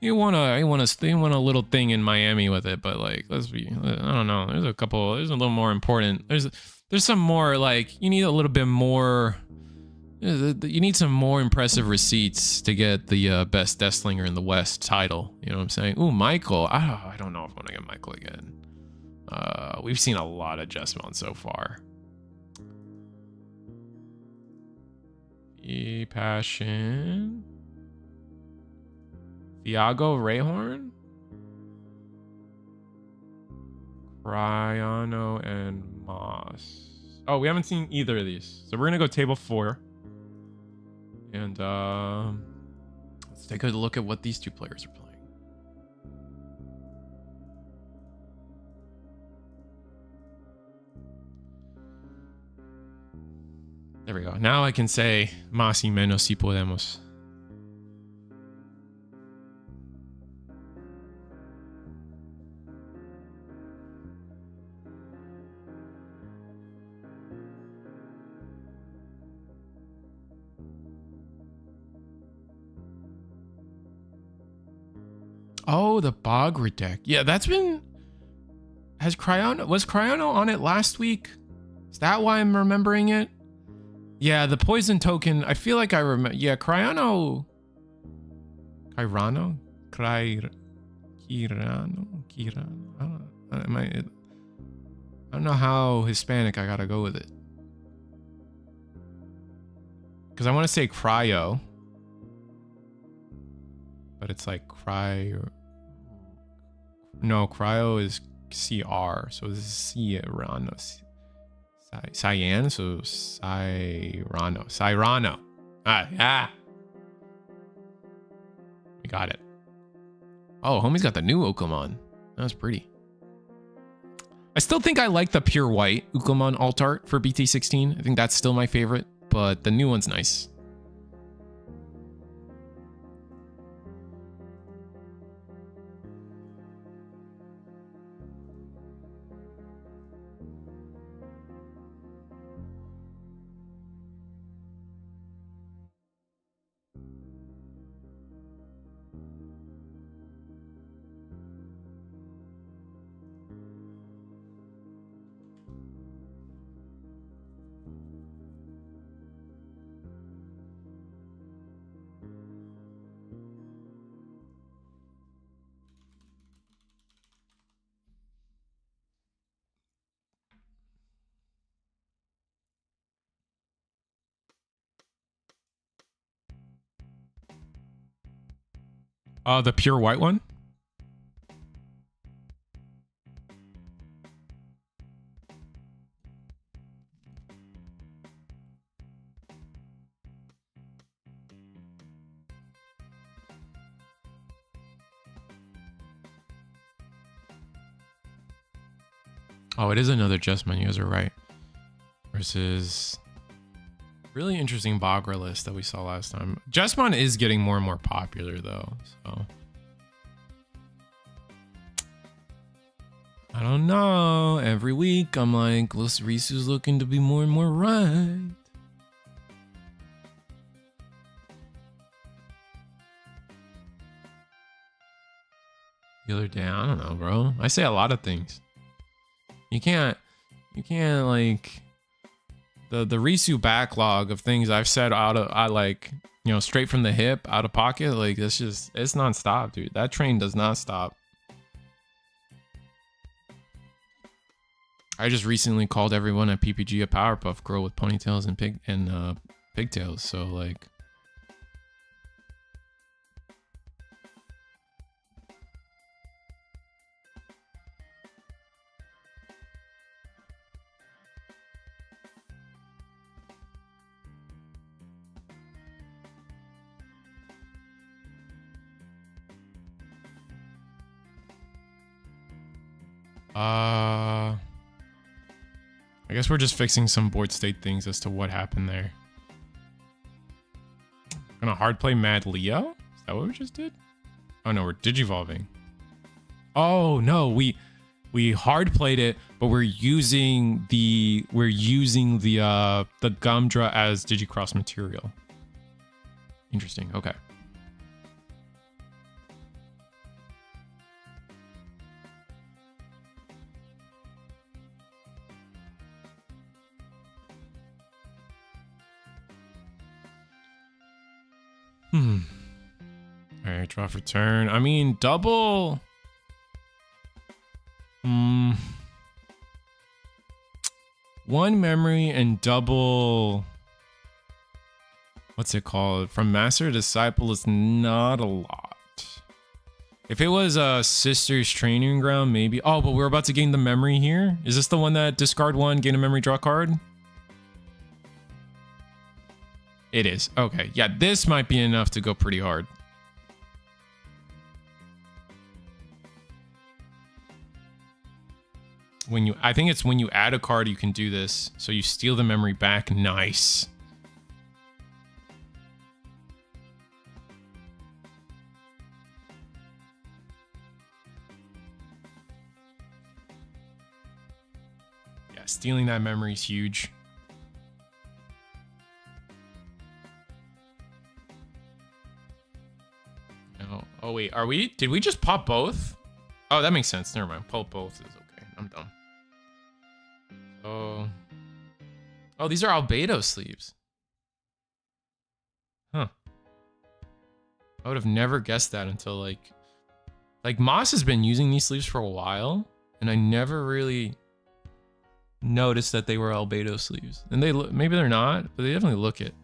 He won a little thing in Miami with it, but like, let's be. I don't know. There's a little more important. There's some more like you need a little bit more. You need some more impressive receipts to get the best Death Slinger in the West title. You know what I'm saying? Ooh, Michael. I don't know if I want to get Michael again. We've seen a lot of Jessamon so far. Passion. Viago Rayhorn. Cryono and Moss. Oh, we haven't seen either of these. So we're gonna go table 4. And let's take a look at what these two players are playing. There we go. Now I can say más y menos si podemos. Oh, the Bagra deck. Yeah, that's been... Was Cryono on it last week? Is that why I'm remembering it? Yeah, the poison token. I feel like I remember. Yeah, Cryono. Kirano? Kirano? I don't know how Hispanic I gotta go with it. Because I want to say cryo. But it's like cryo. No, cryo is CR. So this is Cyrano. Cyan, so Cyrano. Ah. We got it. Oh, homie's got the new Okamon. That was pretty. I still think I like the pure white Ukomon alt art for BT16. I think that's still my favorite, but the new one's nice. The pure white one? Oh, it is another Jessamon, you guys are right. Versus really interesting Bagra list that we saw last time. Jessamon is getting more and more popular though, so I don't know. Every week I'm like, Risu's looking to be more and more right. The other day, I don't know, bro. I say a lot of things. You can't like the Risu backlog of things I've said straight from the hip, out of pocket. Like it's nonstop, dude. That train does not stop. I just recently called everyone at PPG a Powerpuff Girl with ponytails and pigtails. So like. I guess we're just fixing some board state things as to what happened there. Gonna hard play Mad Leo? Is that what we just did? Oh no, we're digivolving. Oh no, we hard played it, but we're using the Gumdra as Digicross material. Interesting. Okay. Alright, draw for turn. I mean, double. One memory and double. What's it called? From Master to Disciple is not a lot. If it was a Sister's Training Ground, maybe. Oh, but we're about to gain the memory here. Is this the one that discard one, gain a memory, draw a card? It is. Okay. Yeah, this might be enough to go pretty hard. I think it's when you add a card, you can do this. So you steal the memory back. Nice. Yeah, stealing that memory is huge. Oh wait, did we just pop both? Oh, that makes sense. Never mind. Pop both is okay. I'm dumb. Oh, these are Albedo sleeves. Huh. I would have never guessed that until like Moss has been using these sleeves for a while, and I never really noticed that they were Albedo sleeves. And maybe they're not, but they definitely look it.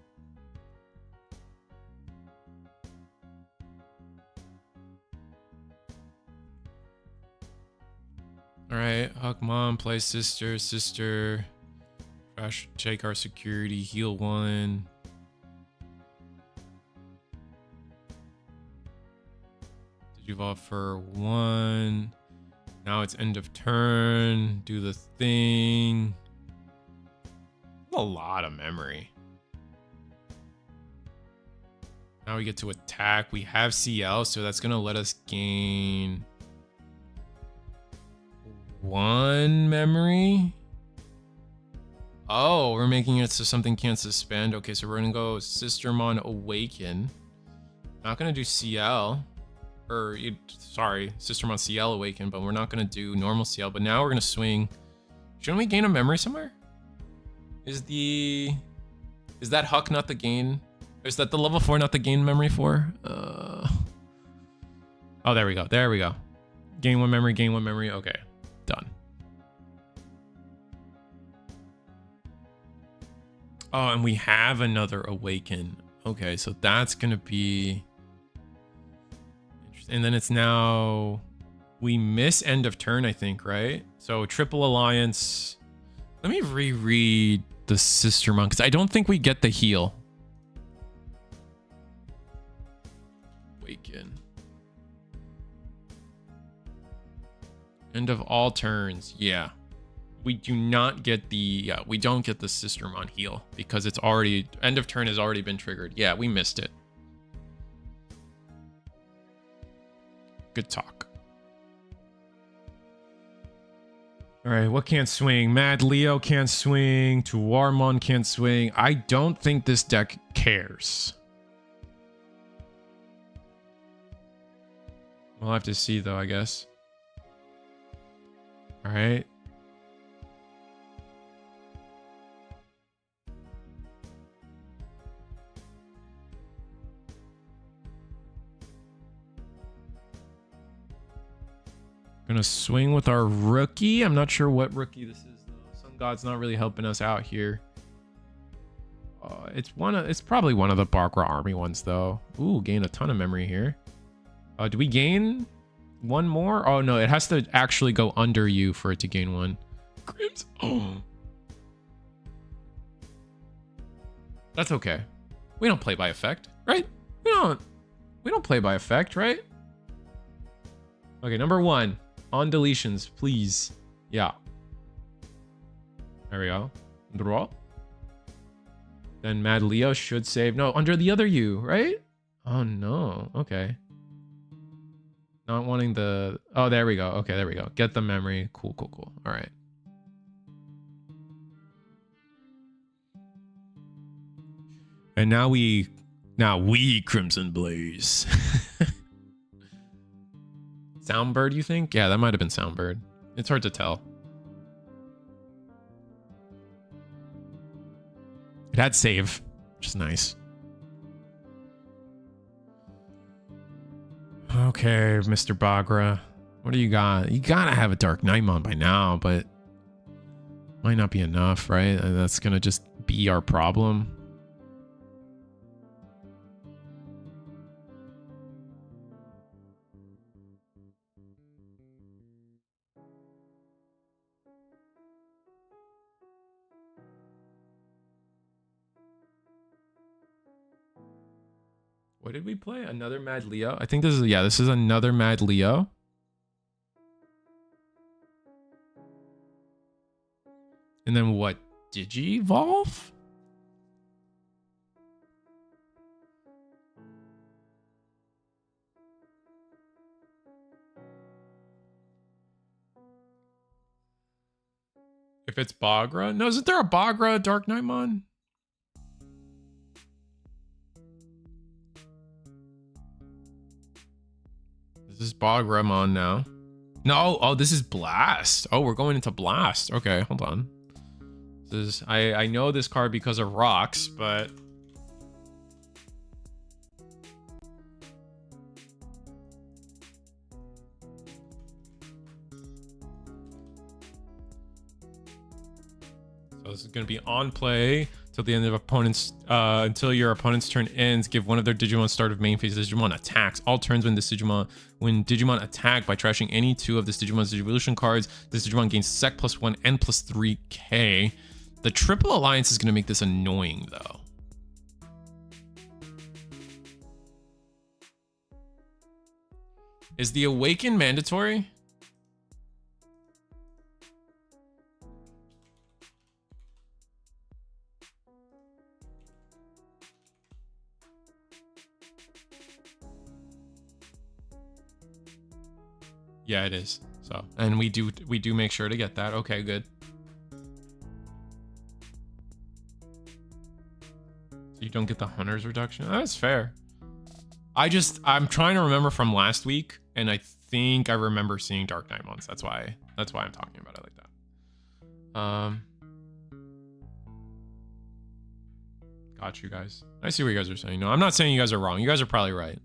All right, Huck Mom, play sister. Trash, take our security, heal one. Digivolve for one. Now it's end of turn. Do the thing. A lot of memory. Now we get to attack. We have CL, so that's gonna let us gain 1 memory. Oh, we're making it so something can't suspend. Okay, so we're gonna go Sistermon Awaken. Not gonna do CL. Sorry, Sistermon CL Awaken, but we're not gonna do normal CL. But now we're gonna swing. Shouldn't we gain a memory somewhere? Is that Huck not the gain? Is that the level 4 not the gain memory for? Oh, there we go. There we go. Gain 1 memory, gain 1 memory. Okay, done. Oh, and we have another Awaken. Okay, so that's gonna be interesting. And then it's now we miss end of turn, I think, right? So Triple Alliance. Let me reread the Sistermon because I don't think we get the heal. Awaken. End of all turns. Yeah. We do not get the we don't get the Sistermon heal because it's already end of turn has already been triggered. Yeah, we missed it. Good talk. All right, what can't swing? Mad Leo can't swing. Tuarmon can't swing. I don't think this deck cares. We'll have to see though, I guess. All right. Gonna swing with our rookie. I'm not sure what rookie this is though. Sun God's not really helping us out here. It's probably one of the Bagra army ones though. Ooh, gain a ton of memory here. Do we gain 1 more? Oh no, it has to actually go under you for it to gain 1. Grims. Oh. That's okay. We don't play by effect, right? We don't play by effect, right? Okay, number 1. On deletions, please. Yeah. There we go. Draw. Then Mad Leo should save. No, under the other U, right? Oh no. Okay. Not wanting the... Oh, there we go. Okay, there we go. Get the memory. Cool, cool, cool. All right. And now we Crimson Blaze. Soundbird, you think? Yeah, that might have been Soundbird. It's hard to tell. It had save, which is nice. Okay, Mr. Bagra. What do you got? You gotta have a Dark Nightmon by now, but might not be enough, right? That's gonna just be our problem. What did we play? Another Mad Leo? I think this is, yeah, this is another Mad Leo. And then what? Digi-Evolve? If it's Bagra? No, isn't there a Bagra Dark Nightmon? This is Bagramon now. No, oh, this is Blast. Oh, we're going into Blast. Okay, hold on. This is I know this card because of rocks, but so this is gonna be on play till the end of opponent's until your opponent's turn ends. Give one of their Digimon start of main phase Digimon attacks. All turns when Digimon attack by trashing any 2 of this Digimon's evolution cards, this Digimon gains Sec +1 and +3k. The Triple Alliance is gonna make this annoying though. Is the Awaken mandatory? Yeah, it is. So, and we do make sure to get that. Okay, good. So you don't get the hunter's reduction. That's fair. I'm trying to remember from last week, and I think I remember seeing Dark Nightmons. That's why I'm talking about it like that. Got you guys. I see what you guys are saying. No, I'm not saying you guys are wrong. You guys are probably right.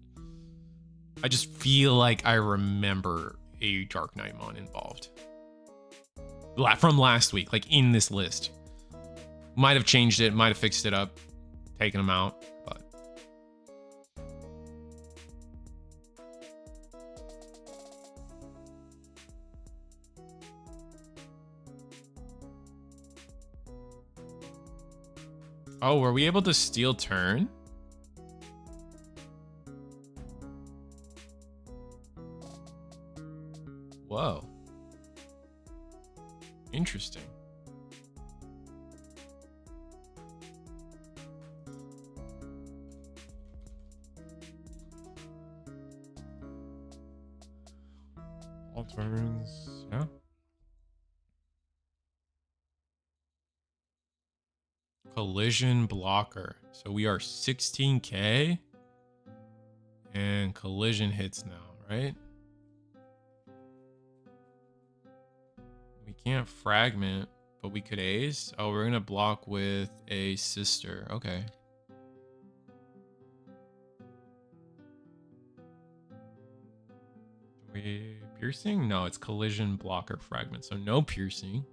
I just feel like I remember a Dark Nightmon involved from last week, like in this list. Might have changed it, might have fixed it up, taken them out, but oh, were we able to steal turn? Whoa. Interesting. All turns, yeah. Collision blocker. So we are 16k. And collision hits now, right? We can't fragment, but we could ace. Oh, we're gonna block with a sister. Okay. We piercing? No, it's collision blocker fragment. So no piercing.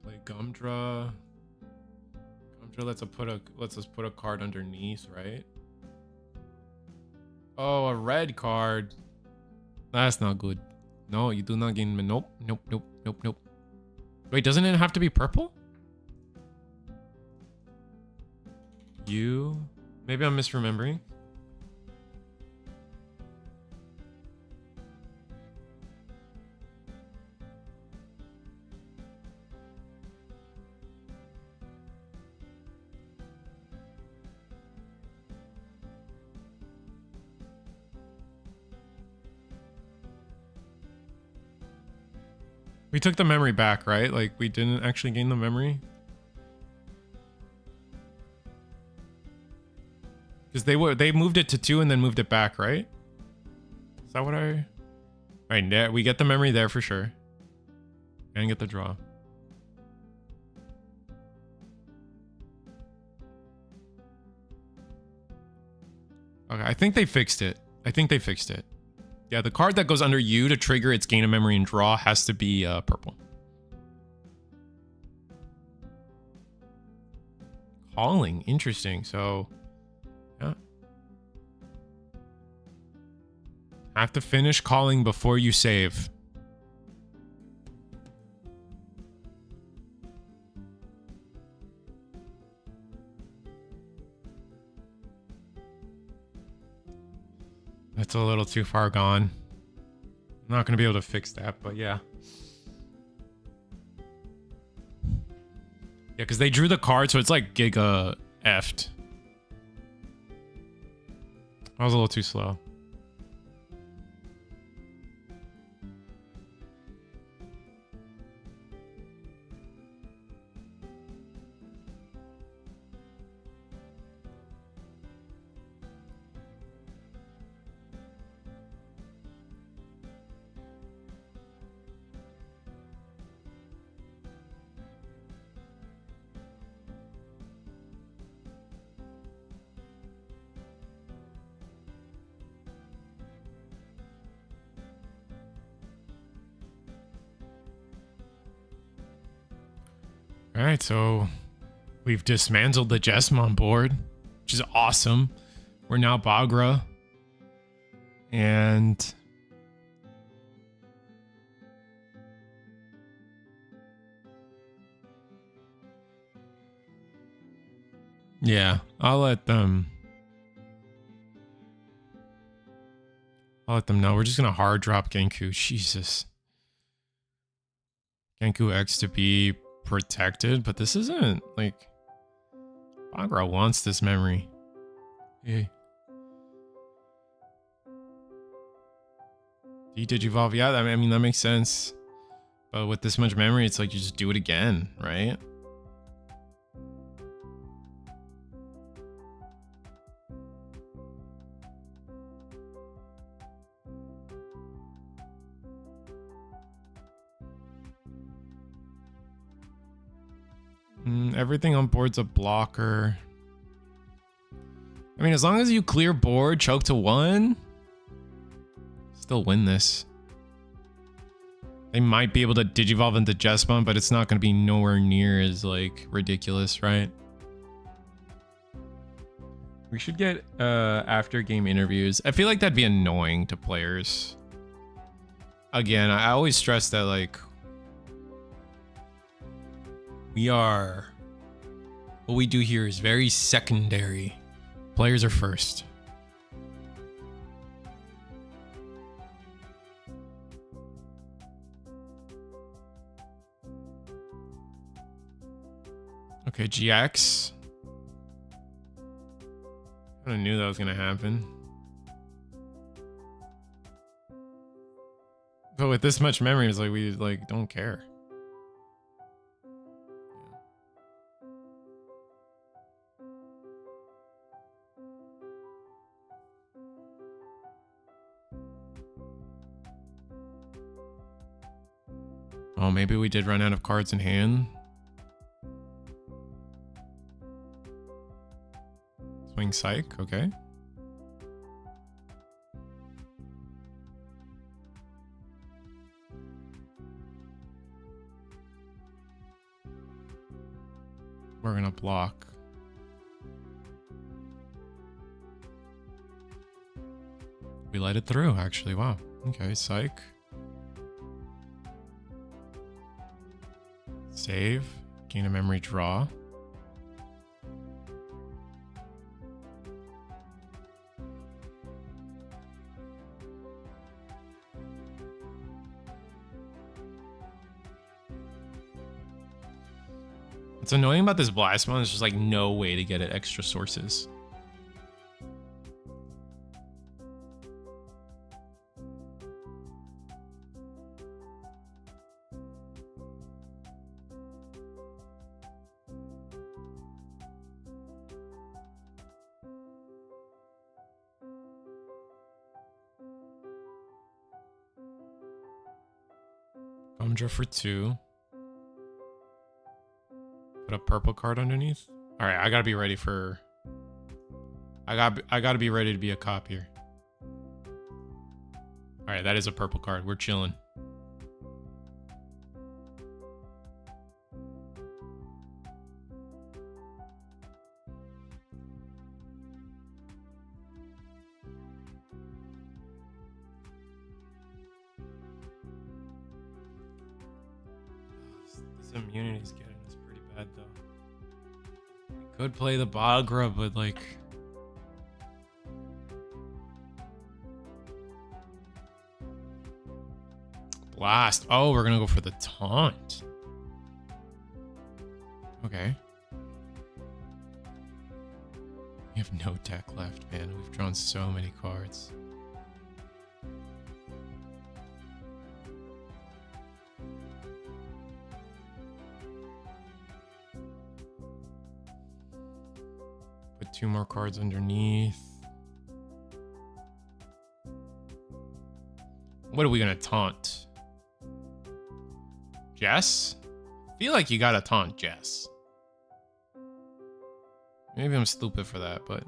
Play Gumdra. Gumdra lets us put a card underneath, right? Oh, a red card. That's not good. No, you do not gain. Nope, nope, nope, nope, nope. Wait, doesn't it have to be purple? You? Maybe I'm misremembering. We took the memory back, right? Like, we didn't actually gain the memory? Because they moved it to 2 and then moved it back, right? Is that what I... Right, there, we get the memory there for sure. And get the draw. Okay, I think they fixed it. Yeah, the card that goes under you to trigger its gain of memory and draw has to be purple. Calling, interesting. So, yeah. Have to finish calling before you save. That's a little too far gone. I'm not going to be able to fix that, but yeah. Yeah, because they drew the card, so it's like giga effed. I was a little too slow. All right, so we've dismantled the Jesmon board, which is awesome. We're now Bagra. And yeah, I'll let them. I'll let them know. We're just gonna hard drop Genku. Jesus. Genku X to be protected, but this isn't like Bagra wants this memory. Hey. Digivolve, yeah, I mean that makes sense. But with this much memory, it's like you just do it again, right? Everything on board's a blocker. I mean, as long as you clear board, choke to 1, still win this. They might be able to digivolve into Jespon, but it's not going to be nowhere near as like ridiculous, right? We should get after game interviews. I feel like that'd be annoying to players. Again, I always stress that like what we do here is very secondary. Players are first. Okay, GX. I kinda knew that was gonna happen. But with this much memory, it's like we like don't care. Oh, maybe we did run out of cards in hand. Swing Psych, okay. We're gonna block. We let it through, actually. Wow. Okay, Psych. Save. Gain a memory draw. What's annoying about this blast one is just like no way to get it extra sources. Gumdra for 2. Put a purple card underneath. All right, I gotta be ready for. I gotta be ready to be a cop here. All right, that is a purple card. We're chilling. This immunity's getting us pretty bad though. We could play the Bagra, but like. Blast. Oh, we're gonna go for the taunt. Okay. We have no deck left, man. We've drawn so many cards. Put 2 more cards underneath. What are we gonna taunt? Jess? I feel like you gotta taunt Jess. Maybe I'm stupid for that, but...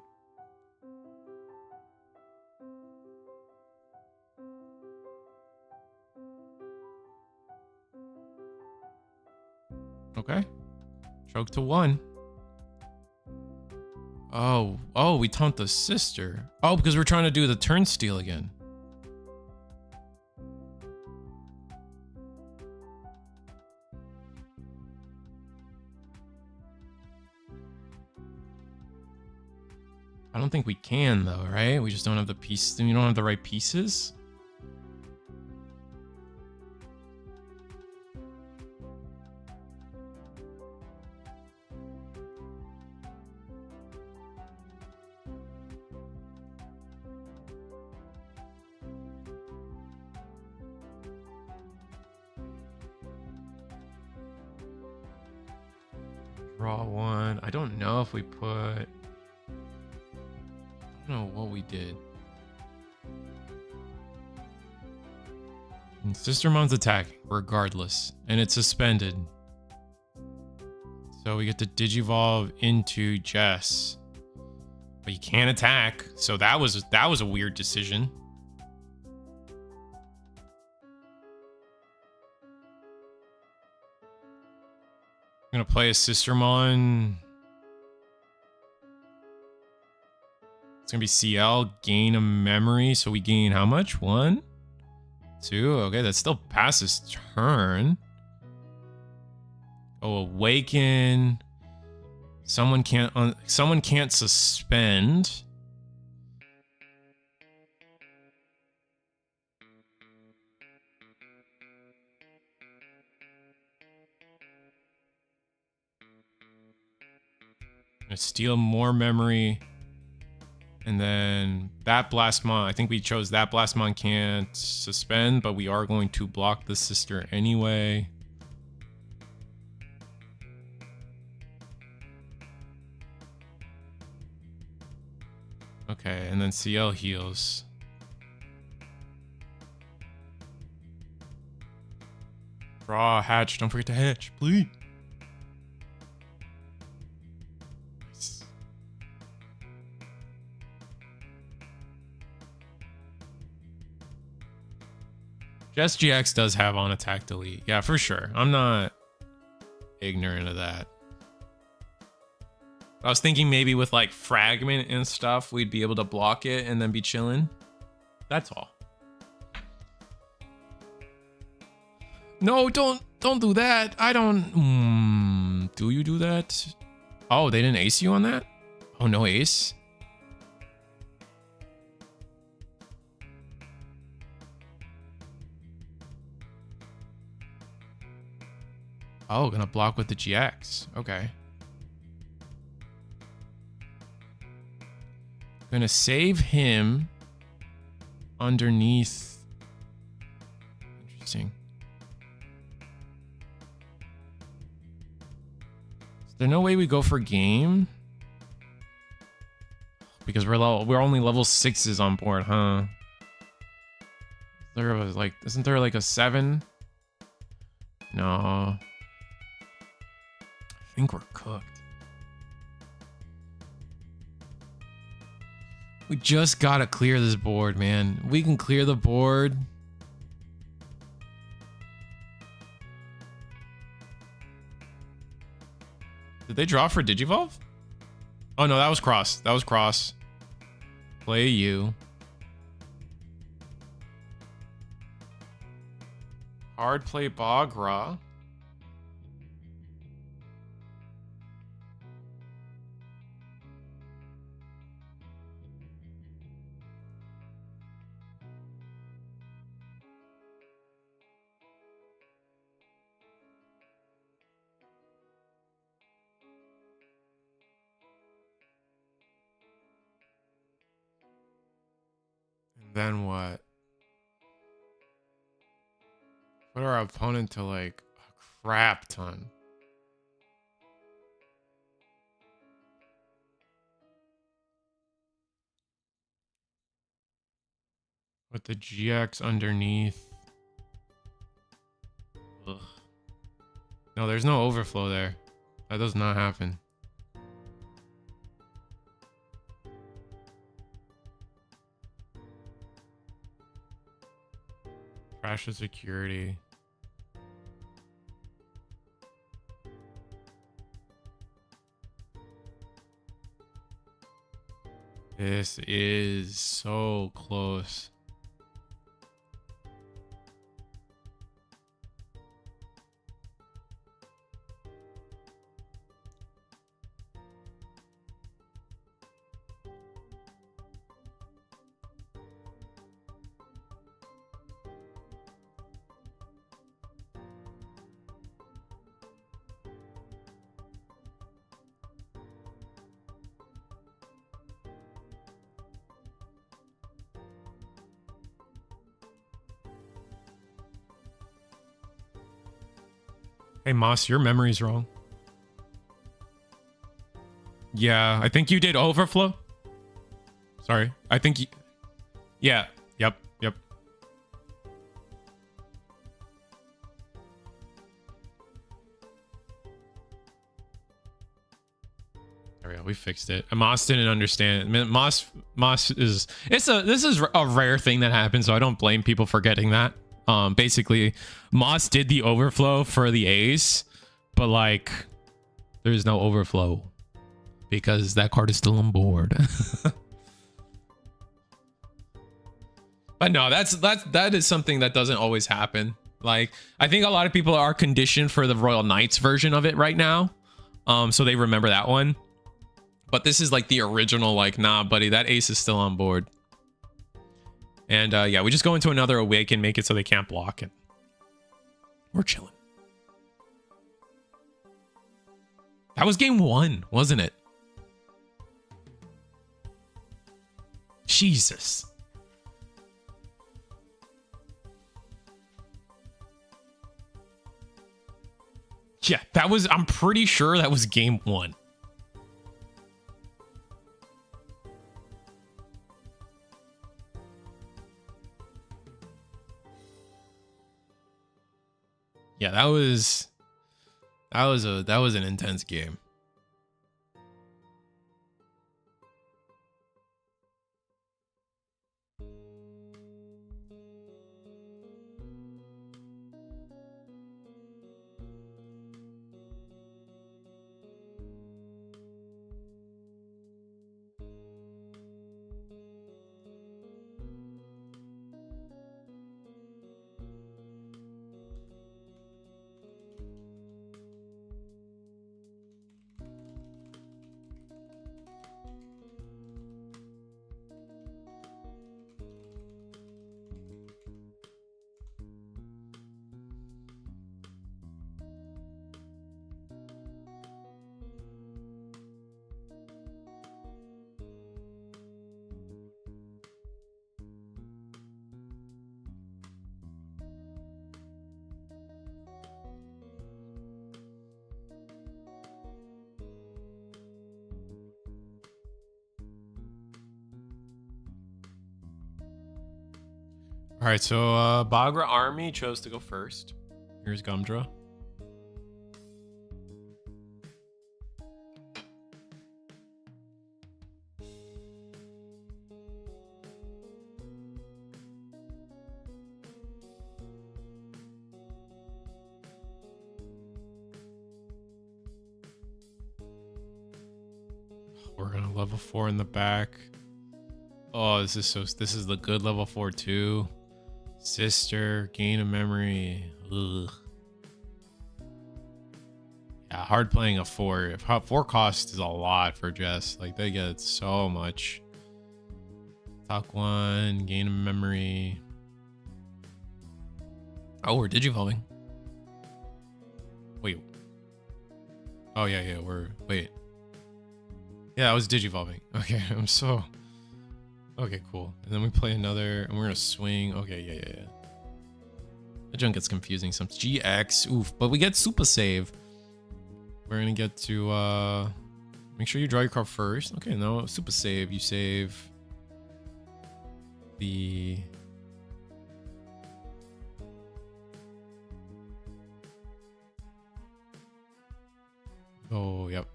Okay. Choke to 1. Oh, we taunt the sister. Oh, because we're trying to do the turnstile again. I don't think we can though, right? We just don't have the piece. We don't have the right pieces. Draw one. I don't know if we put... I don't know what we did. And Sistermon's attacking, regardless. And it's suspended. So we get to Digivolve into Jess. But you can't attack. So that was a weird decision. I'm gonna play a Sistermon. It's gonna be CL, gain a memory. So we gain how much? 1, 2. Okay, that still passes turn. Oh, awaken. Someone can't suspend. Gonna steal more memory. And then that Blastmon, I think we chose that Blastmon can't suspend, but we are going to block the sister anyway. Okay, and then CL heals. Draw, hatch. Don't forget to hatch, please. Nice. Jess GX does have on attack delete. Yeah, for sure. I'm not ignorant of that. I was thinking maybe with like fragment and stuff, we'd be able to block it and then be chilling. That's all. No, don't do that. I don't. Do you do that? Oh, they didn't ace you on that? Oh, no ace? Oh, gonna block with the GX. Okay. Gonna save him underneath. Interesting. Is there no way we go for game? Because we're only level 6s on board, huh? There was like, isn't there like a 7? No. I think we're cooked. We just gotta clear this board, man. We can clear the board. Did they draw for Digivolve? Oh no, that was cross. That was cross. Play you. Hard play Bagra. Then what? Put our opponent to like a crap ton. With the GX underneath. Ugh. No, there's no overflow there. That does not happen. Crash the security. This is so close. Hey, Moss, your memory's wrong. Yeah, I think you did overflow. Sorry. I think you... Yeah. Yep. Yep. There we go. We fixed it. Moss didn't understand. Moss is... This is a rare thing that happens, so I don't blame people for getting that. Basically, Moss did the overflow for the A's, but like, there's no overflow because that card is still on board. But no, that is something that doesn't always happen. Like, I think a lot of people are conditioned for the Royal Knights version of it right now. So they remember that one. But this is like the original, like, nah, buddy, that ace is still on board. And yeah, we just go into another Awaken, make it so they can't block it. We're chilling. That was game 1, wasn't it? Jesus. Yeah, that was, I'm pretty sure that was game 1. Yeah, that was an intense game. All right, so Bagra Army chose to go first. Here's Gumdra. We're gonna level 4 in the back. Oh, this is the good level 4 too. Sister, gain a memory. Ugh. Yeah, hard playing a 4. 4 cost is a lot for Jess. Like, they get so much. Talk 1, gain a memory. Oh, we're digivolving. Wait. Oh yeah, wait. Yeah, I was digivolving. Okay, I'm so... Okay, cool. And then we play another, and we're gonna swing. Okay, yeah. The junk gets confusing. Some GX, oof. But we get super save. We're gonna get to make sure you draw your card first. Okay, no super save. You save the oh, yep.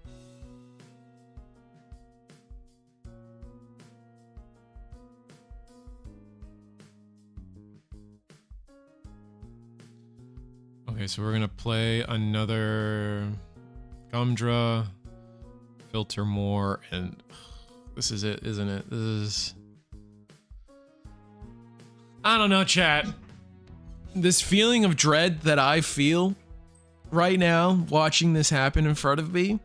Okay, so we're gonna play another Gumdra, filter more, and this is it, isn't it? This is... I don't know, chat. This feeling of dread that I feel right now, watching this happen in front of me,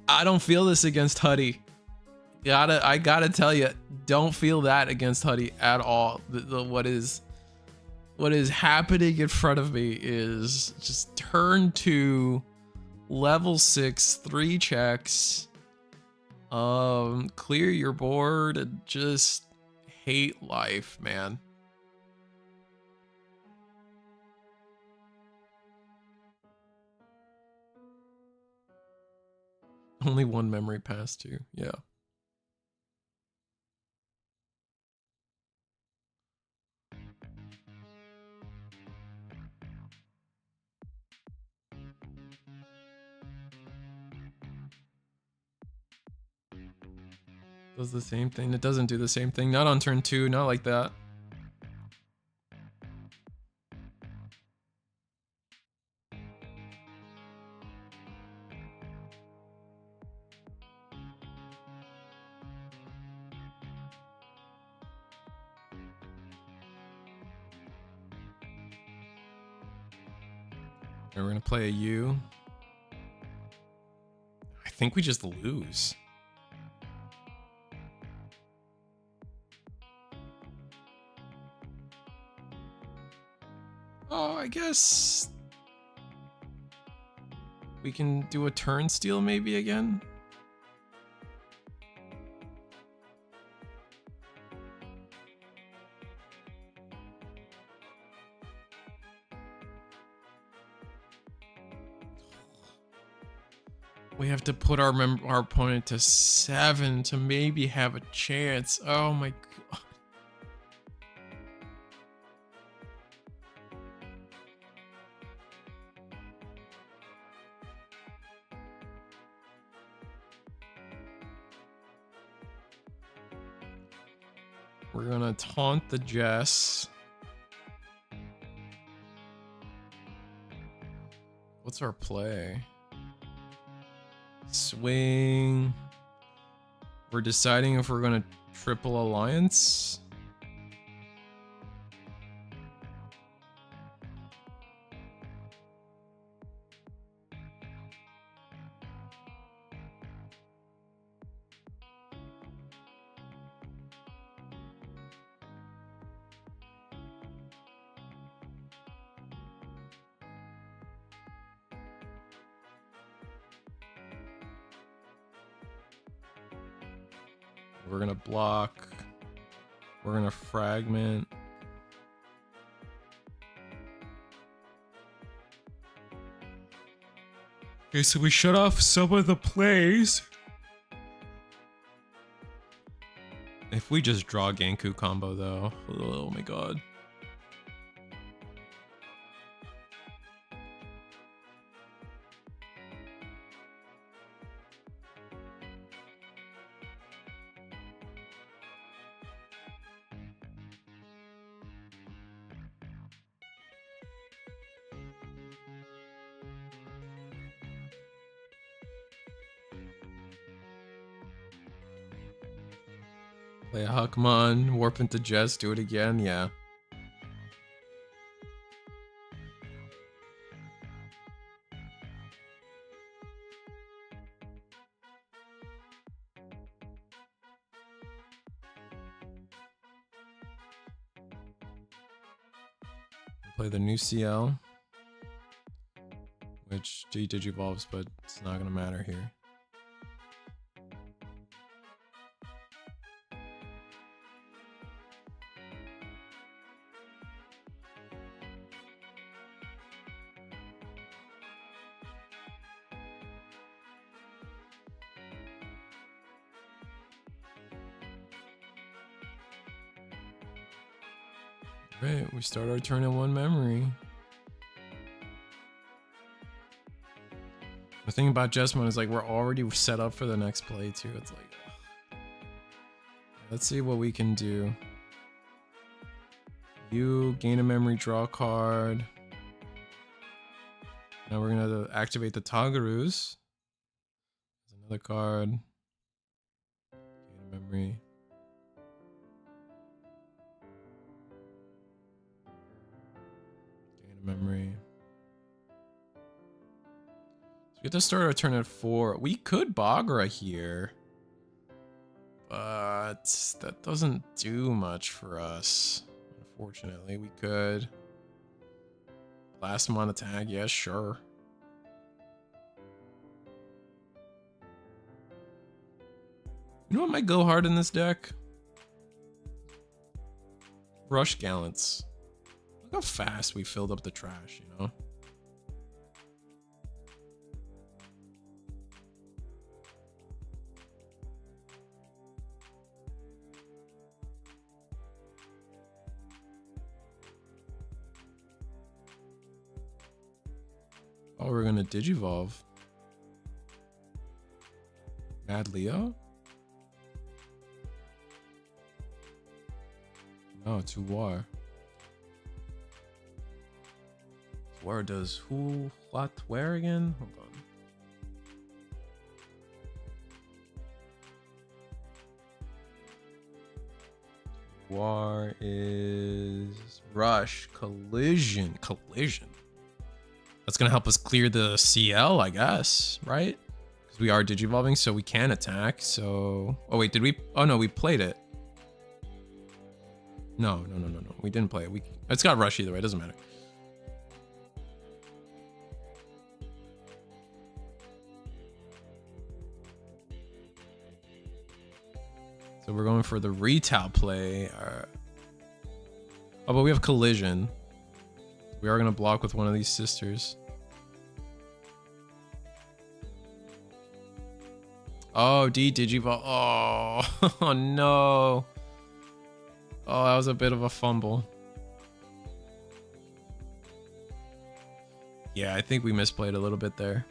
I don't feel this against Huddy. I gotta tell you, don't feel that against Huddy at all. What is happening in front of me is just turn 2, level 6, 3 checks, clear your board, and just hate life, man. Only one memory passed too. Yeah. Does the same thing. It doesn't do the same thing. Not on turn 2. Not like that. We're gonna play a U. I think we just lose. Oh, I guess we can do a turn steal maybe again. We have to put our opponent to 7 to maybe have a chance. Oh my god. We're gonna taunt the Jess. What's our play? Swing. We're deciding if we're gonna triple alliance. We're gonna block. We're gonna fragment. Okay, so we shut off some of the plays. If we just draw Genku combo though, oh my god. Play a Huckmon, warp into Jess, do it again, yeah. Play the new CL, which Digivolves, but it's not gonna matter here. Right, we start our turn in 1 memory. The thing about Jessamine is like we're already set up for the next play too. It's like, ugh. Let's see what we can do. You gain a memory, draw a card. Now we're gonna activate the Tagaroos. There's another card. Gain a memory. Memory. So we have to start our turn at 4. We could Bagra here, but that doesn't do much for us. Unfortunately, we could blast him on attack. Yeah, sure. You know what might go hard in this deck? Rush Gallants. Look how fast we filled up the trash, you know? we're gonna Digivolve. Mad Leo? No, to War. War does who, what, where again? Hold on. War is Rush, Collision. That's gonna help us clear the CL, I guess, right? Because we are Digivolving, so we can attack. So, oh wait, did we? Oh no, we played it. No. We didn't play it. It's got Rush either way. It doesn't matter. So we're going for the retail play. Oh, but we have Collision. We are going to block with one of these sisters. Oh, Digivolve. Oh, oh no. Oh, that was a bit of a fumble. Yeah, I think we misplayed a little bit there.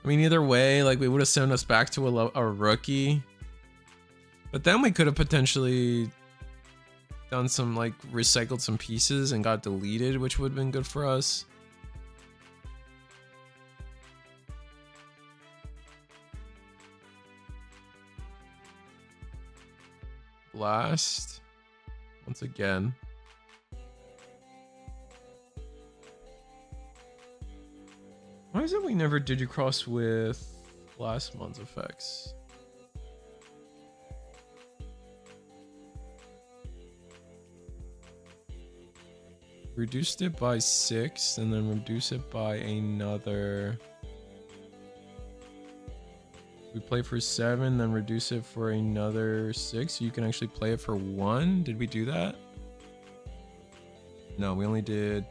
I mean, either way, like we would have sent us back to a rookie. But then we could have potentially done some, like, recycled some pieces and got deleted, which would have been good for us. Blast. Once again. Why is it we never Digicross with last month's effects? Reduced it by 6 and then reduce it by another. We play for 7, then reduce it for another 6. You can actually play it for 1. Did we do that? No, we only did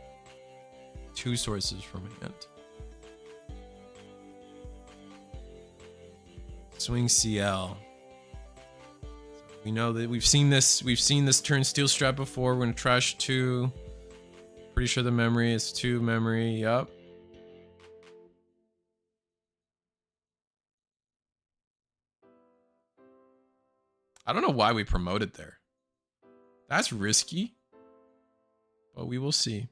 2 sources from hand. Swing CL. We know that we've seen this turn steel strap before. We're gonna trash 2. Pretty sure the memory is 2 memory. Yup. I don't know why we promoted there. That's risky. But we will see.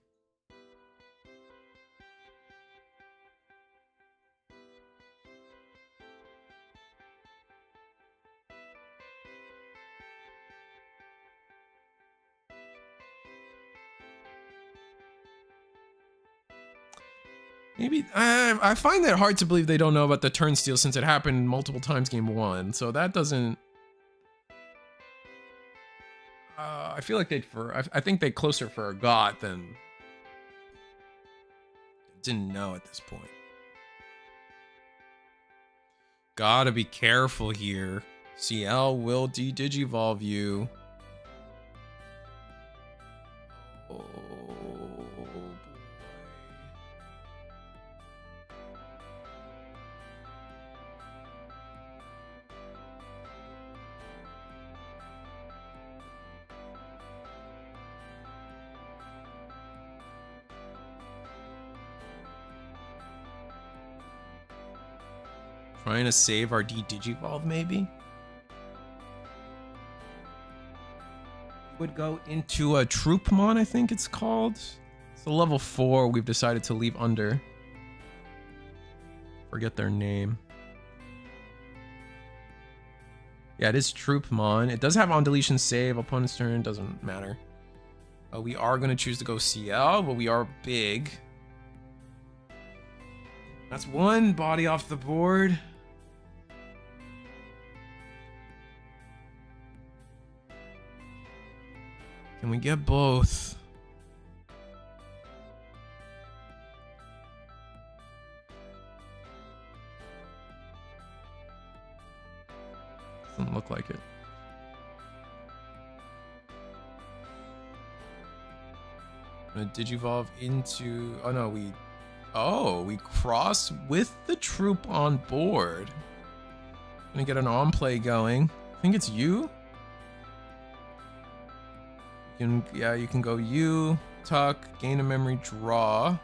Maybe I find that hard to believe they don't know about the turn steal since it happened multiple times game 1. So that doesn't. I feel like I think they closer forgot than didn't know at this point. Gotta be careful here. CL will de-digivolve you. Oh. Trying to save our de-digivolve, maybe? Would go into a Troopmon, I think it's called. It's a level 4 we've decided to leave under. Forget their name. Yeah, it is Troopmon. It does have on deletion save. Opponent's turn, doesn't matter. We are going to choose to go CL, but we are big. That's 1 body off the board. Can we get both? Doesn't look like it. Gonna digivolve into, we cross with the troop on board. Gonna get an on play going. I think it's you. You can go you, tuck, gain a memory, draw.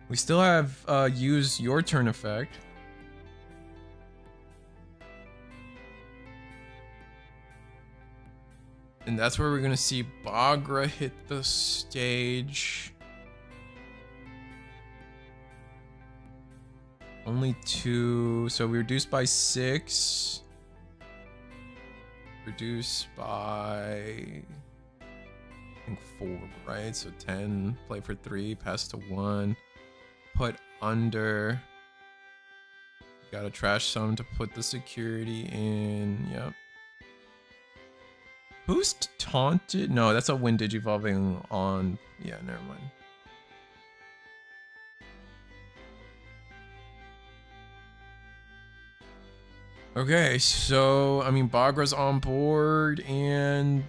We still have use your turn effect. And that's where we're gonna see Bagra hit the stage. Only 2, so we reduced by 6. Reduce by, I think 4, right? So 10, play for 3, pass to 1. Put under. Got a trash some to put the security in. Yep. Who's taunted? No, that's a wind digivolving on. Yeah, never mind. Okay, so I mean Bagra's on board and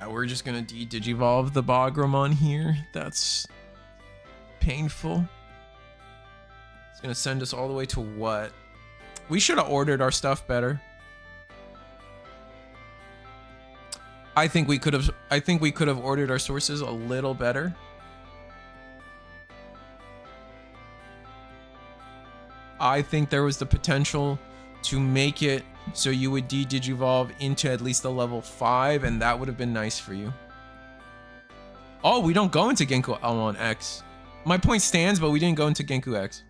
we're just gonna digivolve the Bagramon here. That's painful. It's gonna send us all the way to what? We should have ordered our stuff better. I think we could have ordered our sources a little better. I think there was the potential to make it so you would digivolve into at least a level 5, and that would have been nice for you. Oh, we don't go into Genku on X. My point stands, but we didn't go into Genku X.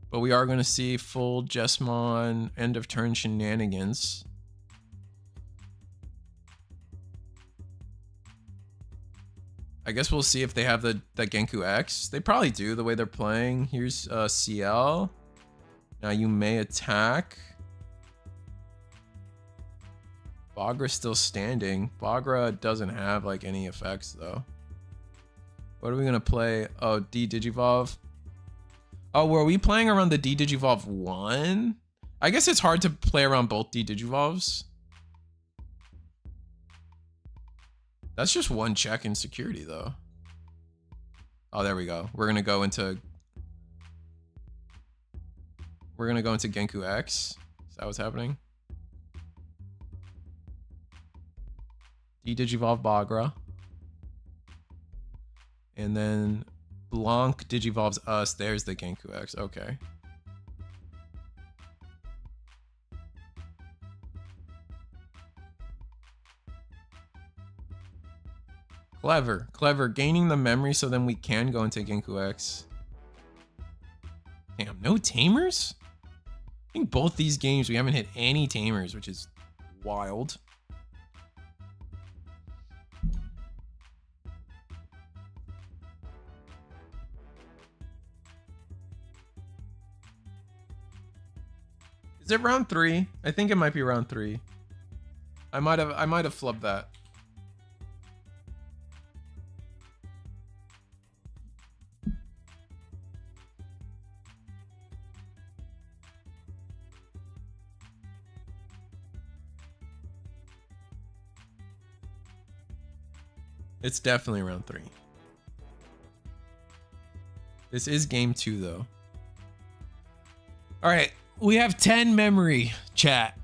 But we are going to see full Jesmon end of turn shenanigans. I guess we'll see if they have the Genku X. They probably do, the way they're playing. Here's CL. Now you may attack. Bagra's still standing. Bagra doesn't have like any effects though. What are we going to play? Oh, D-Digivolve. Oh, were we playing around the D-Digivolve 1? I guess it's hard to play around both D-Digivolves. That's just one check in security, though. Oh, there we go. We're gonna go into Genku X. Is that what's happening? D-Digivolve Bagra. And then Blanc digivolves us. There's the Genku X. Okay. Clever. Clever. Gaining the memory so then we can go into Genku X. Damn, no tamers? I think both these games we haven't hit any tamers, which is wild. Is it round 3? I think it might be round 3. I might have flubbed that. It's definitely round 3. This is game 2 though. All right. We have 10 memory, chat.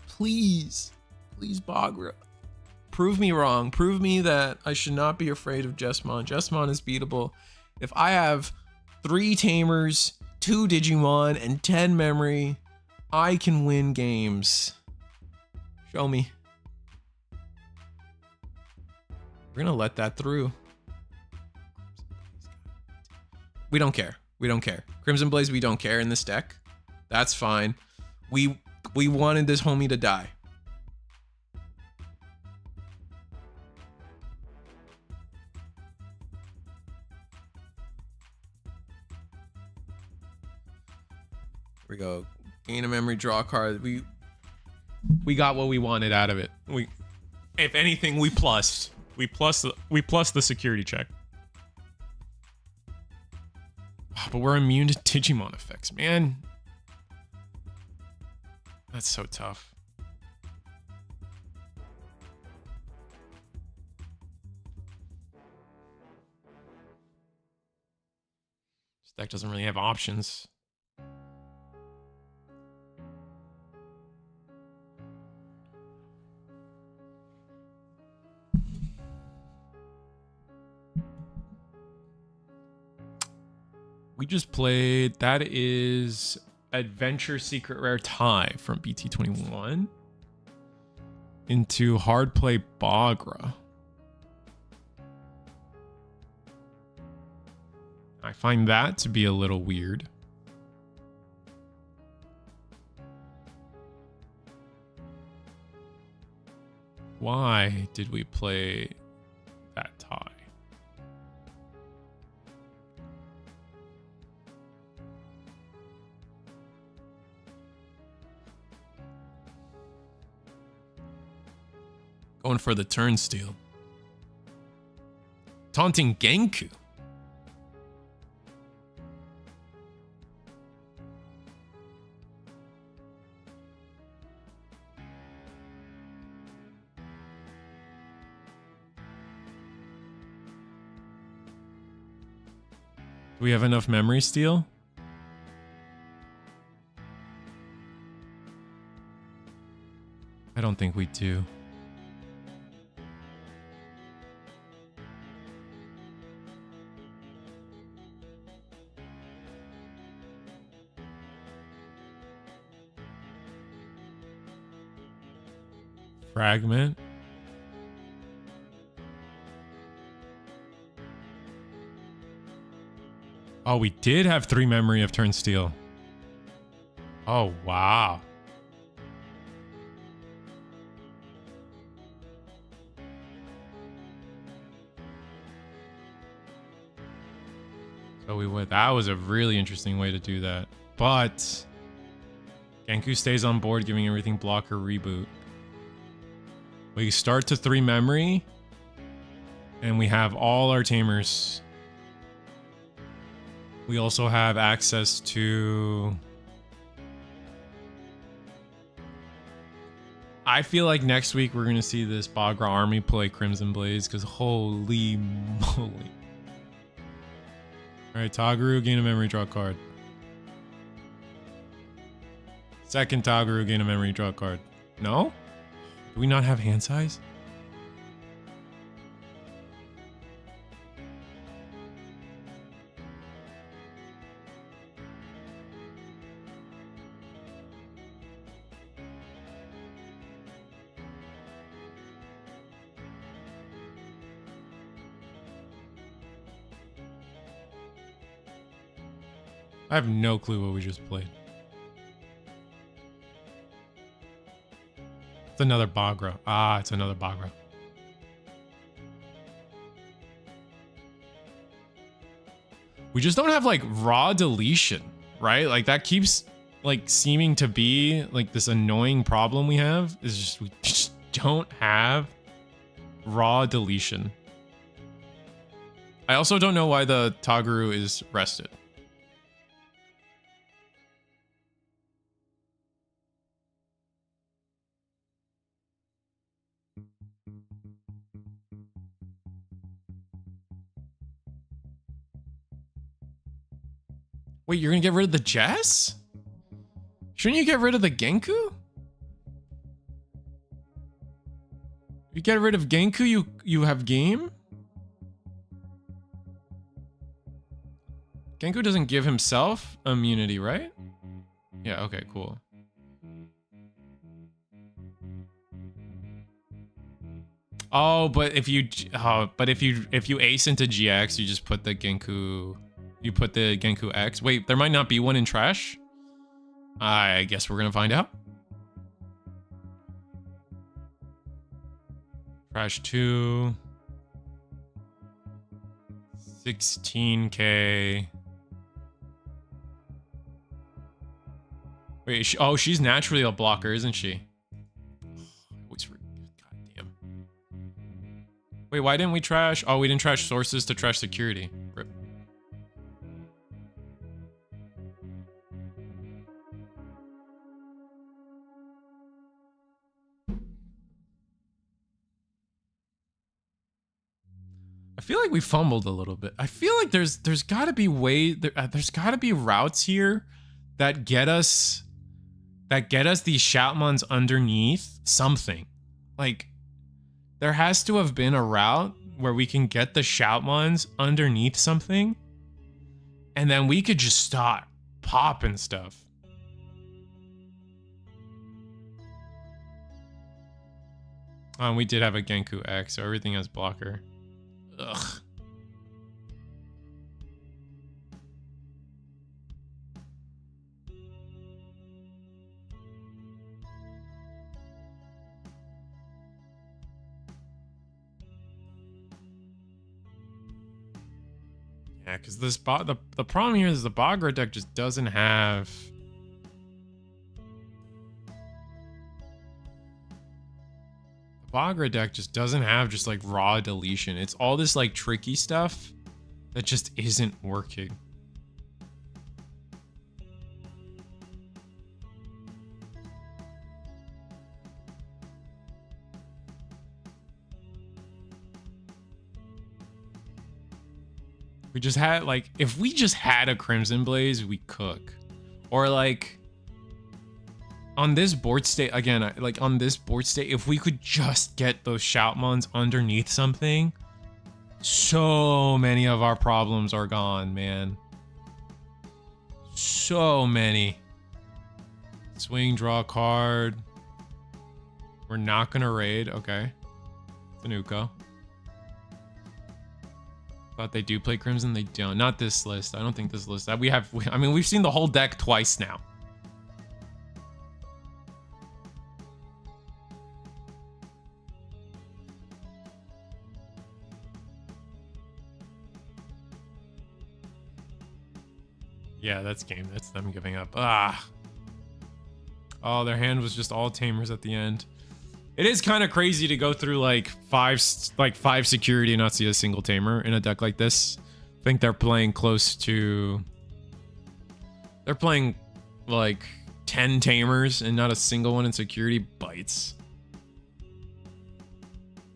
Please, please, Bagra. Prove me wrong. Prove me that I should not be afraid of Jesmon. Jesmon is beatable. If I have 3 tamers, 2 Digimon, and 10 memory, I can win games. Show me. We're gonna let that through. We don't care. We don't care. Crimson Blaze, we don't care in this deck. That's fine. We wanted this homie to die. Here we go. Gain a memory, draw a card. We got what we wanted out of it. If anything, we plus the security check. But we're immune to Digimon effects, man. That's so tough. This deck doesn't really have options. We just played, that is Adventure Secret Rare Tie from BT23 into Hard Play Bagra. I find that to be a little weird. Why did we play that tie? Going for the turnstile. Taunting Genku. Do we have enough memory steal? I don't think we do. Fragment. Oh, we did have 3 memory of turnstile. Oh, wow. So we went, that was a really interesting way to do that. But Genku stays on board, giving everything blocker reboot. We start to 3 memory, and we have all our tamers. We also have access to... I feel like next week we're going to see this Bagra army play Crimson Blaze, because holy moly. Alright, Toguru, gain a memory, draw a card. Second Toguru, gain a memory, draw a card. No? Do we not have hand size? I have no clue what we just played. It's another Bagra. Ah, it's another Bagra. We just don't have like raw deletion, right? Like that keeps like seeming to be like this annoying problem we have. Is just we just don't have raw deletion. I also don't know why the Toguru is rested. Wait, you're gonna get rid of the Jess? Shouldn't you get rid of the Genku? You get rid of Genku, you have game? Genku doesn't give himself immunity, right? Yeah, okay, cool. Oh, but if you ace into GX, you just put the Genku. You put the Genku X. Wait, there might not be one in trash. I guess we're gonna find out. Trash 2. 16K. Wait, oh, she's naturally a blocker, isn't she? I always forget. God damn. Wait, why didn't we trash? Oh, we didn't trash sources to trash security. Rip. I feel like we fumbled a little bit. I feel like there's got to be there's got to be routes here that get us these Shoutmons underneath something. Like there has to have been a route where we can get the Shoutmons underneath something and then we could just start popping stuff. We did have a Genku X, so everything has blocker. Ugh. Yeah, because this the problem here is the Bagra deck just doesn't have. The Bagra deck just doesn't have just like raw deletion. It's all this like tricky stuff that just isn't working. We just had like, if we just had a Crimson Blaze, we cook. Or like on this board state, again, like on this board state, if we could just get those Shoutmons underneath something, so many of our problems are gone, man. So many. Swing, draw a card. We're not gonna raid, okay. It's an Uko. Thought they do play Crimson, they don't. Not this list. I don't think this list. I mean, we've seen the whole deck twice now. Yeah, that's game. That's them giving up. Ah. Oh, their hand was just all tamers at the end. It is kind of crazy to go through like five security and not see a single tamer in a deck like this. I think they're playing close to. They're playing like 10 tamers and not a single one in security. Bites.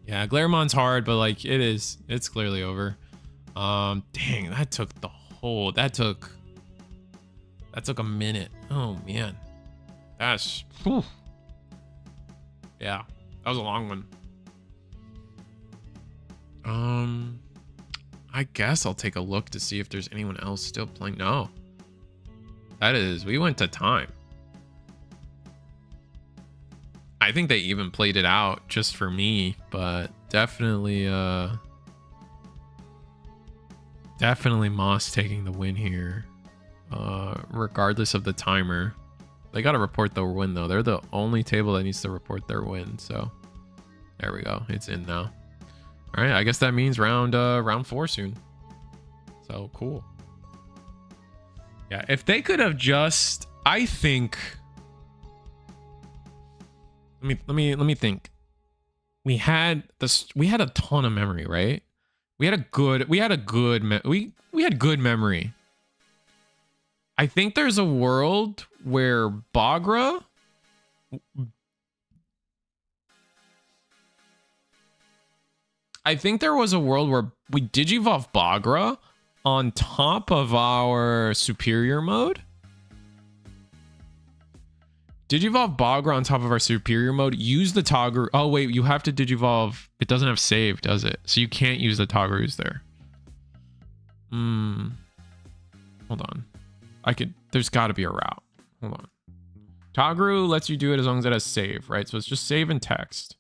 Yeah, Glaremon's hard, but like it's clearly over. Dang, that took the whole. That took a minute. Oh man, that's. Whew. Yeah, that was a long one. I guess I'll take a look to see if there's anyone else still playing. No. We went to time. I think they even played it out just for me, but definitely Moss taking the win here. Regardless of the timer. They got to report their win, though. They're the only table that needs to report their win. So there we go. It's in now. All right. I guess that means round 4 soon. So cool. Yeah. If they could have just, I think. Let me think. We had a ton of memory, right? We had good memory. I think there's a world where Bagra I think there was a world where we Digivolve Bagra on top of our superior mode. Digivolve Bagra on top of our superior mode. Use the Toggeru. Oh wait, you have to Digivolve. It doesn't have save, does it? So you can't use the Toggerus there. Hold on. There's got to be a route. Hold on. Toggeru lets you do it as long as it has save, right? So it's just save and text.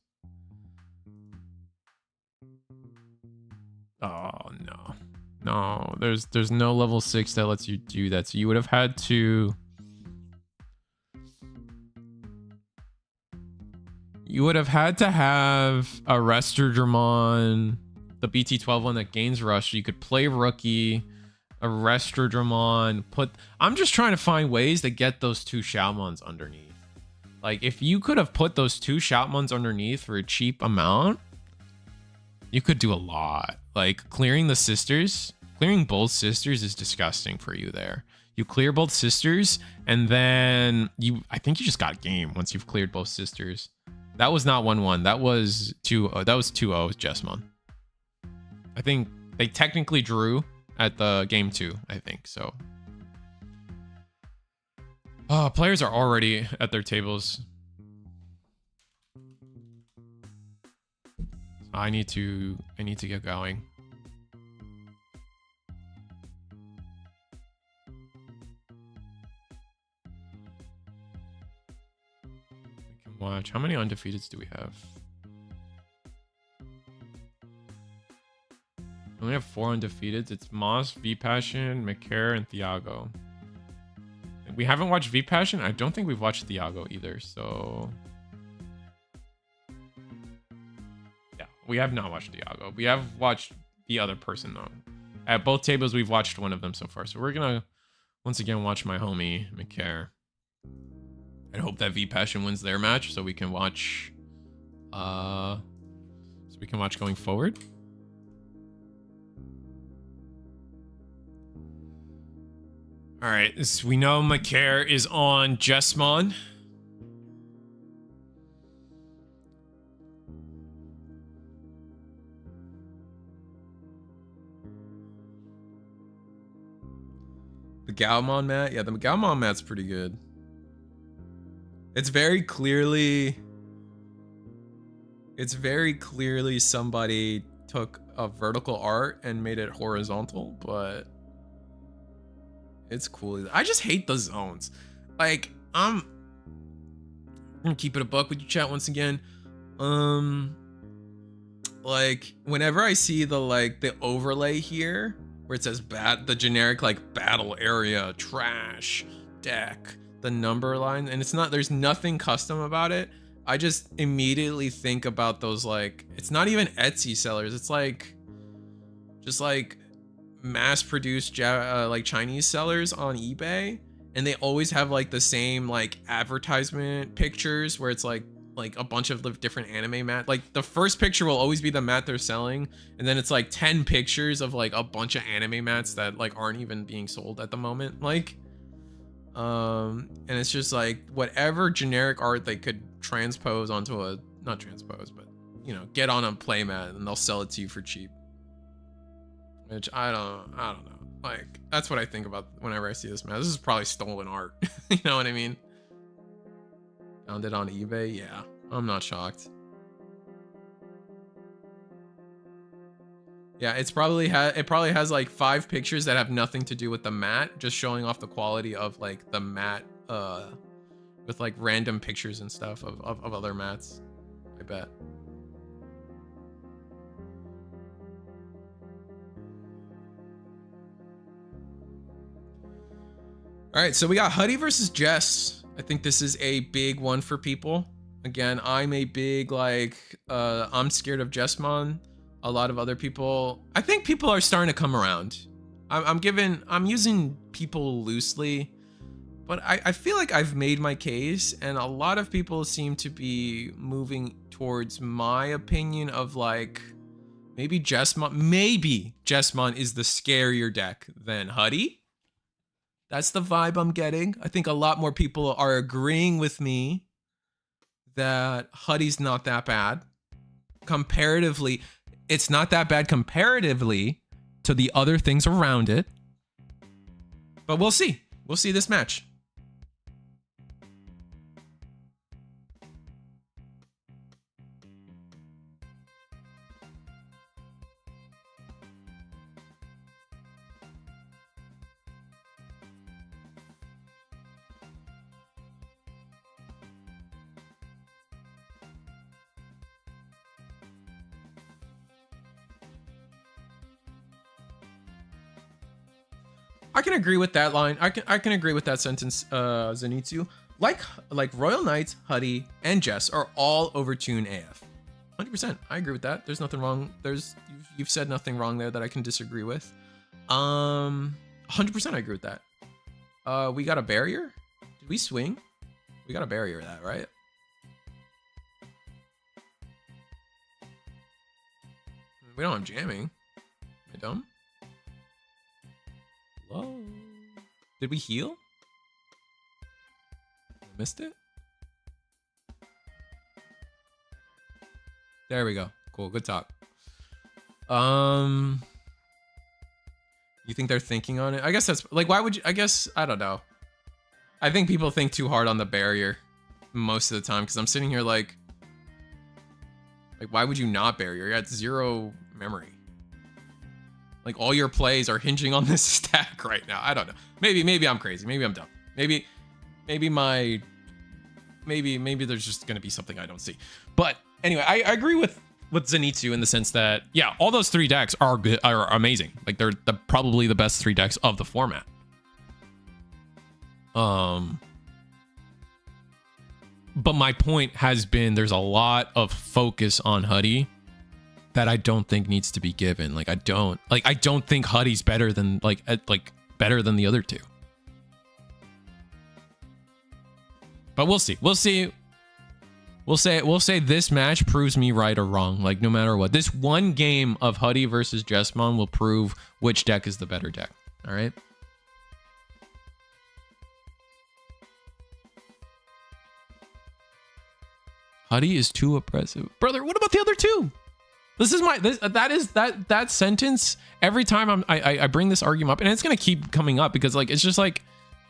Oh no. No, there's no level 6 that lets you do that. So you would have had to have a Restordramon, the BT12 one that gains rush. So you could play rookie, a Restordramon, I'm just trying to find ways to get those 2 Shoutmons underneath. Like if you could have put those 2 Shoutmons underneath for a cheap amount, You could do a lot. Like clearing the sisters, clearing both sisters is disgusting for you there. You clear both sisters, and then I think you just got game once you've cleared both sisters. That was not 1-1. That was 2-0. That was 2-0 with Jesmon. I think they technically drew at the game 2, I think. So players are already at their tables. I need to get going. We can watch. How many undefeateds do we have? We only have 4 undefeateds. It's Moss, V-Passion, McCare, and Thiago. We haven't watched V-Passion. I don't think we've watched Thiago either, so... yeah, we have not watched Thiago. We have watched the other person, though. At both tables, we've watched one of them so far. So we're gonna, once again, watch my homie, McCare. And hope that V-Passion wins their match so we can watch... going forward. All right, we know McCare is on Jesmon. The Galmon mat? Yeah, the Galmon mat's pretty good. It's very clearly somebody took a vertical art and made it horizontal, but it's cool. I just hate the zones. Like, I'm gonna keep it a buck with you, chat, once again. Like, whenever I see the overlay here where it says the generic like battle area, trash, deck, the number line, and there's nothing custom about it, I just immediately think about those, like, it's not even Etsy sellers, it's like just like mass-produced like Chinese sellers on eBay, and they always have like the same like advertisement pictures where it's like a bunch of different anime mat. Like the first picture will always be the mat they're selling, and then it's like 10 pictures of like a bunch of anime mats that like aren't even being sold at the moment. Like and it's just like whatever generic art they could transpose onto a, not transpose, but you know, get on a playmat, and they'll sell it to you for cheap. Which I don't know. Like, that's what I think about whenever I see this mat. This is probably stolen art. You know what I mean? Found it on eBay? Yeah, I'm not shocked. Yeah, it probably has like 5 pictures that have nothing to do with the mat, just showing off the quality of like the mat, with like random pictures and stuff of other mats, I bet. All right, so we got Huddy versus Jess. I think this is a big one for people. Again, I'm a big, like, I'm scared of Jesmon. A lot of other people, I think people are starting to come around. I'm using people loosely, but I feel like I've made my case, and a lot of people seem to be moving towards my opinion of like, maybe Jesmon is the scarier deck than Huddy. That's the vibe I'm getting. I think a lot more people are agreeing with me that Huddy's not that bad. Comparatively, it's not that bad comparatively to the other things around it. But we'll see. We'll see this match. I can agree with that line. I can agree with that sentence, Zenitsu. Like Royal Knights, Huddy, and Jess are all overtune AF. 100%. I agree with that. There's nothing wrong. You've said nothing wrong there that I can disagree with. 100% I agree with that. We got a barrier? Did we swing? We got a barrier that, right? We don't have jamming. Am I dumb? Hello? Did we heal? I missed it? There we go. Cool. Good talk. You think they're thinking on it? I guess that's like, why would you? I guess, I don't know. I think people think too hard on the barrier most of the time because I'm sitting here like, why would you not barrier? You're at 0 memory. Like all your plays are hinging on this stack right now. I don't know. Maybe I'm crazy. Maybe I'm dumb. Maybe there's just gonna be something I don't see. But anyway, I agree with Zenitsu in the sense that, yeah, all those 3 decks are good, are amazing. Like they're probably the best 3 decks of the format. But my point has been there's a lot of focus on Huddy that I don't think needs to be given. Like I don't think Huddy's better than better than the other 2. But we'll see. We'll say this match proves me right or wrong. Like no matter what, this one game of Huddy versus Jesmon will prove which deck is the better deck. All right. Huddy is too oppressive, brother. What about the other 2? This is that sentence. Every time I bring this argument up, and it's gonna keep coming up because like it's just like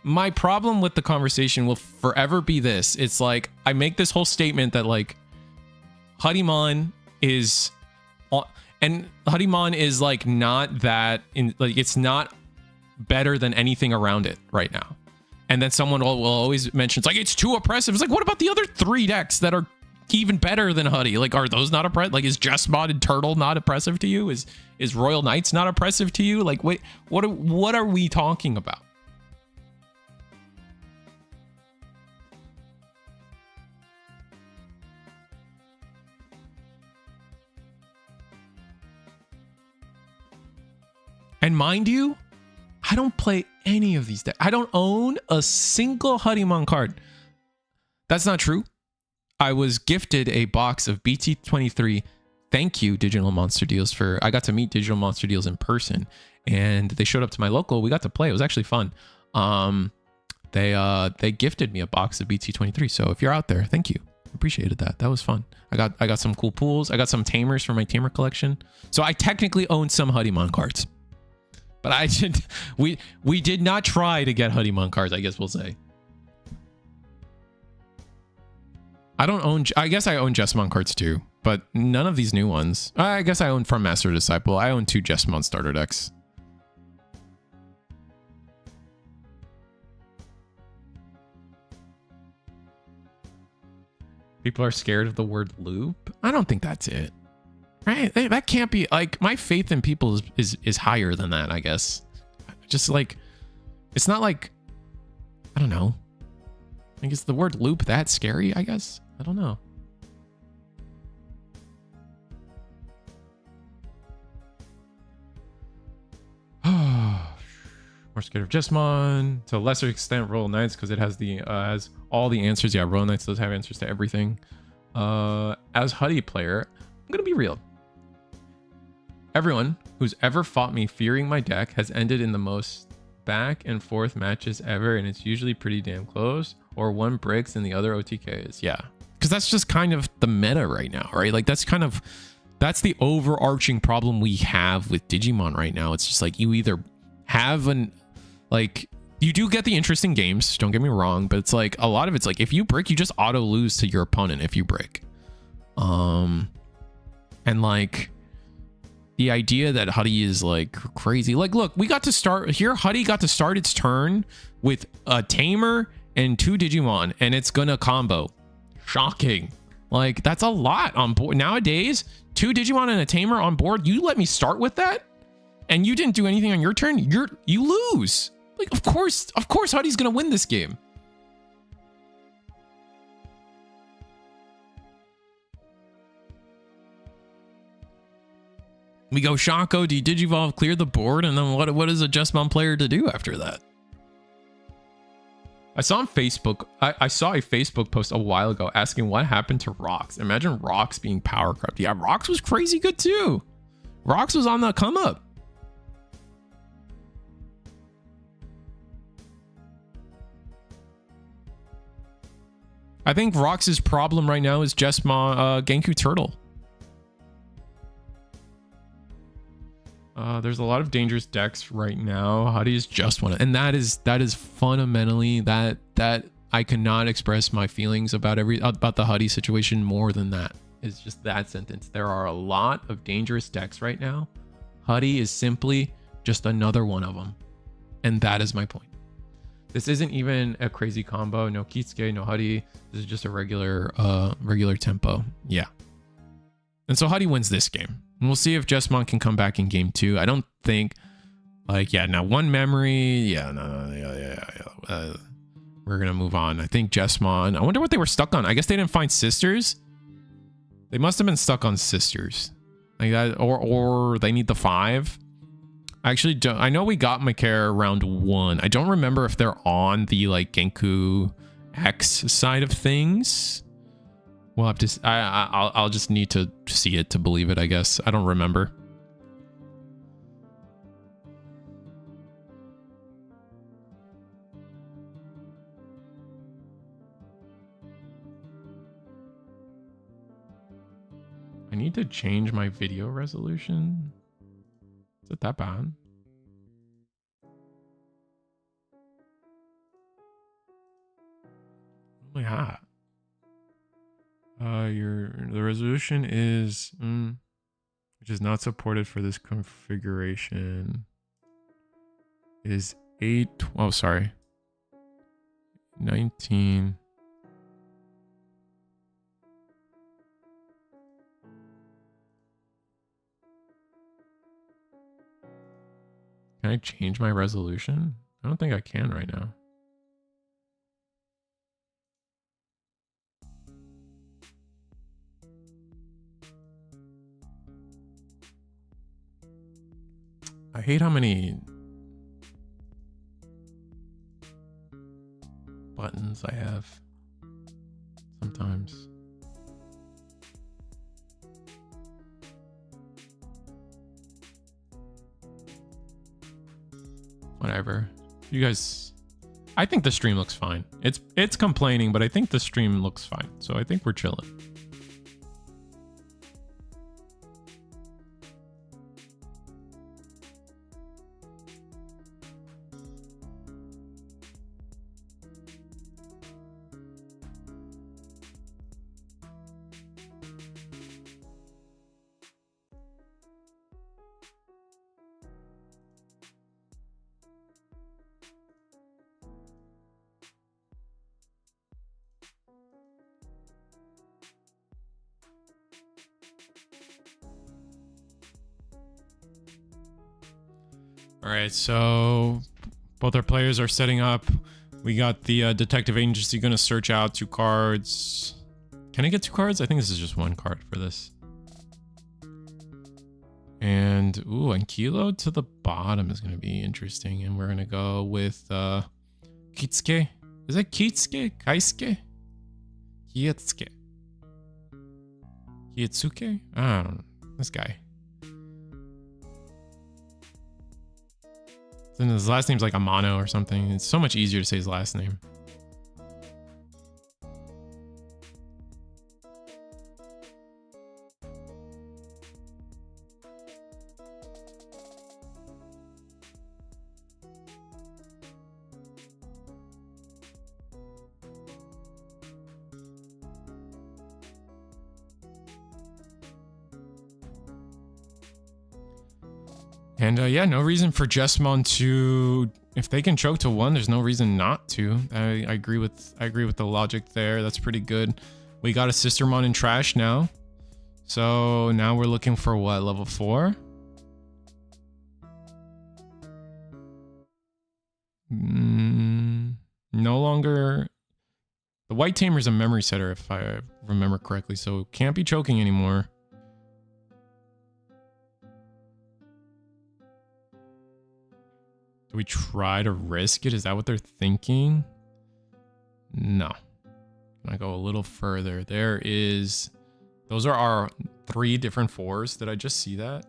my problem with the conversation will forever be this. It's like I make this whole statement that like Huddymon is, and Huddymon is like not that in like it's not better than anything around it right now. And then someone will always mention it's like it's too oppressive. It's like what about the other 3 decks that are even better than Huddy? Like, are those not oppressive? Like, is Jesmon and Turtle not oppressive to you? Is Royal Knights not oppressive to you? Like, wait, what are we talking about? And mind you, I don't play any of these decks. I don't own a single Huddymon card. That's not true. I was gifted a box of BT23. Thank you, Digital Monster Deals, I got to meet Digital Monster Deals in person, and they showed up to my local. We got to play. It was actually fun. They gifted me a box of BT23. So if you're out there, thank you. Appreciated that. That was fun. I got some cool pools. I got some tamers for my tamer collection. So I technically own some Huddymon cards. But we did not try to get Huddymon cards, I guess we'll say. I guess I own Jesmon cards too, but none of these new ones. I guess I own from Master Disciple. I own 2 Jesmon starter decks. People are scared of the word loop. I don't think that's it. Right? That can't be, like, my faith in people is higher than that, I guess. Just like, it's not like, I don't know. I guess the word loop that scary, I guess. I don't know. More scared of Jesmon. To a lesser extent, Royal Knights, because it has has all the answers. Yeah, Royal Knights does have answers to everything. As Huddy player, I'm gonna be real. Everyone who's ever fought me fearing my deck has ended in the most back and forth matches ever, and it's usually pretty damn close, or one breaks and the other OTKs. Yeah, because that's just kind of the meta right now, right? Like that's the overarching problem we have with Digimon right now. It's just like you either have you do get the interesting games, don't get me wrong, but it's like a lot of it's like if you break, you just auto lose to your opponent if you break. And like the idea that Huddy is like crazy. Like, look, we got to start here. Huddy got to start its turn with a Tamer and 2 Digimon, and it's gonna combo. Shocking. Like, that's a lot on board. Nowadays, 2 Digimon and a Tamer on board, you let me start with that? And you didn't do anything on your turn? You lose. Like, of course Huddy's gonna win this game. We go Shaco, Digivolve, clear the board, and then what is a Jesmon player to do after that? I saw on Facebook, I saw a Facebook post a while ago asking what happened to Rox. Imagine Rox being power corrupt. Yeah, Rox was crazy good too. Rox was on the come up. I think Rox's problem right now is Jesma Genku Turtle. There's a lot of dangerous decks right now. Huddy is just one, and that is fundamentally that I cannot express my feelings about the Huddy situation more than that. It's just that sentence. There are a lot of dangerous decks right now. Huddy is simply just another one of them, and that is my point. This isn't even a crazy combo. No Kitsuke, no Huddy. This is just a regular tempo. Yeah. And so Huddy wins this game. And we'll see if Jesmon can come back in game 2. I don't think, like, yeah, now one memory. Yeah, no, yeah. We're going to move on. I think Jesmon, I wonder what they were stuck on. I guess they didn't find sisters. They must have been stuck on sisters. Like that, or they need the 5. I actually don't. I know we got Macaire round 1. I don't remember if they're on the like Genku X side of things. We'll have to. I'll just need to see it to believe it, I guess. I don't remember. I need to change my video resolution. Is it that bad? Oh my god. The resolution is which is not supported for this configuration is 19. Can I change my resolution? I don't think I can right now. I hate how many buttons I have sometimes. Whatever. You guys, I think the stream looks fine. It's complaining, but I think the stream looks fine. So I think we're chilling. All right, so both our players are setting up. We got the detective agency going to search out 2 cards. Can I get 2 cards? I think this is just 1 card for this. And, ooh, and Kilo to the bottom is going to be interesting. And we're going to go with Kitsuke. Is it Kitsuke? Kaisuke? Kietsuke. Kietsuke? I don't know. This guy. And his last name's like Amano or something. It's so much easier to say his last name. And yeah, no reason for Jesmon to, if they can choke to 1, there's no reason not to. I agree with the logic there. That's pretty good. We got a Sistermon in trash now. So now we're looking for what, level 4? No longer. The White Tamer's a memory setter if I remember correctly, so can't be choking anymore. Do we try to risk it? Is that what they're thinking? No. I go a little further. There is... Those are our 3 different 4s. Did I just see that?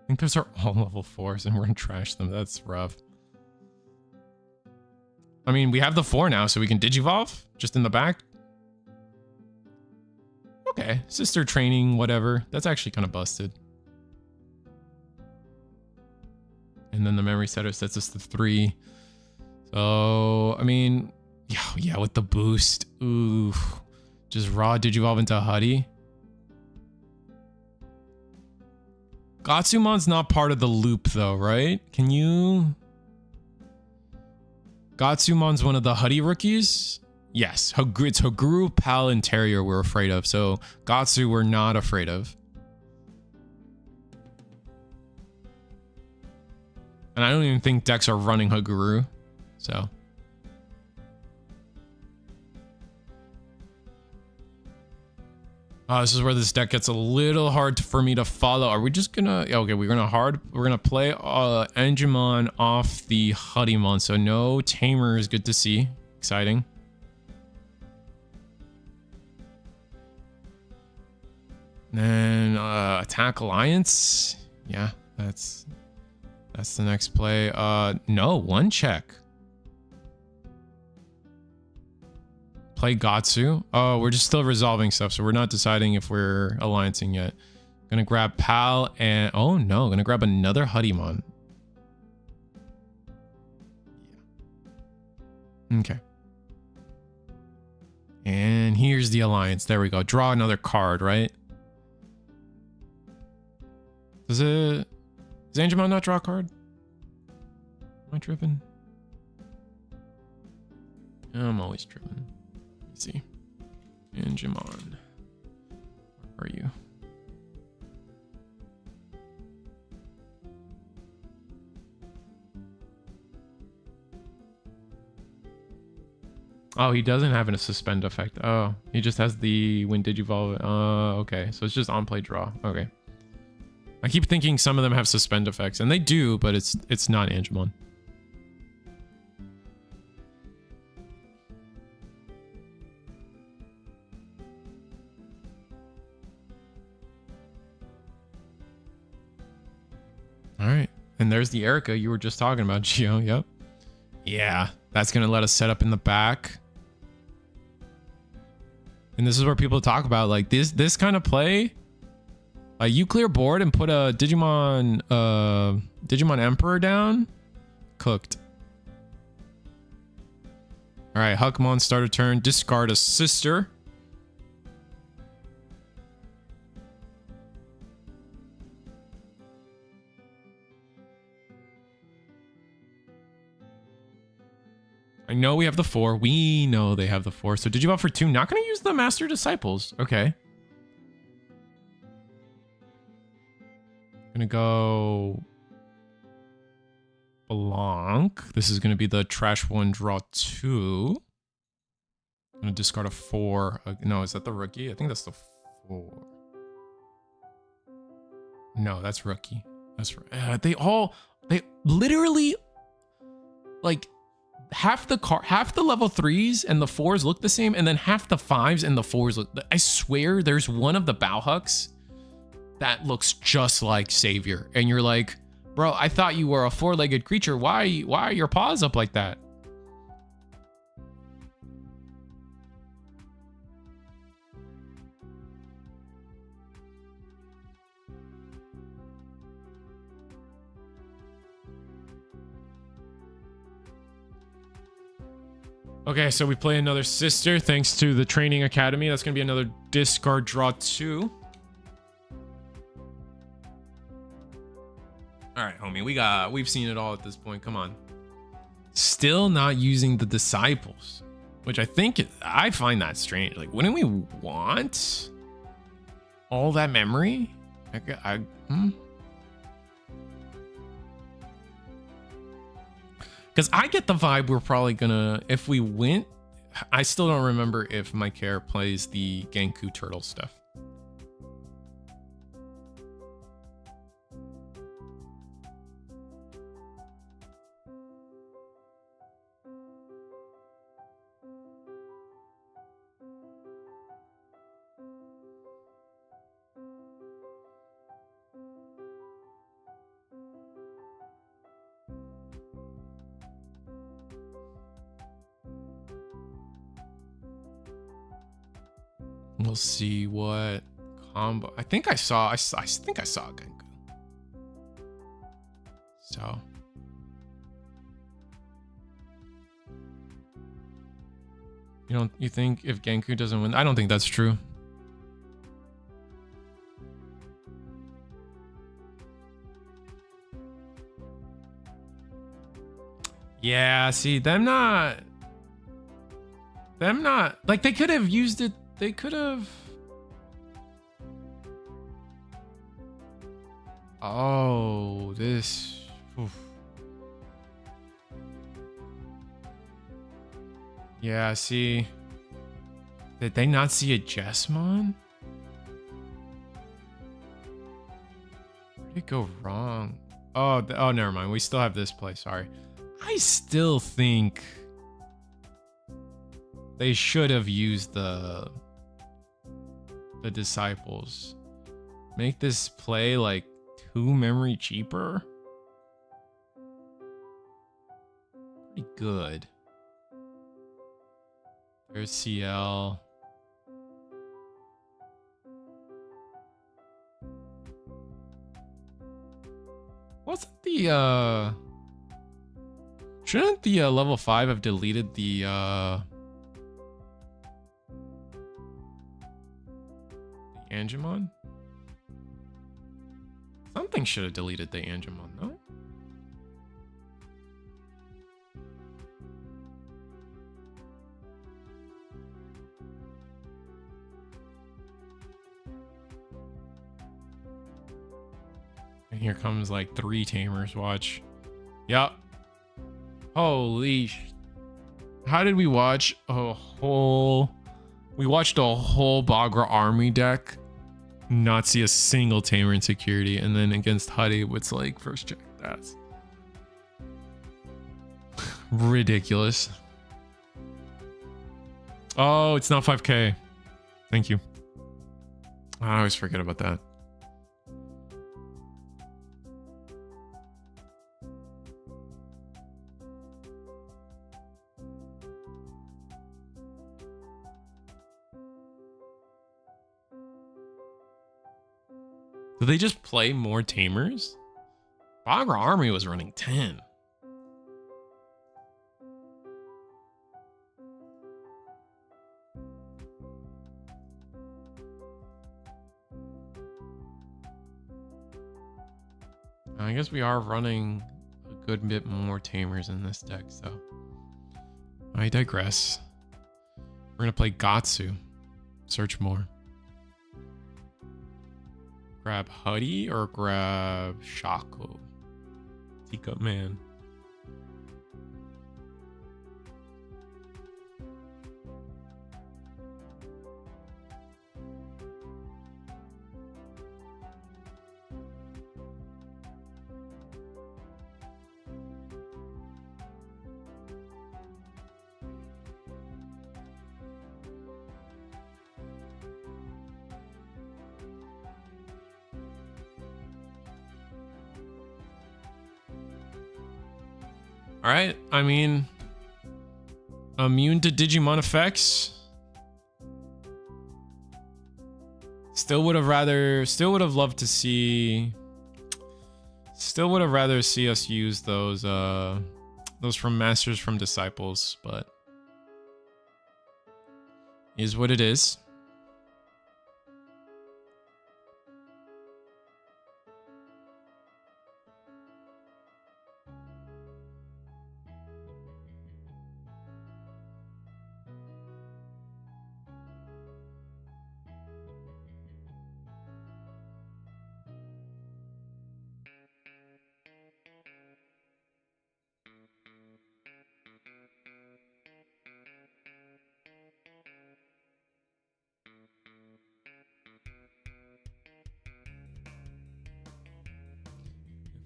think those are all level 4s and we're gonna trash them. That's rough. I mean, we have the 4 now, so we can Digivolve just in the back. Okay, sister training, whatever. That's actually kind of busted. And then the memory setter sets us to 3. So, I mean, yeah, with the boost. Ooh, just raw Digivolve into Huddy. Gatsumon's not part of the loop though, right? Can you... Gatsumon's one of the Huddy rookies? Yes, it's Hoguru, Pal, and Terrier we're afraid of. So Gatsu we're not afraid of. And I don't even think decks are running Hoguru. So... this is where this deck gets a little hard for me to follow. Are we just gonna... Okay, we're gonna play Angemon off the Huddymon. So no Tamer is good to see. Exciting. Then Attack Alliance. Yeah, that's the next play. No, 1 check. Play Gatsu. Oh, we're just still resolving stuff, so we're not deciding if we're alliancing yet. Gonna grab Pal and... Oh no, gonna grab another Huddymon. Yeah. Okay. And here's the alliance. There we go. Draw another card, right? Does Angemon not draw a card? Am I tripping? I'm always tripping. Let's see. Angemon. Where are you? Oh, he doesn't have a suspend effect. Oh, he just has the when Digivolve. Okay. So it's just on play draw. Okay. I keep thinking some of them have suspend effects, and they do, but it's not Angemon. All right. And there's the Erica you were just talking about, Gio. Yep. Yeah, that's going to let us set up in the back. And this is where people talk about like this kind of play. You clear board and put a Digimon Emperor down. Cooked. All right, Huckmon start a turn. Discard a sister. I know we have the 4. We know they have the 4. So Digivolve for 2. Not going to use the Master Disciples. Okay. Gonna go Blanc. This is gonna be the trash 1, draw 2. I'm gonna discard a 4. No, is that the rookie? I think that's the 4. No, that's rookie. That's right. They literally like half the level 3s and the 4s look the same, and then half the 5s and the 4s look. I swear, there's one of the Bauhucks that looks just like Savior, and you're like, bro, I thought you were a 4-legged creature. Why are your paws up like that? Okay, so we play another sister thanks to the training academy. That's gonna be another discard, draw 2. All right, homie, we've seen it all at this point. Come on. Still not using the disciples, which I find that strange. Like, wouldn't we want all that memory? Because I get the vibe we're probably gonna, if we win, I still don't remember if my care plays the Genku turtle stuff. We'll see what combo. I think I saw a Genku. So you think if Genku doesn't win? I don't think that's true. Yeah, see, them not like they could have used it. They could have. Oh, this. Oof. Yeah, see. Did they not see a Jesmon? Where did it go wrong? Oh, never mind. We still have this play. Sorry. I still think they should have used the disciples. Make this play like 2 memory cheaper. Pretty good. There's CL. Wasn't the shouldn't the level 5 have deleted the Angemon? Something should have deleted the Angemon, no? And here comes like 3 tamers, watch. Yup. Holy how did we watch a whole... We watched a whole Bagra army deck, not see a single tamer in security, and then against Huddy, it's like first check. That's ridiculous. Oh, it's not 5K. Thank you. I always forget about that. Did they just play more tamers? Bagra Army was running 10. I guess we are running a good bit more tamers in this deck, so I digress. We're gonna play Gatsu. Search more. Grab Huddy or grab Shaco? Teacup Man. All right, I mean, immune to Digimon effects. Still would have loved to see. Still would have rather see us use those from Masters from Disciples, but is what it is.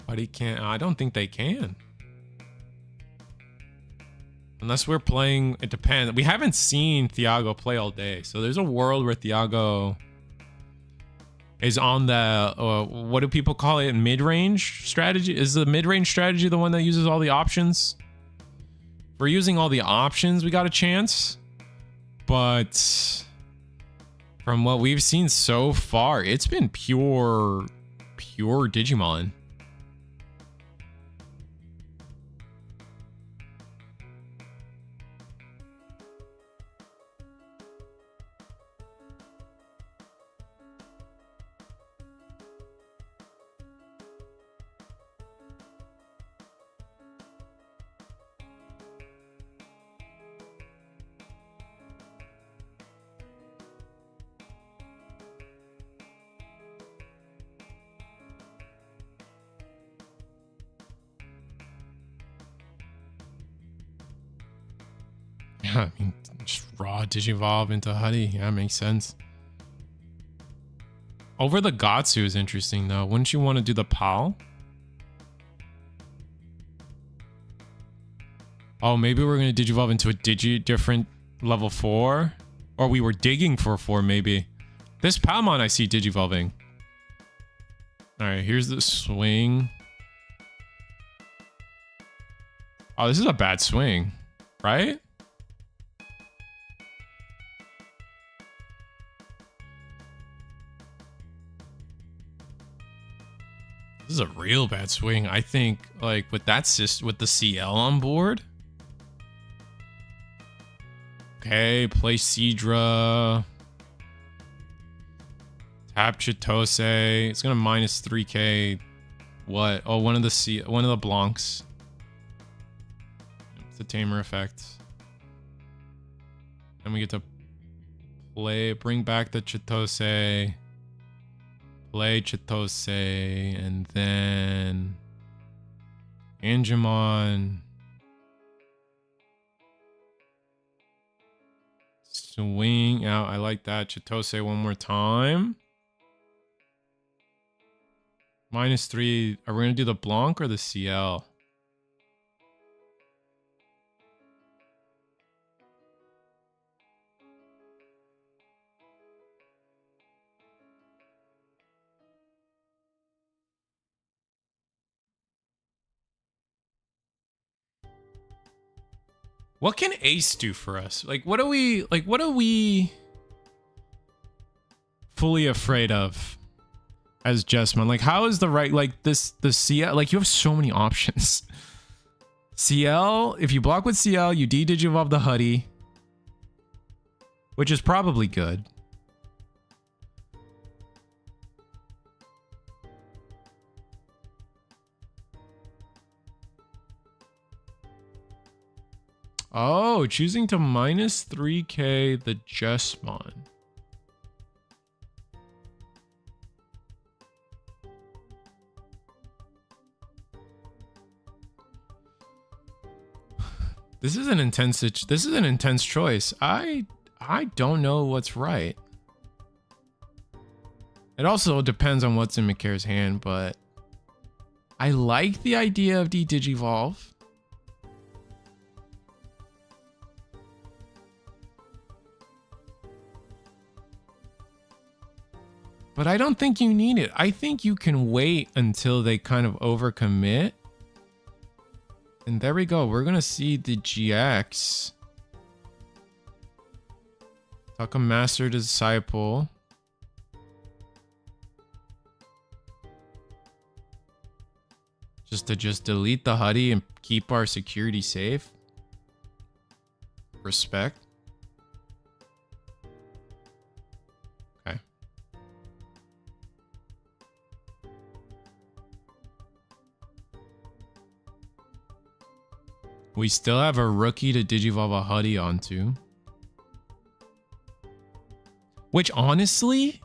But he can't. I don't think they can. Unless we're playing, it depends. We haven't seen Thiago play all day. So there's a world where Thiago is on the, what do people call it? Mid-range strategy? Is the mid-range strategy the one that uses all the options? If we're using all the options, we got a chance. But From what we've seen so far, it's been pure Digimon. Yeah, I mean, just raw Digivolve into Huddy. Yeah, makes sense. Over the Gatsu is interesting, though. Wouldn't you want to do the PAL? Oh, maybe we're going to Digivolve into a different level 4? Or we were digging for 4, maybe. This Palmon I see Digivolving. Alright, here's the swing. Oh, this is a bad swing, right? This is a real bad swing. I think, like, with that with the CL on board. Okay, play Seadra. Tap Chitose. It's gonna minus 3k. What? Oh, one of the Blancs. It's a tamer effect. Then we get to bring back the Chitose. Play Chitose, and then Angemon. Swing out. I like that. Chitose one more time. Minus 3. Are we going to do the Blanc or the CL? What can Ace do for us? Like, what are we fully afraid of as Jessamine? Like, how is the CL, like, you have so many options. CL, if you block with CL, you de-digivolve the Huddy, which is probably good. Oh, choosing to minus 3k the Jessamine. This is an intense choice. I don't know what's right. It also depends on what's in Mikair's hand, but I like the idea of de-digivolve. But I don't think you need it. I think you can wait until they kind of overcommit. And there we go. We're going to see the GX. Taka Master Disciple. Just to delete the Huddy and keep our security safe. Respect. Okay. We still have a rookie to Digivolve a Huddy onto. Which, honestly,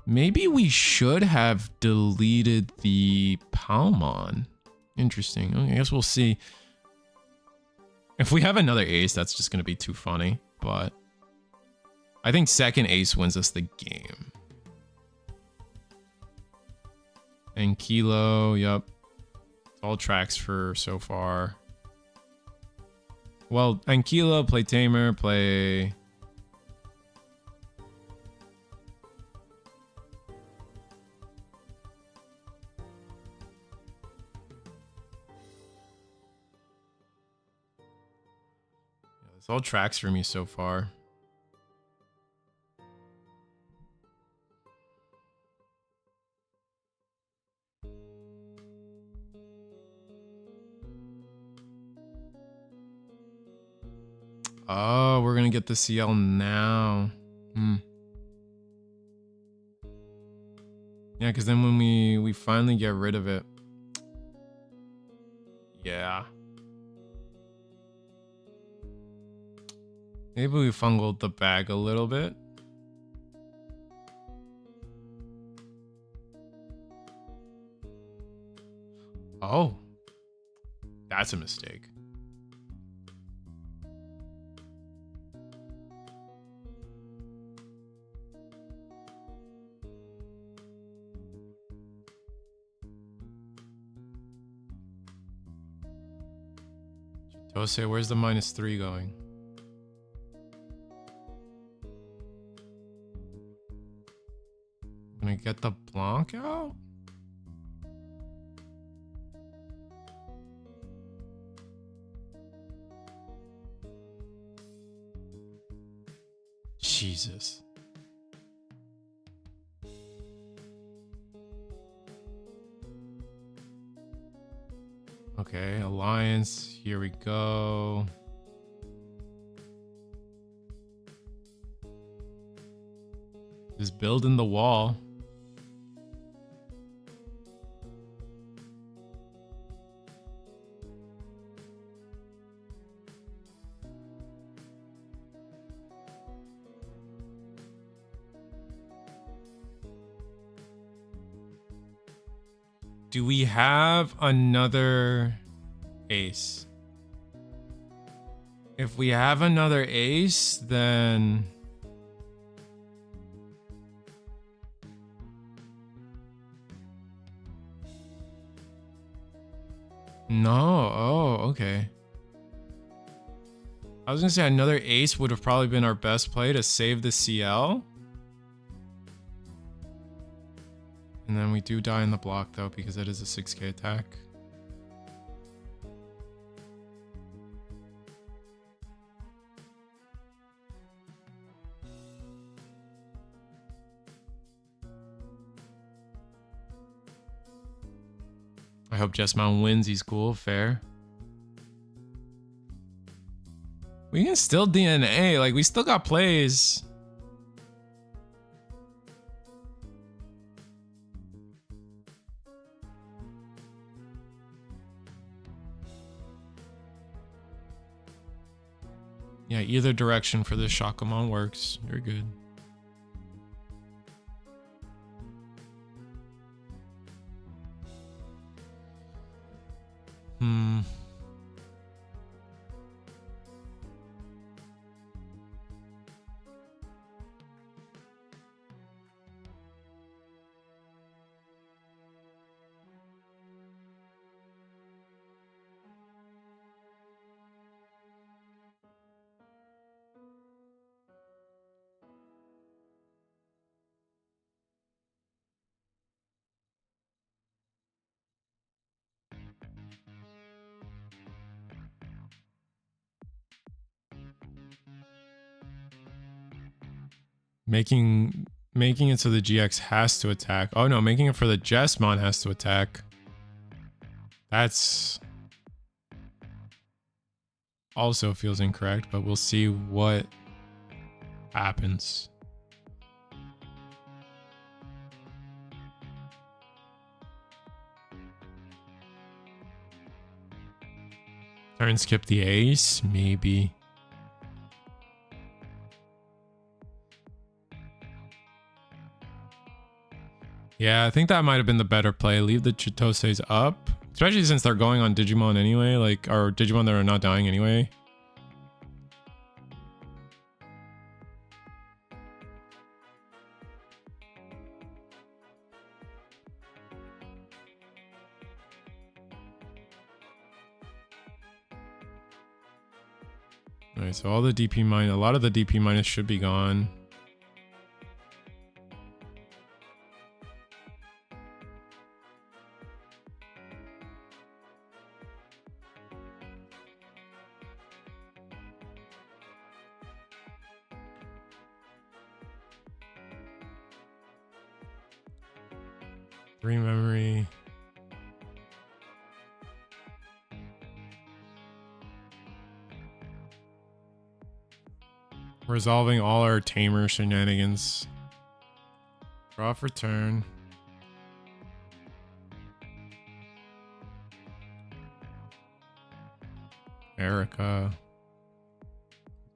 maybe we should have deleted the Palmon. Interesting. Okay, I guess we'll see. If we have another ace, that's just going to be too funny. But I think second ace wins us the game. And Kilo, yep. All tracks for so far. Well, Ankylo, play Tamer, play... Yeah, it's all tracks for me so far. Oh, we're gonna get the CL now. Yeah, because then when we finally get rid of it. Yeah. Maybe we fungled the bag a little bit. Oh. That's a mistake. Jose, where's the -3 going? Gonna get the Blanc out? Jesus. Okay, Alliance, here we go. Just building the wall. Do we have another ace? If we have another ace, then... No, oh, okay. I was gonna say another ace would have probably been our best play to save the CL. And then we do die in the block though, because it is a 6k attack. I hope Jessmon wins. He's cool. Fair. We can still DNA. Like, we still got plays. Yeah, either direction for this Shakamon works. You're good. Making it so the GX has to attack. Oh no, making it for the Jessmon has to attack. That's also feels incorrect, but we'll see what happens. Turn skip the ace, maybe. Yeah, I think that might have been the better play. Leave the Chitoses up, especially since they're going on Digimon anyway, like, or Digimon that are not dying anyway. Alright, so all the DP minus, a lot of the DP minus should be gone. Three memory. Resolving all our tamer shenanigans. Draw for turn. Erica.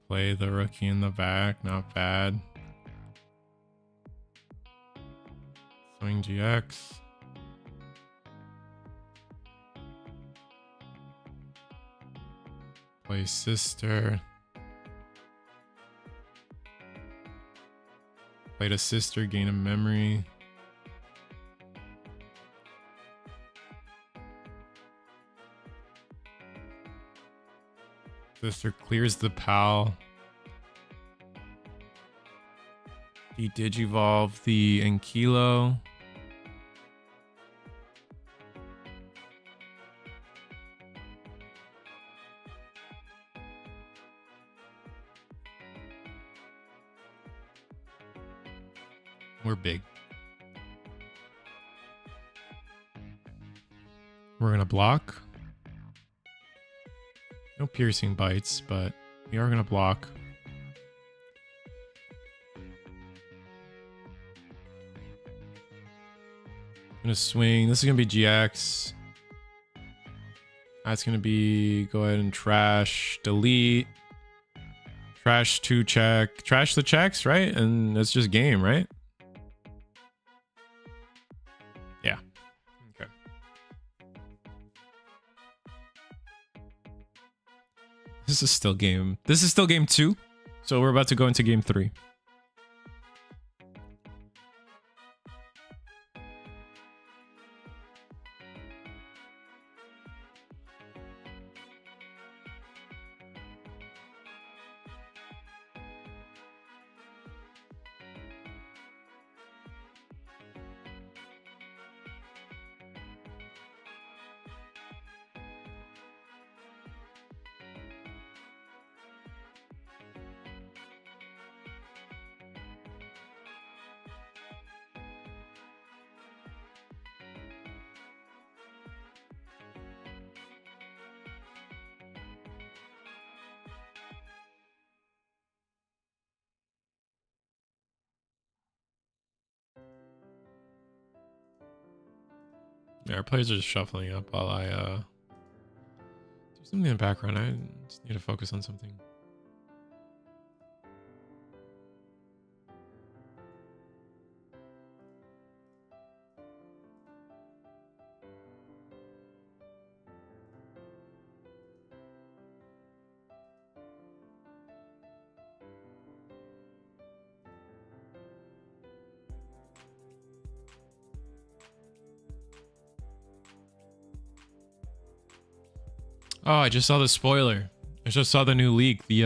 Play the rookie in the back. Not bad. Swing GX. Play sister. Played a sister, gain a memory. Sister clears the PAL. Digivolve the Ankilo. We're big. We're gonna block. No piercing bites, but we are gonna block. Gonna swing. This is gonna be GX. That's gonna be go ahead and trash, delete, trash 2 check, trash the checks, right? And it's just game, right? Yeah. Okay. This is still game. This is still game 2. So we're about to go into game 3. Yeah, our players are just shuffling up while I do something in the background. I just need to focus on something. Oh, I just saw the spoiler. I just saw the new leak. The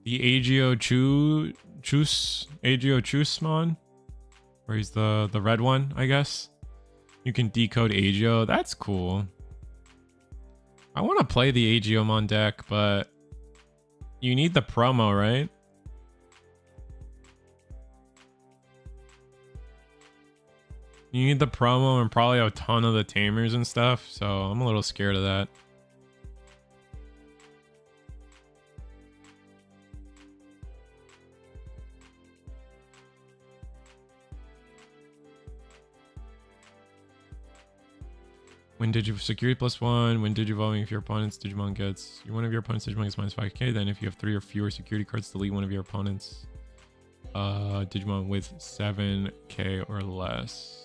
Agio Chusmon, where he's the red one, I guess. You can decode Agio. That's cool. I want to play the Agiomon deck, but you need the promo, right? You need the promo and probably a ton of the tamers and stuff, so I'm a little scared of that. When security +1, when digivolving, if your opponent's Digimon gets, one of your opponent's Digimon gets -5k, then if you have 3 or fewer security cards, delete one of your opponent's Digimon with 7k or less.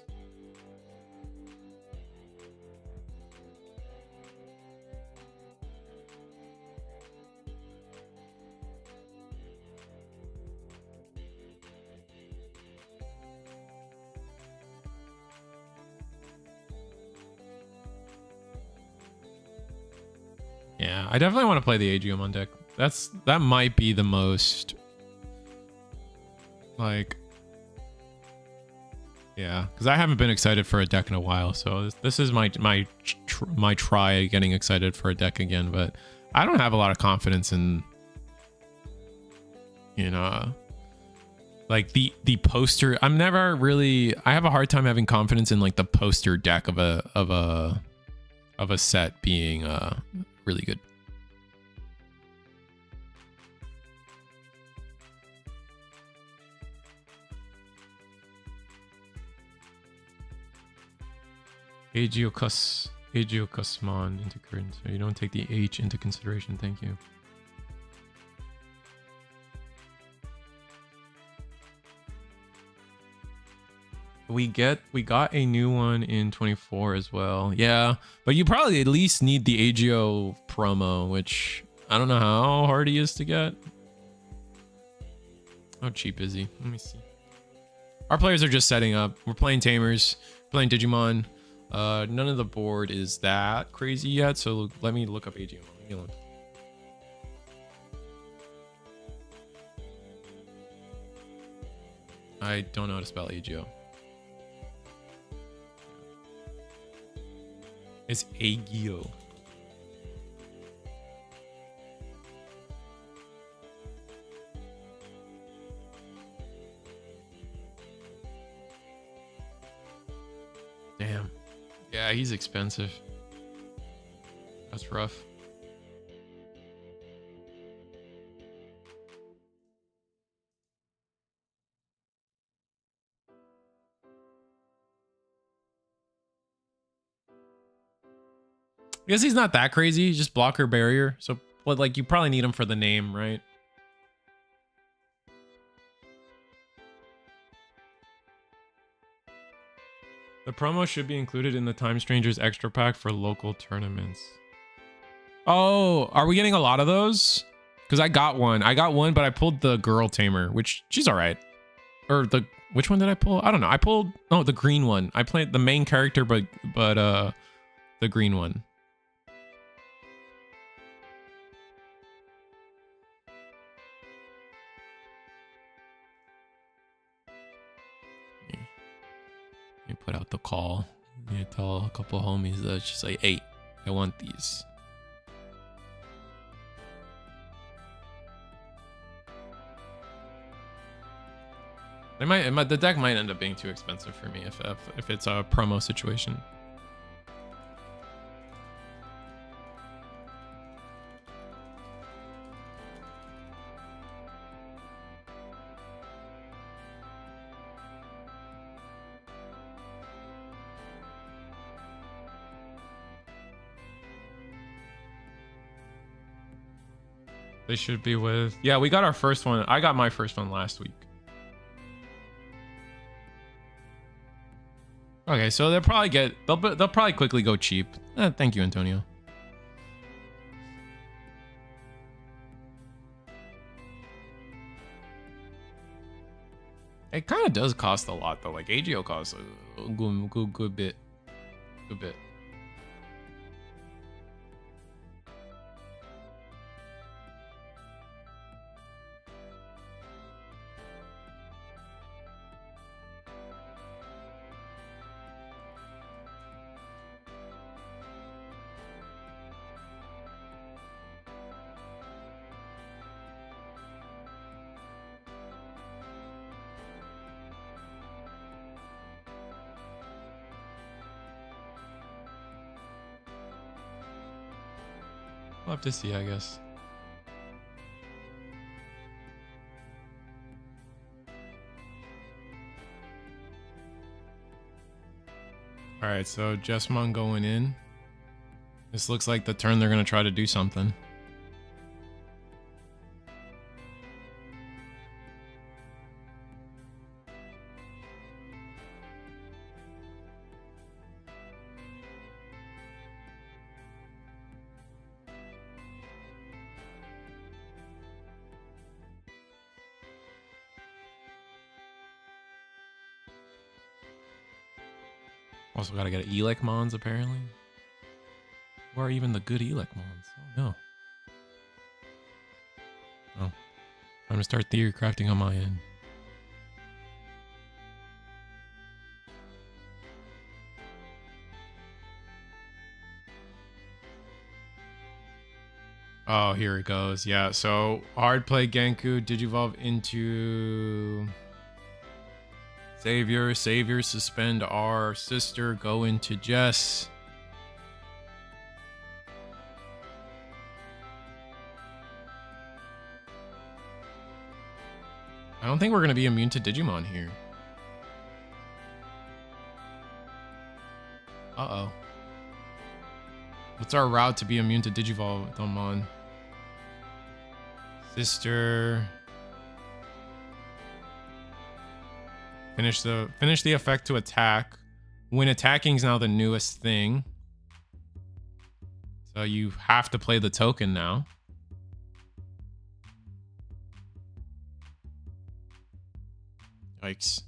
Yeah, I definitely want to play the Agiomon deck. That might be the most, like, yeah, because I haven't been excited for a deck in a while. So this is my try getting excited for a deck again. But I don't have a lot of confidence in, you know, like the poster. I'm never really. I have a hard time having confidence in like the poster deck of a set being really good. Agiokusmon into current. So you don't take the H into consideration. Thank you. We got a new one in 24 as well. Yeah, but you probably at least need the Agio promo, which I don't know how hard he is to get. How cheap is he? Let me see. Our players are just setting up. We're playing Tamers, playing Digimon. None of the board is that crazy yet, so let me look up Agio. Leave me alone. I don't know how to spell Agio. It's Agio. Damn. Yeah, he's expensive. That's rough. I guess he's not that crazy. He's just blocker barrier. So, but like, you probably need him for the name, right? The promo should be included in the Time Strangers extra pack for local tournaments. Oh, are we getting a lot of those? Because I got one. I got one, but I pulled the girl tamer, which she's all right. Or the, which one did I pull? I don't know. I pulled, oh, the green one. I played the main character, but the green one. You put out the call. You tell a couple of homies that just like, hey, I want these. They might, the deck might end up being too expensive for me if it's a promo situation. They should be with, yeah, we got our first one. I got my first one last week. Okay, so they'll probably get, they'll probably quickly go cheap. Thank you, Antonio. It kind of does cost a lot though. Like AGO costs a good bit. Good bit. We'll have to see, I guess. All right, so Jessamon going in. This looks like the turn they're going to try to do something. Also gotta get Elec Mons, apparently. Where are even the good Elec Mons? Oh, no. Oh. I'm gonna start theory crafting on my end. Oh, here it goes. Yeah, so hard play Genku, Digivolve into... Savior, suspend our sister, go into Jess. I don't think we're going to be immune to Digimon here. Uh-oh. What's our route to be immune to Digivolve? Sister. Finish the effect to attack. When attacking is now the newest thing. So you have to play the token now. Yikes.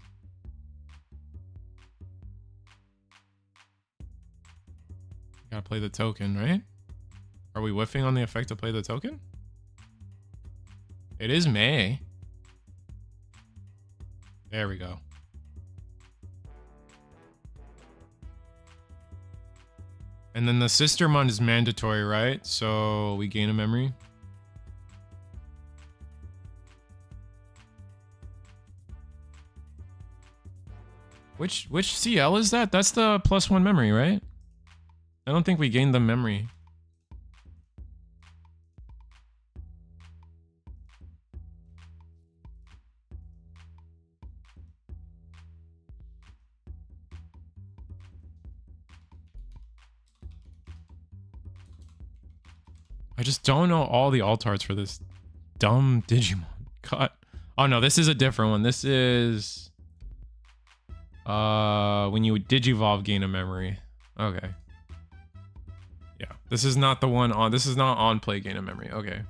Gotta play the token, right? Are we whiffing on the effect to play the token? It is May. There we go. And then the Sistermon is mandatory, right? So we gain a memory. Which CL is that? That's the +1 memory, right? I don't think we gained the memory. I just don't know all the alt arts for this dumb Digimon. Cut. Oh no, this is a different one. This is when you Digivolve gain a memory. Okay. Yeah, this is not the one on. This is not on play gain a memory. Okay.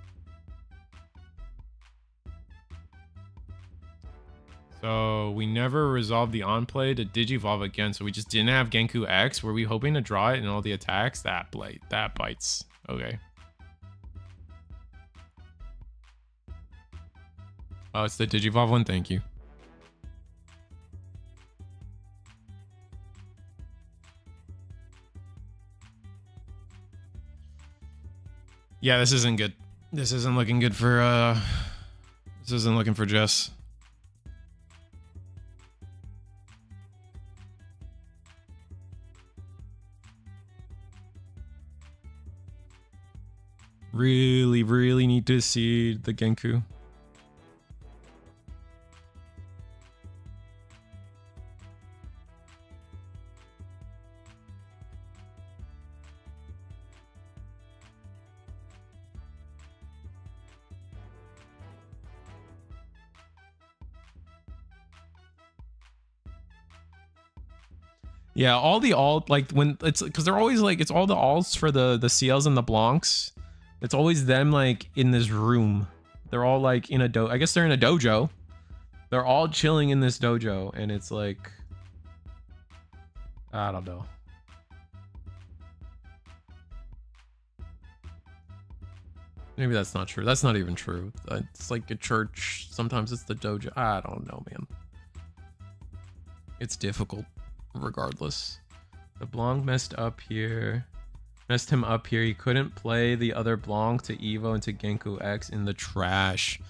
So we never resolved the on play to Digivolve again. So we just didn't have Genku X. Were we hoping to draw it in all the attacks? That bites. Okay. Oh, it's the Digivolve one. Thank you. Yeah, this isn't good. This isn't looking good for this isn't looking for Jess. Really need to see the Genku. Yeah, all the alt, like when it's because they're always like, it's all the alts for the CLs and the Blancs. It's always them like in this room. They're all like in a I guess they're in a dojo. They're all chilling in this dojo, and it's like, I don't know. Maybe that's not true. That's not even true. It's like a church. Sometimes it's the dojo. I don't know, man. It's difficult. Regardless, the Blanc messed him up here. He couldn't play the other Blanc to Evo into Genku X in the trash.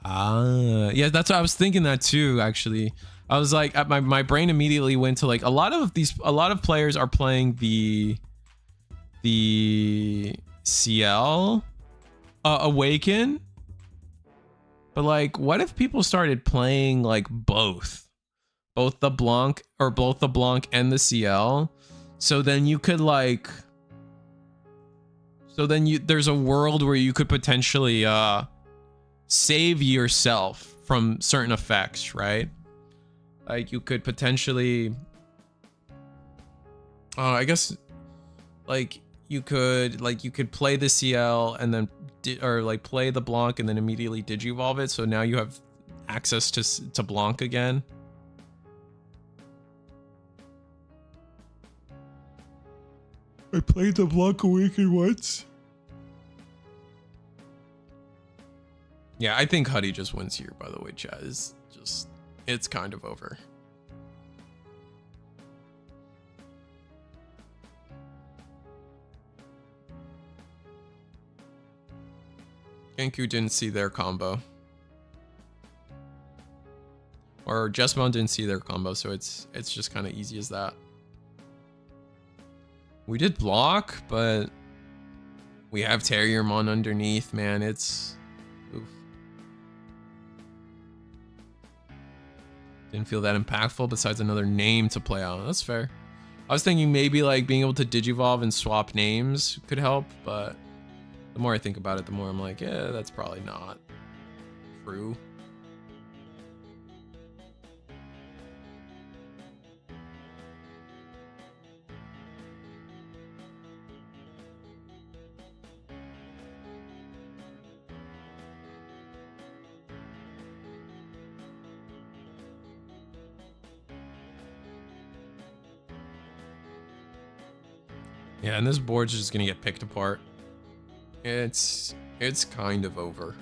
Yeah, that's what I was thinking that too. Actually, I was like, my brain immediately went to like a lot of players are playing the CL Awaken, but like, what if people started playing like both the Blanc and the CL? So then you could like, there's a world where you could potentially save yourself from certain effects, right? Like you could potentially I guess like you could play the CL and then play the Blanc and then immediately Digivolve it, so now you have access to Blanc again. I played the Blanc Awaken once. Yeah, I think Huddy just wins here, by the way, chat. It's kind of over. Genku didn't see their combo. Or Jessmon didn't see their combo, so it's just kind of easy as that. We did block, but we have Terriermon underneath, man. It's oof. Didn't feel that impactful besides another name to play out. That's fair. I was thinking maybe like being able to digivolve and swap names could help, but the more I think about it, the more I'm like, yeah, that's probably not true. Yeah, and this board's just gonna get picked apart. It's kind of over.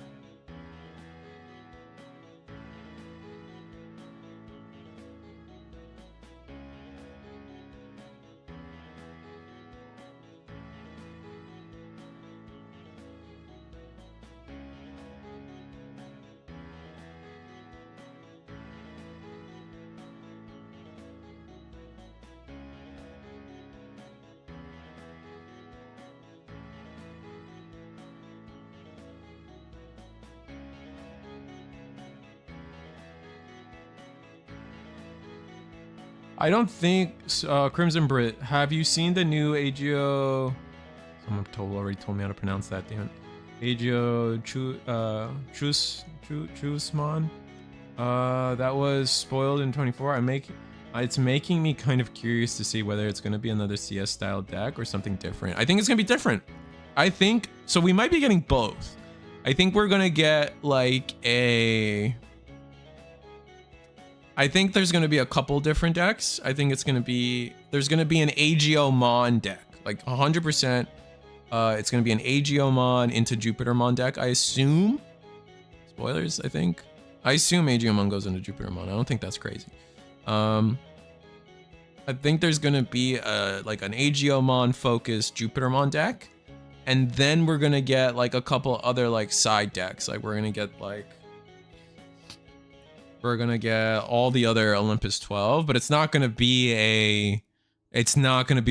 I don't think Crimson Brit. Have you seen the new Agio? Someone already told me how to pronounce that. Damn it. Agio Chusman. That was spoiled in 24. It's making me kind of curious to see whether it's going to be another CS style deck or something different. I think it's going to be different. I think so. We might be getting both. I think we're going to get like a. I think there's going to be a couple different decks. I think there's going to be an Agiomon deck, like 100%. It's going to be an Agiomon into Jupitermon deck, I assume. Spoilers, I think. I assume Agiomon goes into Jupitermon. I don't think that's crazy. I think there's going to be like an Agiomon focused Jupitermon deck. And then we're going to get like a couple other like side decks. Like we're going to get all the other Olympus 12, but it's not going to be a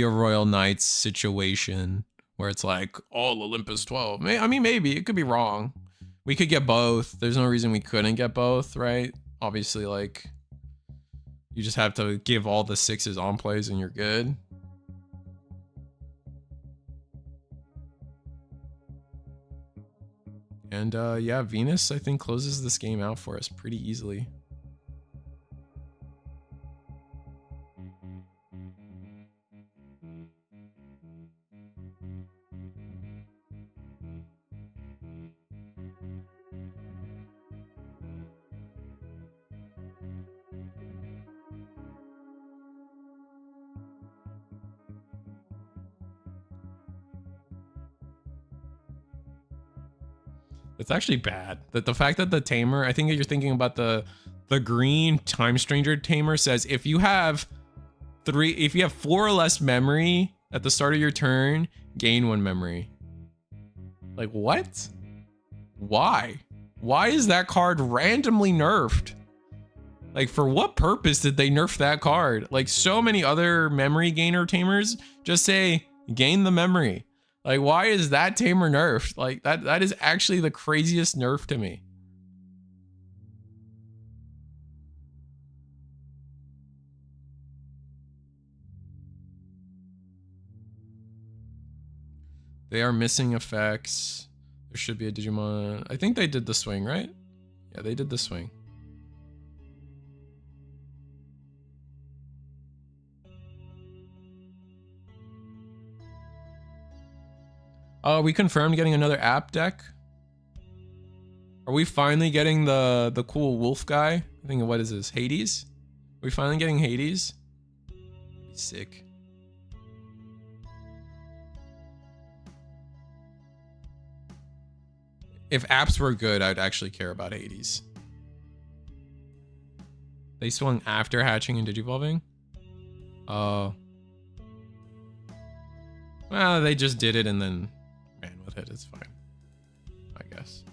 Royal Knights situation where it's like all Olympus 12. I mean, maybe it could be wrong. We could get both. There's no reason we couldn't get both, right? Obviously, like you just have to give all the 6s on plays and you're good. And yeah, Venus, I think, closes this game out for us pretty easily. It's actually bad that the fact that the tamer, I think you're thinking about the green Time Stranger tamer, says if you have 4 or less memory at the start of your turn, gain 1 memory. Like what? Why is that card randomly nerfed? Like for what purpose did they nerf that card? Like so many other memory gainer tamers just say gain the memory. Like, why is that tamer nerfed? Like, that is actually the craziest nerf to me. They are missing effects. There should be a Digimon. I think they did the swing, right? Yeah, they did the swing. Oh, we confirmed getting another app deck. Are we finally getting the cool wolf guy? I think, what is this? Hades? Are we finally getting Hades? Sick. If apps were good, I'd actually care about Hades. They swung after hatching and digivolving? Oh. Well, they just did it and then ran with it. It's fine, I guess.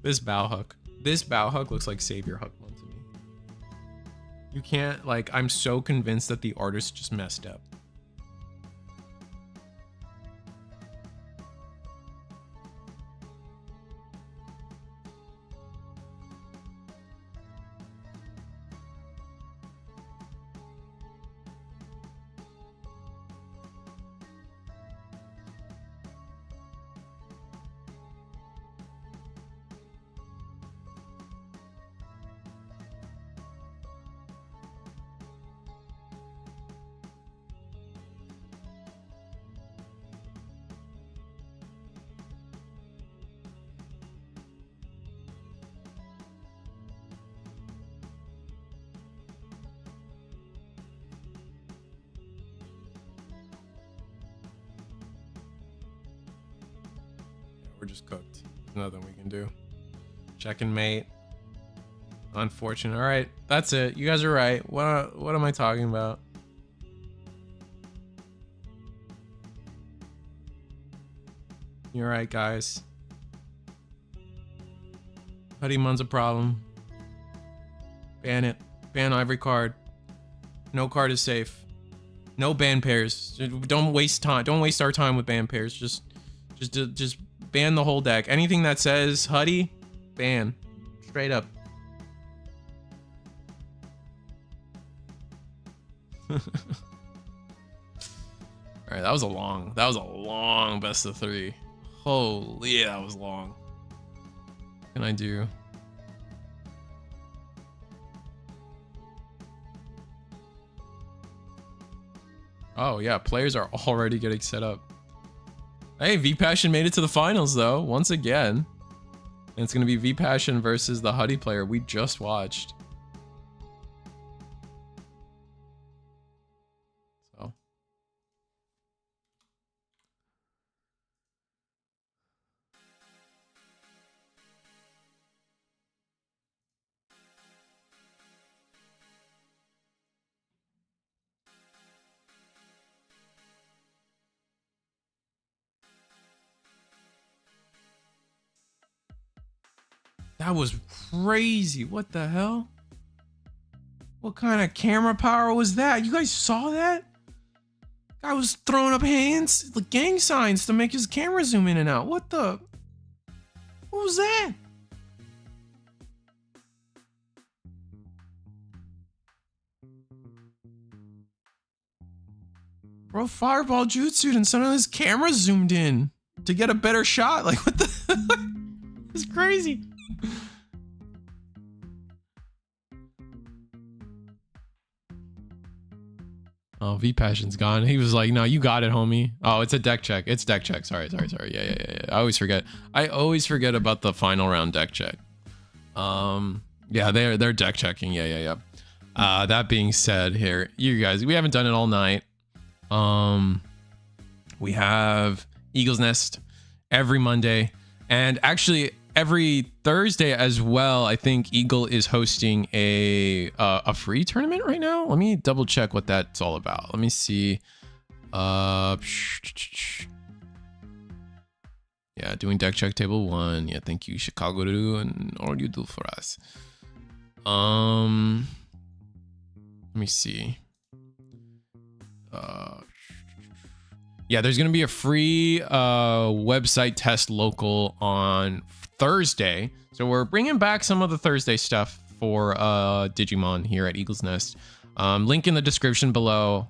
This bow hook looks like Savior Hookmon to me. You can't, like, I'm so convinced that the artist just messed up. We're just cooked. There's nothing we can do. Check and mate. Unfortunate. All right, that's it. You guys are right. What am I talking about? You're right, guys. Digimon's a problem. Ban it. Ban every card. No card is safe. No ban pairs. Don't waste time. Don't waste our time with ban pairs. Just ban the whole deck. Anything that says Huddy, ban. Straight up. Alright, that was a long best of 3. Holy, that was long. What can I do? Oh yeah, players are already getting set up. Hey, V-Passion made it to the finals though, once again. And it's gonna be V-Passion versus the Huddy player we just watched. So. That was crazy. What the hell? What kind of camera power was that? You guys saw that? Guy was throwing up hands, the gang signs to make his camera zoom in and out. What the? What was that? Bro, fireball jutsu and some of his camera zoomed in to get a better shot. Like, what the? It's crazy. Oh, V-Passion's gone. He was like, no, you got it, homie. Oh, it's a deck check. It's deck check. Sorry. Yeah. I always forget about the final round deck check. Yeah, they're deck checking. Yeah. That being said, here, you guys, we haven't done it all night. We have Eagle's Nest every Monday, and actually every Thursday as well. I think Eagle is hosting a free tournament right now. Let me double check what that's all about. Let me see. Yeah, doing deck check table 1. Yeah, thank you, Chicago, to do and all you do for us. Let me see. Yeah, there's gonna be a free website test local on Thursday, so we're bringing back some of the Thursday stuff for Digimon here at Eagle's Nest. Link in the description below.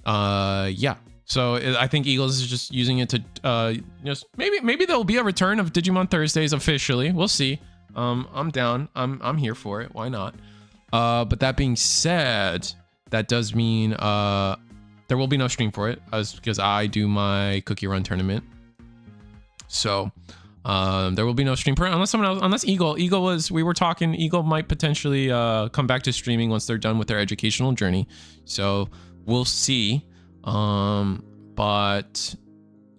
Yeah, so I think Eagles is just using it to just maybe there'll be a return of Digimon Thursdays officially. We'll see. I'm down. I'm here for it. Why not? But that being said, that does mean there will be no stream for it because I do my cookie run tournament. So there will be no stream for it unless someone else, unless Eagle we were talking, Eagle might potentially come back to streaming once they're done with their educational journey. So we'll see. But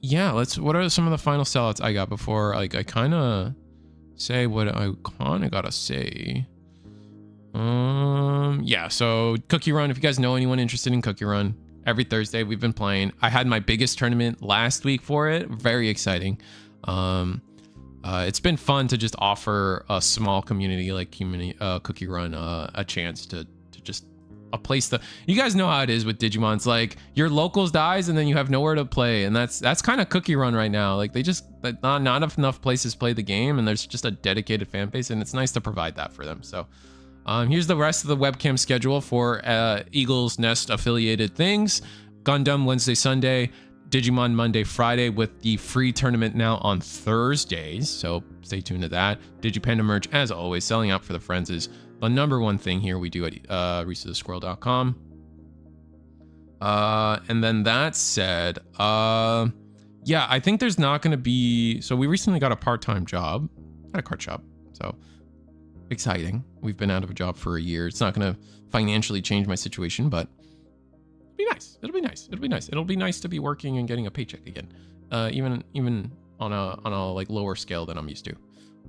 yeah, what are some of the final sellouts I got before I kind of say what I kind of gotta say. Yeah, so Cookie Run, if you guys know anyone interested in Cookie Run, every Thursday we've been playing. I had my biggest tournament last week for it. Very exciting. It's been fun to just offer a small community like Cookie Run a chance to a place to. You guys know how it is with Digimon. It's like your locals dies and then you have nowhere to play, and that's kind of Cookie Run right now. Like they just not enough places play the game, and there's just a dedicated fan base, and it's nice to provide that for them. So here's the rest of the webcam schedule for Eagle's Nest affiliated things. Gundam Wednesday, Sunday. Digimon Monday, Friday, with the free tournament now on Thursdays. So stay tuned to that. Digipanda merch, as always, selling out for the friends is the #1 thing here we do at reachtothesquirrel.com. And then that said, yeah, I think there's not going to be. So we recently got a part-time job at a card shop. So exciting. We've been out of a job for a year. It's not going to financially change my situation, but be nice. It'll be nice. It'll be nice. It'll be nice to be working and getting a paycheck again. Even on a like lower scale than I'm used to.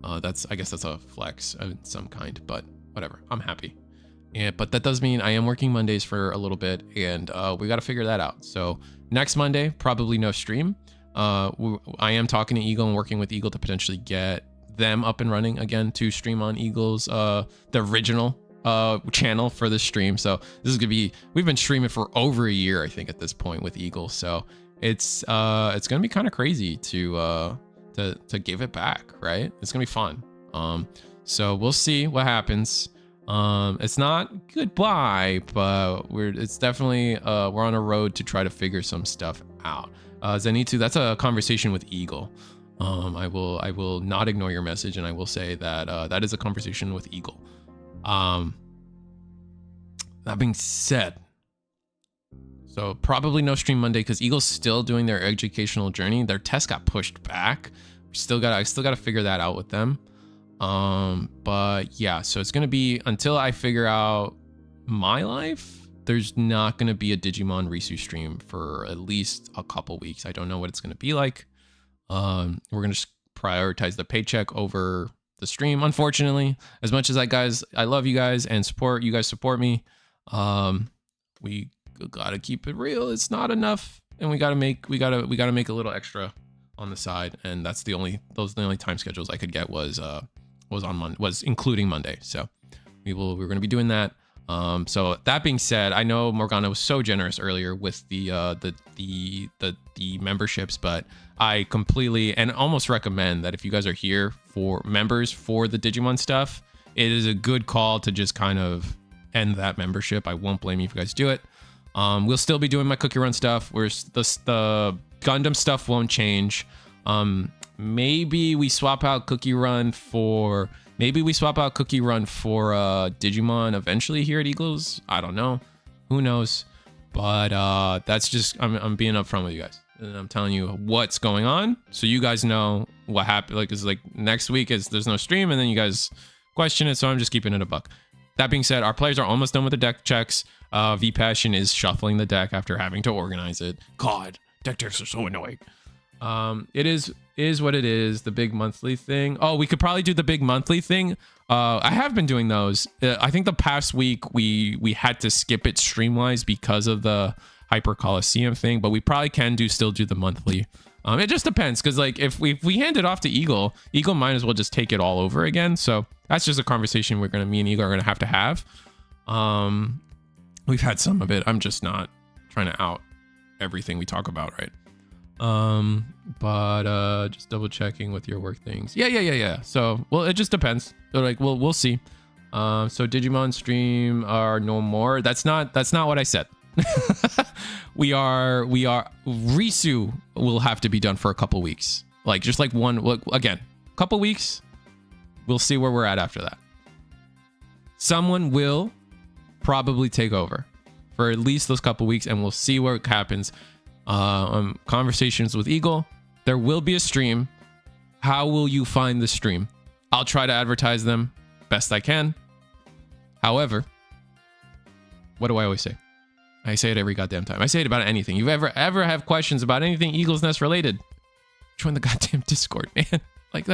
I guess that's a flex of some kind, but whatever. I'm happy. Yeah, but that does mean I am working Mondays for a little bit, and we got to figure that out. So next Monday, probably no stream. I am talking to Eagle and working with Eagle to potentially get them up and running again to stream on Eagle's the original channel for this stream. So this is gonna be, we've been streaming for over a year, I think, at this point with Eagle. So it's gonna be kind of crazy to give it back, right? It's gonna be fun. So we'll see what happens. It's not goodbye, but it's definitely we're on a road to try to figure some stuff out. Zenitsu, that's a conversation with Eagle. I will not ignore your message, and I will say that that is a conversation with Eagle. That being said, so probably no stream Monday because Eagle's still doing their educational journey. Their test got pushed back. I still gotta figure that out with them. But yeah, so it's gonna be until I figure out my life. There's not gonna be a Digimon Risu stream for at least a couple weeks. I don't know what it's gonna be like. We're gonna just prioritize the paycheck over the stream, unfortunately. As much as I love you guys and you guys support me. We gotta keep it real. It's not enough, and we gotta make a little extra on the side. And that's the only time schedules I could get was including Monday. So we're gonna be doing that. So that being said, I know Morgana was so generous earlier with the memberships, but I completely and almost recommend that if you guys are here for members for the Digimon stuff, it is a good call to just kind of end that membership. I won't blame you if you guys do it. We'll still be doing my Cookie Run stuff. The Gundam stuff won't change. Maybe we swap out Cookie Run for Digimon eventually here at Eagles. I don't know. Who knows? But that's just I'm being upfront with you guys, and I'm telling you what's going on, so you guys know what happened. Like, it's like next week there's no stream, and then you guys question it. So I'm just keeping it a buck. That being said, our players are almost done with the deck checks. V Passion is shuffling the deck after having to organize it. God, deck checks are so annoying. It is what it is. The big monthly thing. Oh, we could probably do the big monthly thing. I have been doing those. I think the past week we had to skip it stream-wise because of the Hyper Coliseum thing, but we probably can still do the monthly. It just depends, because like if we hand it off to Eagle might as well just take it all over again. So that's just a conversation me and Eagle are gonna have to have. We've had some of it. I'm just not trying to out everything we talk about, right? But just double checking with your work things. Yeah. So, well, it just depends. So like, we'll see. So Digimon stream are no more. That's not what I said. we are Risu will have to be done for a couple weeks. Like, just like again, couple weeks. We'll see where we're at after that. Someone will probably take over for at least those couple weeks, and we'll see what happens. Conversations with Eagle. There will be a stream. How will you find the stream? I'll try to advertise them best I can. However, what do I always say? I say it every goddamn time. I say it about anything. You ever have questions about anything Eagle's Nest related? Join the goddamn Discord, man. Like,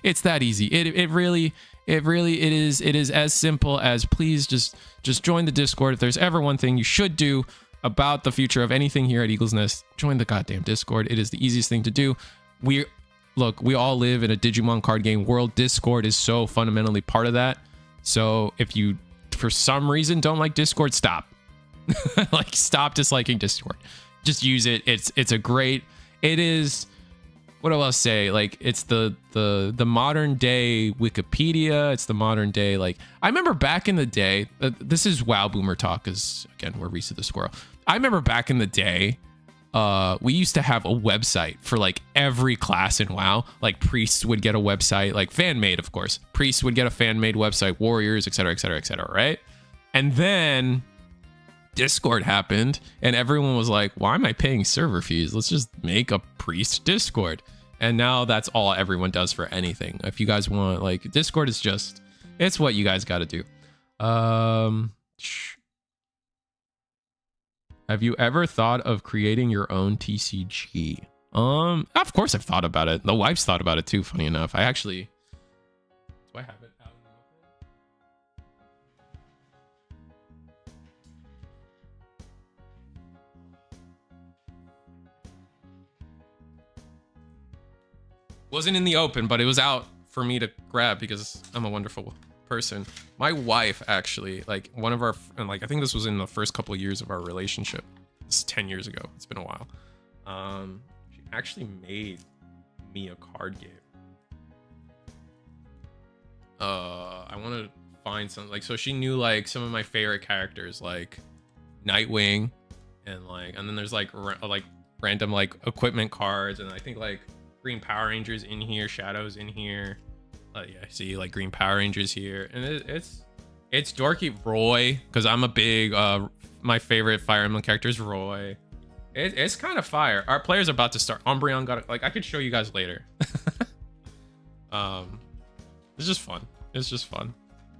it's that easy. It really is as simple as, please just join the Discord. If there's ever one thing you should do about the future of anything here at Eagle's Nest, join the goddamn Discord. It is the easiest thing to do. We all live in a Digimon card game world. Discord is so fundamentally part of that. So if you, for some reason, don't like Discord, stop. Like, stop disliking Discord. Just use it. It's a great. It is. What do I say? Like, it's the modern day Wikipedia. It's the modern day, like, I remember back in the day. This is WoW Boomer talk, because again, we're Reese the Squirrel. I remember back in the day. We used to have a website for like every class in WoW. Like, priests would get a website, like fan made, of course. Priests would get a fan made website, warriors, etc., etc., etc. Right? And then Discord happened, and everyone was like, "Why am I paying server fees? Let's just make a priest Discord." And now that's all everyone does for anything. If you guys want, like, Discord is just, it's what you guys got to do. Have you ever thought of creating your own TCG? Of course I've thought about it. The wife's thought about it too, funny enough. I actually, do I have it out in the open? Wasn't in the open, but it was out for me to grab because I'm a wonderful person. My wife actually, like, one of our, and like, I think this was in the first couple of years of our relationship. This is 10 years ago. It's been a while. She actually made me a card game. I want to find some, like, so she knew like some of my favorite characters, like Nightwing, and then there's like random like equipment cards, and I think like Green Power Rangers in here, Shadows in here. Yeah, I see like Green Power Rangers here, and it's dorky. Roy, because I'm a big my favorite Fire Emblem character is Roy. It's kind of fire. Our players are about to start. Umbreon got it. Like, I could show you guys later. It's just fun. It's just fun.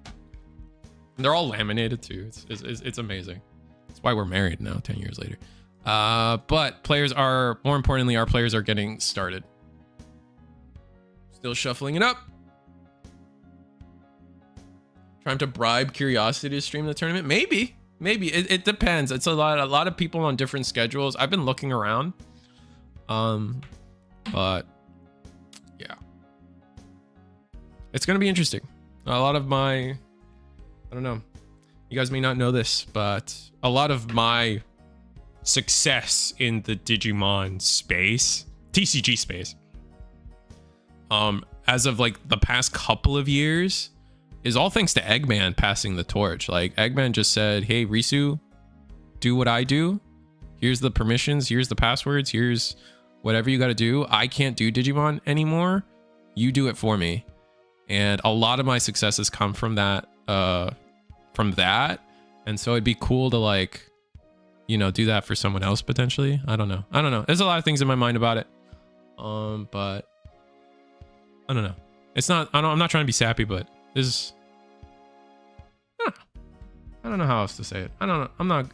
And they're all laminated too. It's amazing. That's why we're married now, 10 years later. But players are, more importantly, our players are getting started. Still shuffling it up. Trying to bribe Curiosity to stream the tournament. Maybe it depends. It's a lot of people on different schedules. I've been looking around. But yeah, it's gonna be interesting. A lot of my, I don't know, you guys may not know this, but a lot of my success in the Digimon space, TCG space, as of like the past couple of years, is all thanks to Eggman passing the torch. Like, Eggman just said, "Hey, Risu, do what I do. Here's the permissions. Here's the passwords. Here's whatever you got to do. I can't do Digimon anymore. You do it for me." And a lot of my successes come from that. And so it'd be cool to, like, you know, do that for someone else potentially. I don't know. There's a lot of things in my mind about it. But I don't know. It's not. I'm not trying to be sappy, but this. I don't know how else to say it. I don't know. I'm not.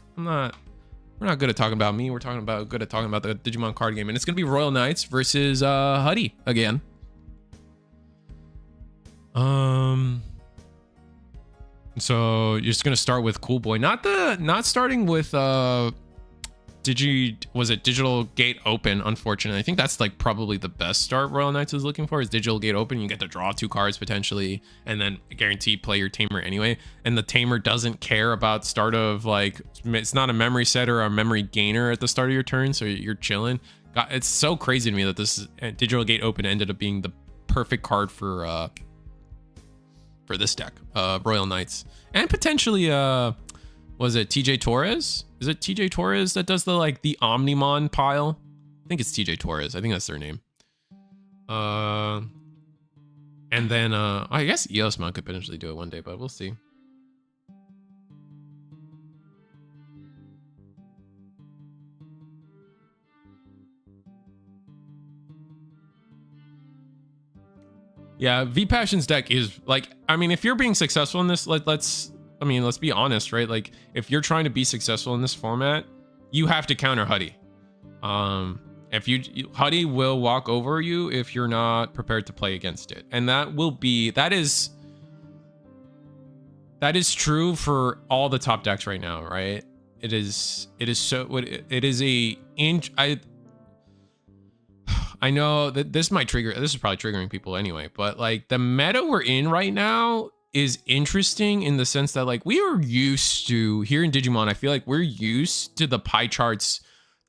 We're not good at talking about me. We're good at talking about the Digimon card game, and it's gonna be Royal Knights versus Huddy again. So you're just gonna start with Cool Boy, not starting with Digital Gate Open, unfortunately. I think that's like probably the best start Royal Knights is looking for, is Digital Gate Open. You get to draw 2 cards potentially, and then guarantee play your Tamer anyway. And the Tamer doesn't care about start of, like, it's not a memory setter or a memory gainer at the start of your turn, so you're chilling. God, it's so crazy to me that this Digital Gate Open ended up being the perfect card for this deck, Royal Knights. And potentially was it TJ Torres? Is it TJ Torres that does the Omnimon pile? I think it's TJ Torres. I think that's their name. And then I guess Eosmon could potentially do it one day, but we'll see. Yeah, V Passion's deck is like, I mean, if you're being successful in this, let's be honest, right? Like, if you're trying to be successful in this format, you have to counter Huddy. Huddy will walk over you if you're not prepared to play against it, and that is true for all the top decks right now, right? It is I know that this is probably triggering people anyway, but like the meta we're in right now is interesting in the sense that like we are used to here in Digimon. I feel like we're used to the pie charts,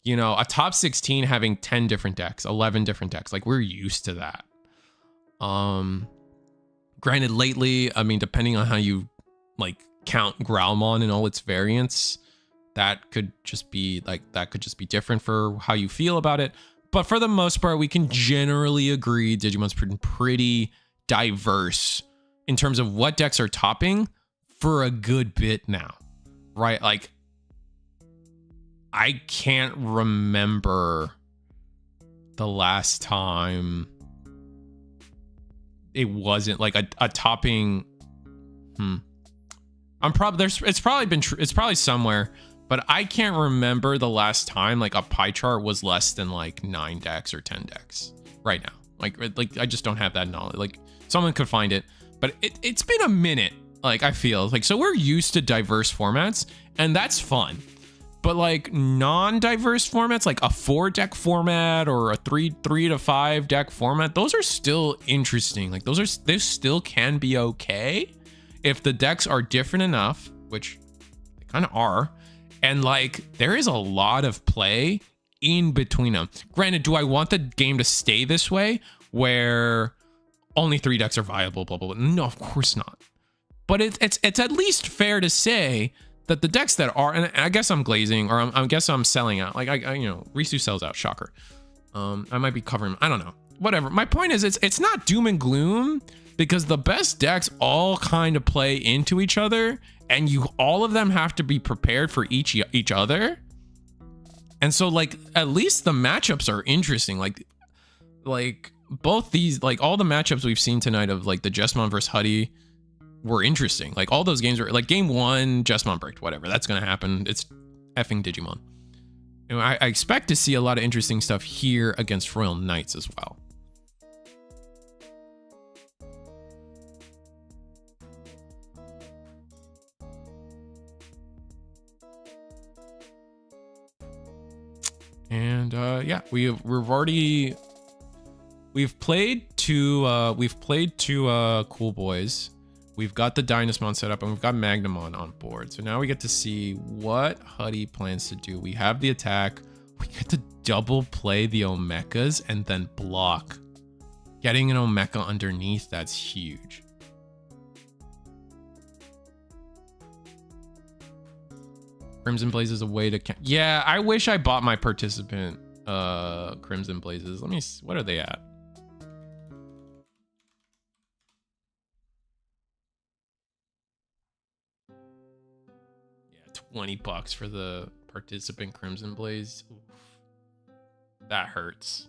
you know, a top 16 having 10 different decks, 11 different decks. Like we're used to that. Granted, lately, I mean, depending on how you like count Growlmon and all its variants, that could just be different for how you feel about it. But for the most part, we can generally agree Digimon's pretty diverse in terms of what decks are topping for a good bit now, right? Like, I can't remember the last time it wasn't like a topping. It's probably somewhere, but I can't remember the last time like a pie chart was less than like 9 decks or 10 decks right now. Like I just don't have that knowledge. Like someone could find it, but it's been a minute. Like I feel like, so we're used to diverse formats and that's fun. But like non-diverse formats, like a 4-deck format or a 3 to 5 deck format, those are still interesting. Like those still can be okay if the decks are different enough, which they kind of are. And like there is a lot of play in between them. Granted, do I want the game to stay this way where only 3 decks are viable, blah, blah, blah? No, of course not. But it's at least fair to say that the decks that are, and I guess I'm glazing, or I guess I'm selling out. Like I you know, Risu sells out, shocker. I might be covering, I don't know, whatever. My point is, it's not doom and gloom because the best decks all kind of play into each other, and all of them have to be prepared for each other. And so like at least the matchups are interesting. Like both these, like all the matchups we've seen tonight of like the Jesmon versus Huddy were interesting. Like all those games were like game 1, Jesmon bricked, whatever. That's gonna happen. It's effing Digimon. You know, I expect to see a lot of interesting stuff here against Royal Knights as well. And yeah, we've played two cool boys. We've got the Dynasmon set up and we've got Magnamon on board. So now we get to see what Huddy plans to do. We have the attack. We get to double play the Omechas and then block. Getting an Omecha underneath, that's huge. Crimson Blaze is a way to... Yeah, I wish I bought my participant Crimson Blazes. Let me see. What are they at? $20 for the participant Crimson Blaze. Oof. That hurts.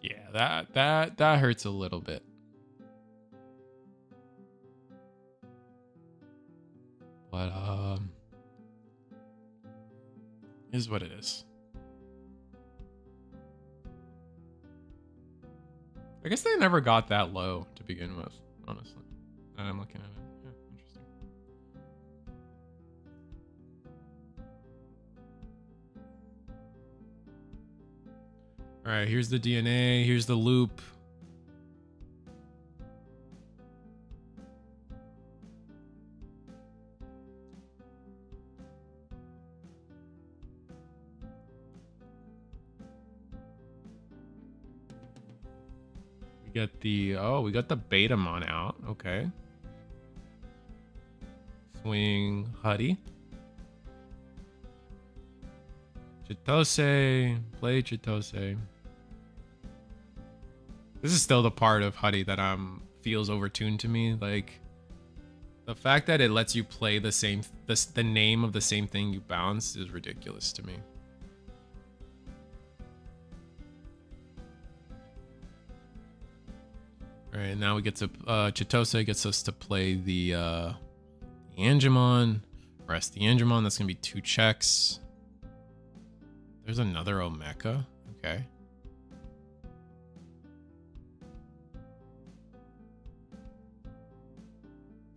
Yeah, that hurts a little bit. But is what it is. I guess they never got that low to begin with, honestly. I'm looking at it. Yeah, interesting. All right, here's the DNA. Here's the loop. We got the Betamon out. Okay. Swing Huddy. Chitose. Play Chitose. This is still the part of Huddy that feels overtuned to me. Like the fact that it lets you play the name of the same thing you bounce is ridiculous to me. All right, now we get to Chitose gets us to play the Angemon. Rest the Angemon. That's gonna be 2 checks. There's another Omecha. Okay.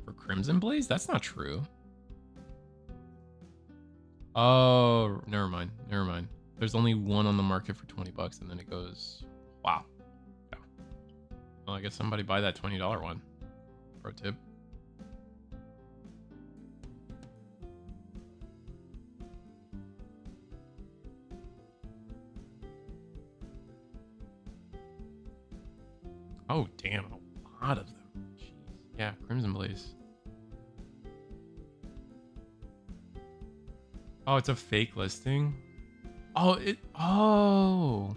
For Crimson Blaze? That's not true. Oh, never mind. Never mind. There's only one on the market for 20 bucks, and then it goes. Wow. Yeah. Well, I guess somebody buy that $20 one. Pro tip. Oh, damn. A lot of them. Jeez. Yeah, Crimson Blaze. Oh, it's a fake listing? Oh.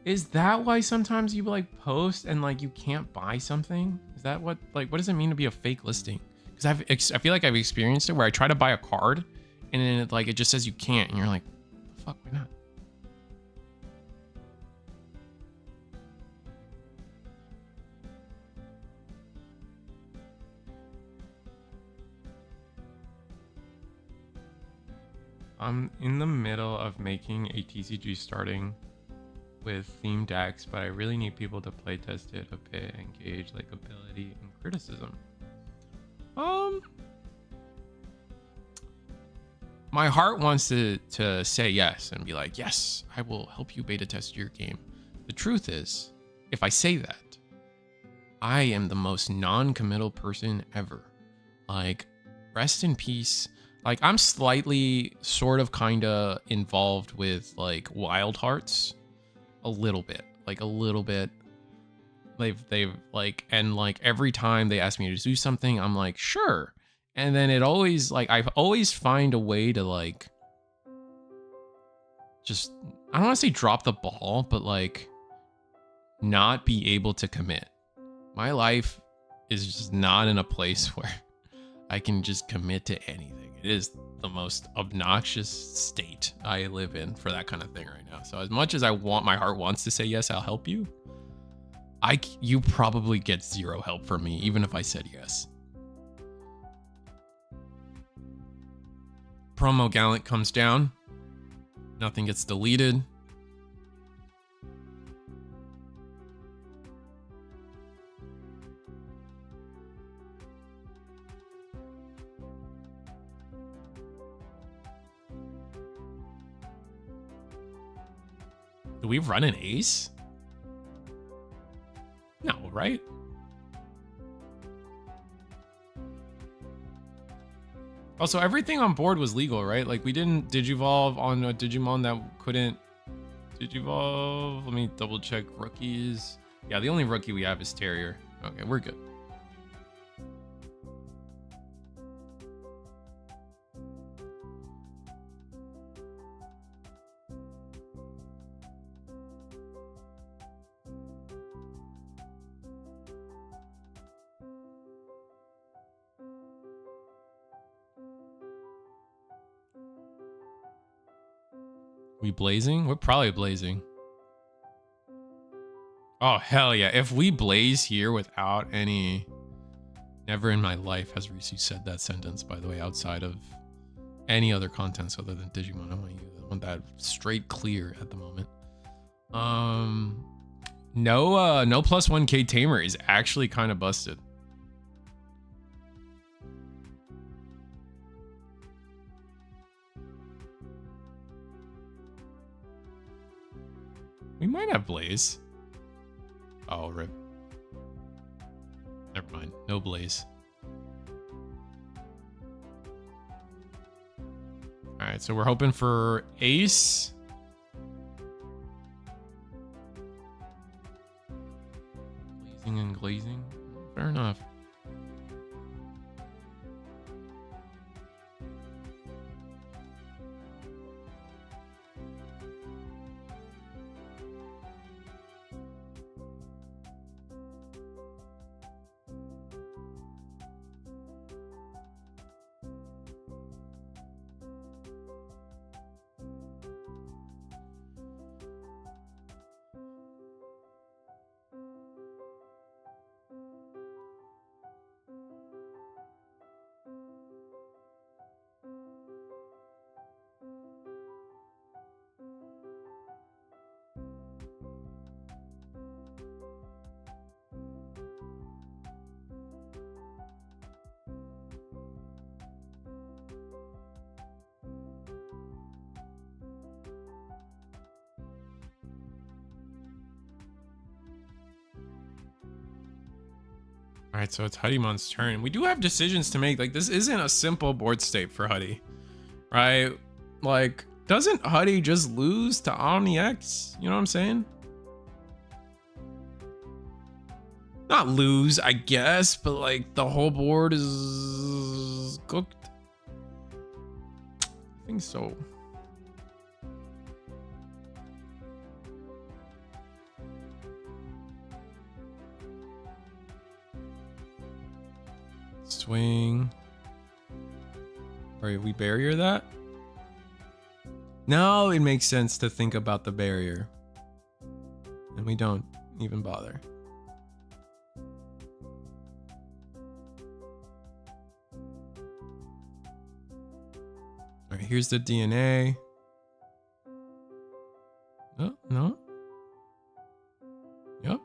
Is that why sometimes you like post and like you can't buy something? Is that what does it mean to be a fake listing? Because I feel like I've experienced it where I try to buy a card and then it just says you can't and you're like, fuck, why not? I'm in the middle of making a TCG starting with themed decks, but I really need people to play test it a bit and gauge like ability and criticism. My heart wants to say yes and be like, yes, I will help you beta test your game. The truth is, if I say that, I am the most non-committal person ever. Like, rest in peace. Like, I'm slightly sort of kind of involved with like Wild Hearts a little bit. They've like, and like every time they ask me to do something, I'm like, sure. And then it always like, I always find a way to like, just, I don't want to say drop the ball, but like not be able to commit. My life is just not in a place where I can just commit to anything. It is the most obnoxious state I live in for that kind of thing right now. So as much as my heart wants to say, yes, I'll help you. You probably get zero help from me, even if I said yes. Promo Gallant comes down. Nothing gets deleted. Do we run an ace? No, right? Also, everything on board was legal, right? Like, we didn't digivolve on a Digimon that couldn't digivolve. Let me double check rookies. Yeah, the only rookie we have is Terrier. Okay, we're good. We blazing? We're probably blazing. Oh, hell yeah. If we blaze here without any... Never in my life has Risu said that sentence, by the way, outside of any other contents other than Digimon. I want that straight clear at the moment. No plus 1k tamer is actually kind of busted. We might have Blaze. Oh, rip. Never mind. No Blaze. Alright, so we're hoping for Ace. Blazing and glazing. Fair enough. All right, so it's Huddymon's turn. We do have decisions to make. Like, this isn't a simple board state for Huddy, right? Like, doesn't Huddy just lose to Omni X? You know what I'm saying? Not lose, I guess, but like the whole board is cooked. I think so. Swing. All right, we barrier that? No, it makes sense to think about the barrier. And we don't even bother. All right, here's the DNA. Oh, no. Yep.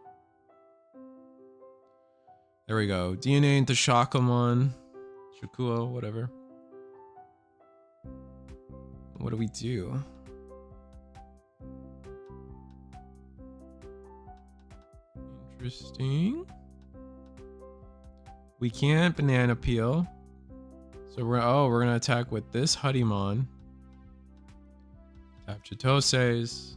There we go. DNA into Shakamon. Shakuo, whatever. What do we do? Interesting. We can't banana peel. So we're gonna attack with this Huddymon. Tap Chitoses.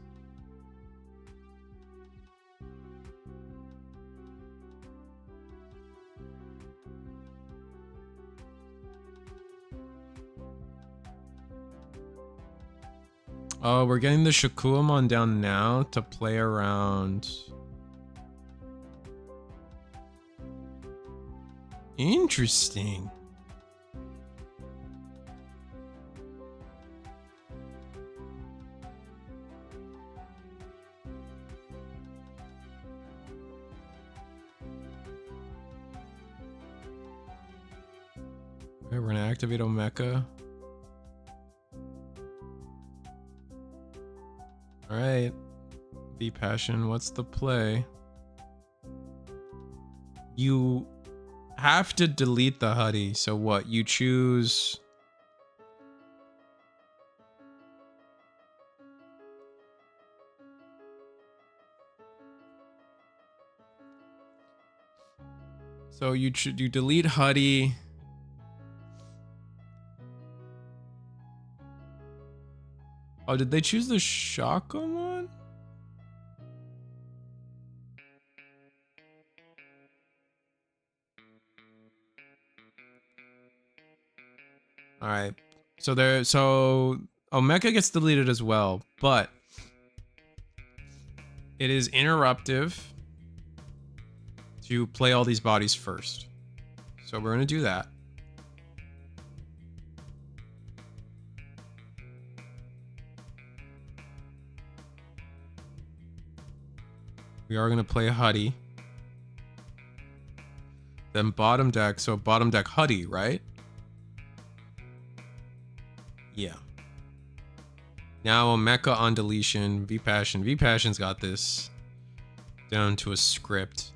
Oh, we're getting the Shakuamon down now to play around. Interesting. Okay, we're gonna activate Omeka. All right, V Passion, what's the play? You have to delete the Huddy, so what? You choose... So you delete Huddy. Oh, did they choose the Shakamon? All right. So Omeka gets deleted as well, but it is interruptive to play all these bodies first. So we're gonna do that. We are gonna play Huddy. Then bottom deck, so bottom deck Huddy, right? Yeah. Now Omeka on deletion, V Passion. V Passion's got this down to a script.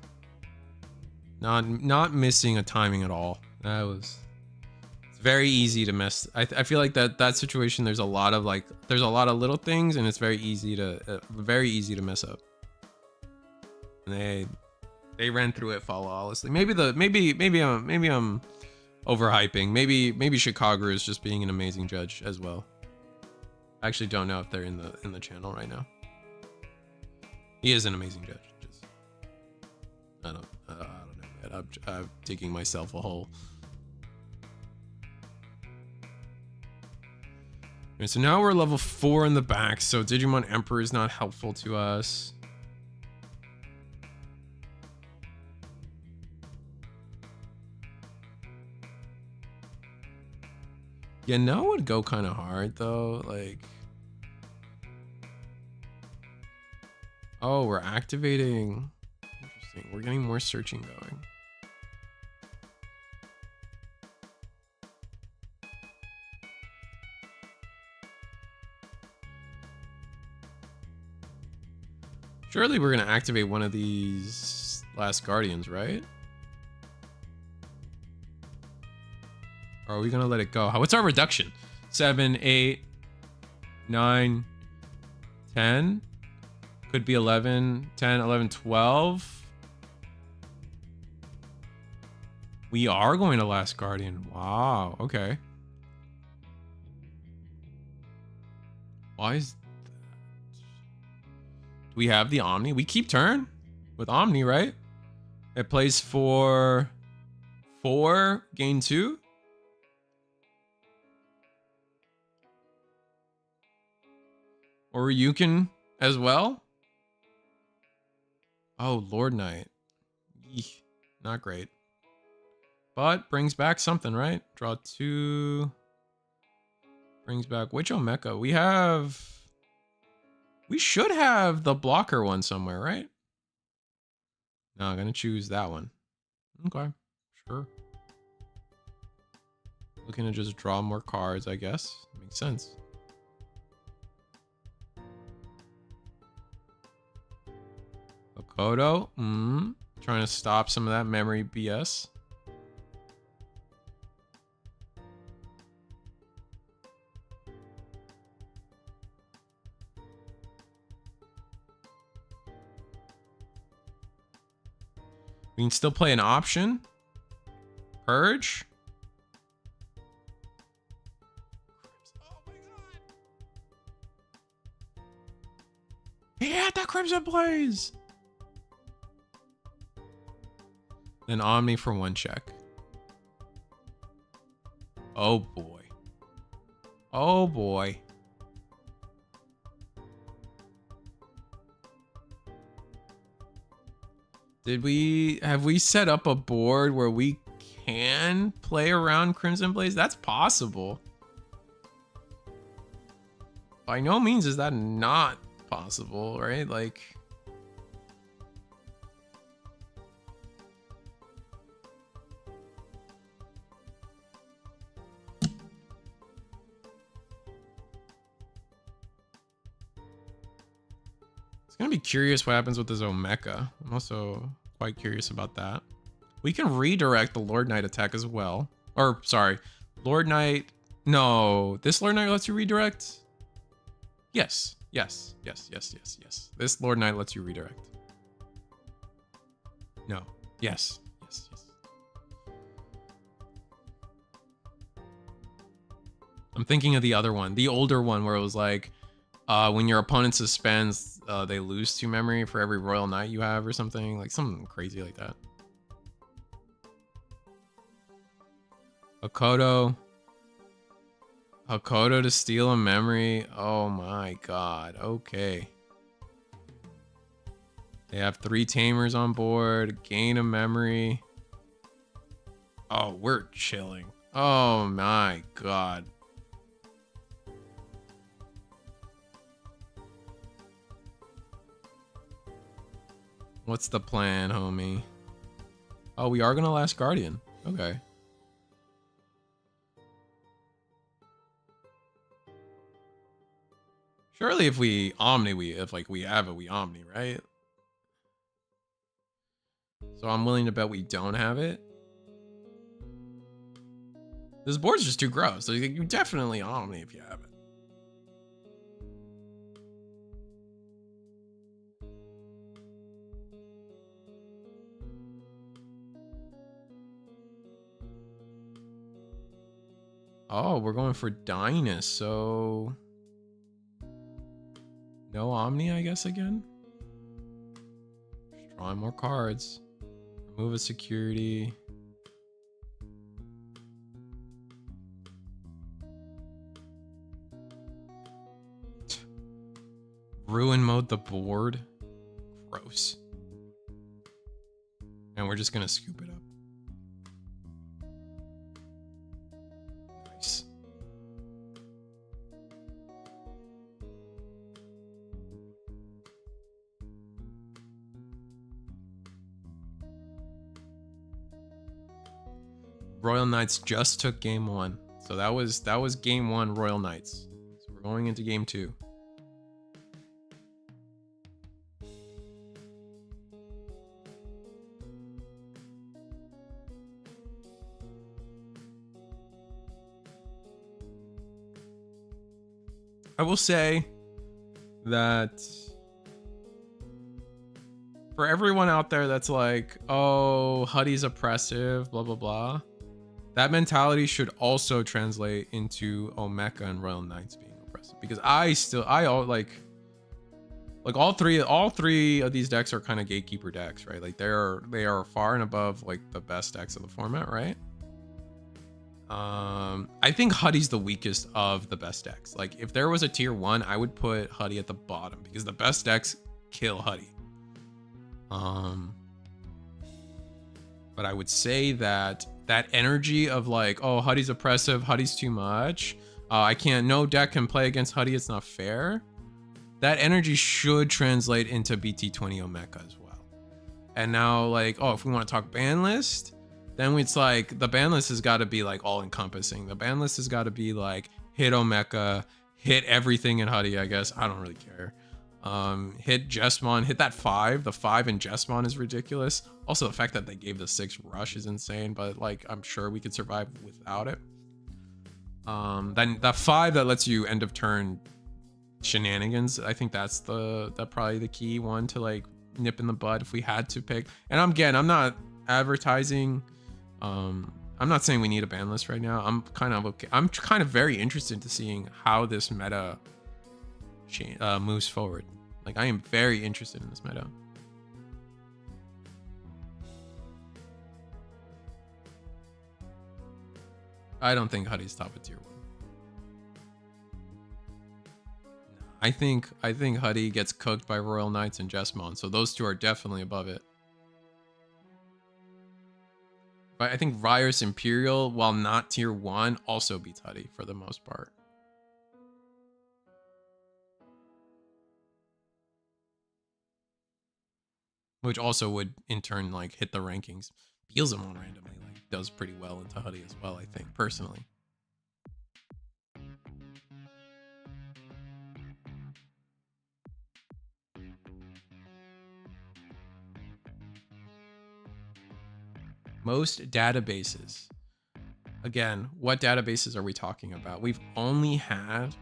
Not missing a timing at all. It's very easy to mess. I feel like that situation, there's a lot of little things, and it's very easy to mess up. And they ran through it flawlessly. Maybe I'm overhyping. Maybe Chicago is just being an amazing judge as well. I actually don't know if they're in the channel right now. He is an amazing judge. Just I don't know yet. I'm digging myself a hole. Okay, so now we're level 4 in the back. So Digimon Emperor is not helpful to us. Yeah, now would go kind of hard though. Like, oh, we're activating. Interesting. We're getting more searching going. Surely we're gonna activate one of these last guardians, right? Or are we gonna let it go? What's our reduction? 7, 8, 9, 10. Could be 11, 10, 11, 12. We are going to Last Guardian. Wow. Okay. Why is that? Do we have the Omni? We keep turn with Omni, right? It plays for 4, gain 2. Or you can as well. Oh, Lord Knight. Eek, not great. But brings back something, right? Draw 2. Brings back which Omeka? We should have the blocker one somewhere, right? No, I'm gonna choose that one. Okay, sure. Looking to just draw more cards, I guess. Makes sense. Okoto, trying to stop some of that memory BS. We can still play an option. Purge. Oh my god. He had that Crimson Blaze. Then Omni for 1 check. Oh boy. Oh boy. Have we set up a board where we can play around Crimson Blaze? That's possible. By no means is that not possible, right? Like, gonna be curious what happens with this Omeka. I'm also quite curious about that. We can redirect the Lord Knight attack as well. Or, sorry, Lord Knight. No, this Lord Knight lets you redirect? Yes, yes, yes, yes, yes, yes. This Lord Knight lets you redirect. No, yes, yes, yes. I'm thinking of the other one, the older one where it was like, when your opponent suspends, they lose 2 memory for every Royal Knight you have or something. Like something crazy like that. Hakoto. Hakoto to steal a memory. Oh my god. Okay. They have 3 tamers on board. Gain a memory. Oh, we're chilling. Oh my god. What's the plan, homie? Oh, we are gonna Last Guardian. Okay. Surely if we Omni, we have it, we Omni, right? So I'm willing to bet we don't have it. This board's just too gross. So you definitely Omni if you have it. Oh, we're going for Dynas, so no Omni, I guess, again. Just drawing more cards. Remove a security. Ruin mode the board. Gross. And we're just gonna scoop it up. Nice. Royal Knights just took game 1. So that was game 1 Royal Knights. So we're going into game 2. I will say that for everyone out there that's like, oh, Huddy's oppressive, blah, blah, blah. That mentality should also translate into Omeka and Royal Knights being oppressive, because all three of these decks are kind of gatekeeper decks, right? Like they are far and above like the best decks of the format, right? I think Huddy's the weakest of the best decks. Like if there was a tier 1, I would put Huddy at the bottom because the best decks kill Huddy. But I would say that energy of like, oh, Huddy's oppressive, Huddy's too much, no deck can play against Huddy, it's not fair. That energy should translate into BT20 Omeka as well. And now like, oh, if we want to talk ban list, then it's like the ban list has got to be like all encompassing. The ban list has got to be like hit Omeka, hit everything in Huddy, I guess. I don't really care. Hit Jesmon, hit that 5. The 5 in Jesmon is ridiculous. Also, the fact that they gave the 6 rush is insane, but like I'm sure we could survive without it. Then the 5 that lets you end of turn shenanigans, I think that's probably the key one to like nip in the bud if we had to pick. And I'm not advertising. I'm not saying we need a ban list right now. I'm kind of very interested to seeing how this meta moves forward. Like I am very interested in this meta. I don't think Huddy's top of tier 1. I think Huddy gets cooked by Royal Knights and Jesmon, so those two are definitely above it. But I think Virus Imperial, while not tier 1, also beats Huddy for the most part. Which also would in turn like hit the rankings. Beelzemon randomly like does pretty well into Huddy as well, I think, personally. Most databases. Again, what databases are we talking about? We've only had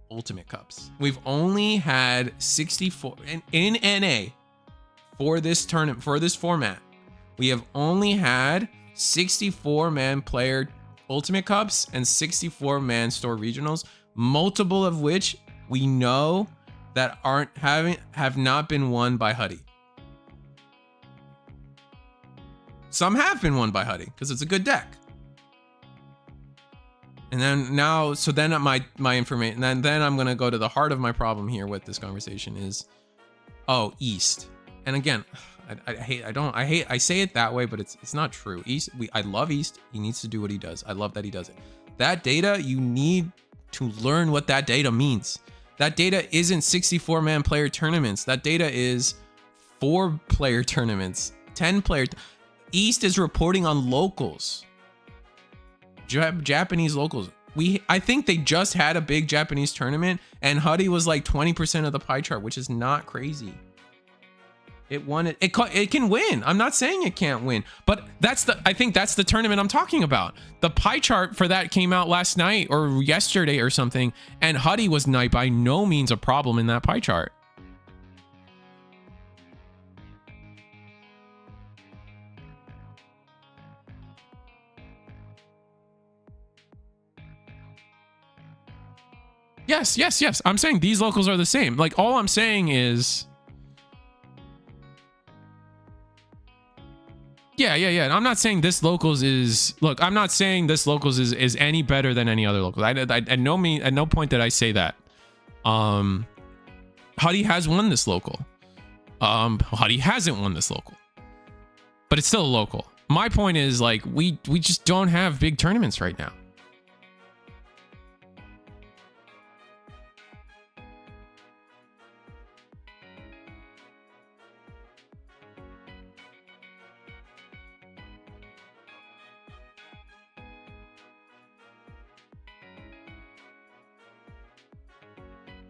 Ultimate Cups. We've only had 64 in NA for this tournament, for this format. We have only had 64-man player Ultimate Cups and 64-man store regionals, multiple of which we know that have not been won by Huddy. Some have been won by Huddy because it's a good deck. And then now, so then my information, then I'm gonna go to the heart of my problem here with this conversation is, oh, East. And again, I say it that way, but it's not true. East, I love East. He needs to do what he does. I love that he does it. That data, you need to learn what that data means. That data isn't 64-man player tournaments. That data is 4-player tournaments, 10-player. East is reporting on locals. Japanese locals. I think they just had a big Japanese tournament and Huddy was like 20% of the pie chart, which is not crazy. It won it. It can win. I'm not saying it can't win, but I think that's the tournament I'm talking about. The pie chart for that came out last night or yesterday or something, and Huddy was by no means a problem in that pie chart. Yes. I'm saying these locals are the same. Like all I'm saying is, yeah. I'm not saying this locals is, look, I'm not saying this locals is any better than any other locals. At no point did I say that. Huddy has won this local. Huddy hasn't won this local, but it's still a local. My point is like, we just don't have big tournaments right now.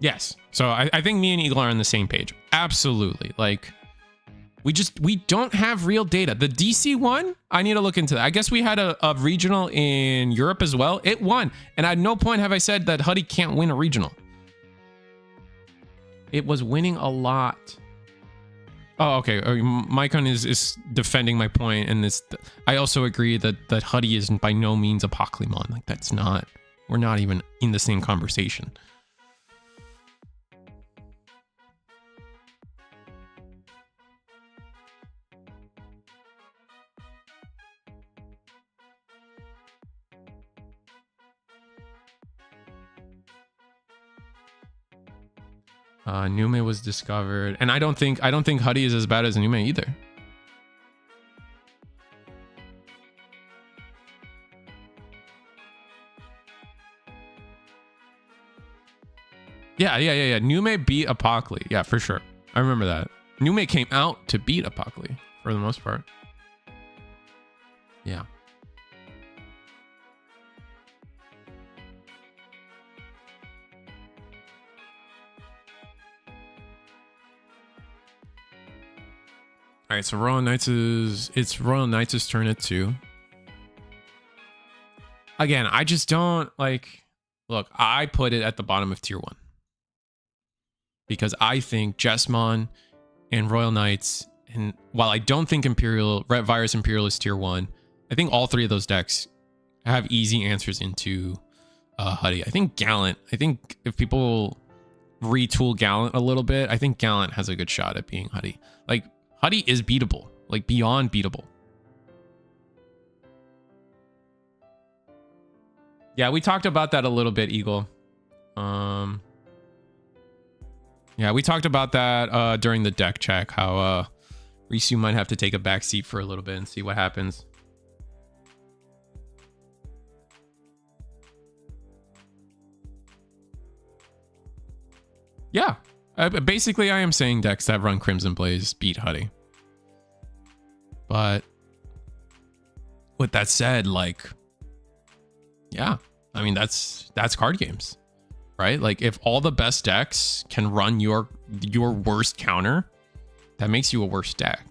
Yes. So I think me and Eagle are on the same page. Absolutely. Like we don't have real data. The DC one, I need to look into that. I guess we had a regional in Europe as well. It won. And at no point have I said that Huddy can't win a regional. It was winning a lot. Oh, okay. Mycon is defending my point, and this. I also agree that Huddy is by no means a Pokemon. Like that's not. We're not even in the same conversation. Nume was discovered, and I don't think Huddy is as bad as Nume either. Yeah. Nume beat Apocally. Yeah, for sure. I remember that. Nume came out to beat Apocally for the most part. Yeah. All right, so Royal Knights it's Royal Knights' turn at 2. Again, I just don't like. Look, I put it at the bottom of tier 1 because I think Jesmon and Royal Knights, and while I don't think Virus Imperial is tier 1, I think all 3 of those decks have easy answers into Huddy. I think Gallant. I think if people retool Gallant a little bit, I think Gallant has a good shot at being Huddy. Like. Huddy is beatable, like beyond beatable. Yeah, we talked about that a little bit, Eagle. Yeah, we talked about that during the deck check, how Risu might have to take a back seat for a little bit and see what happens. Yeah. Basically, I am saying decks that run Crimson Blaze beat Huddy. But with that said, like, yeah, I mean, that's card games, right? Like, if all the best decks can run your worst counter, that makes you a worse deck.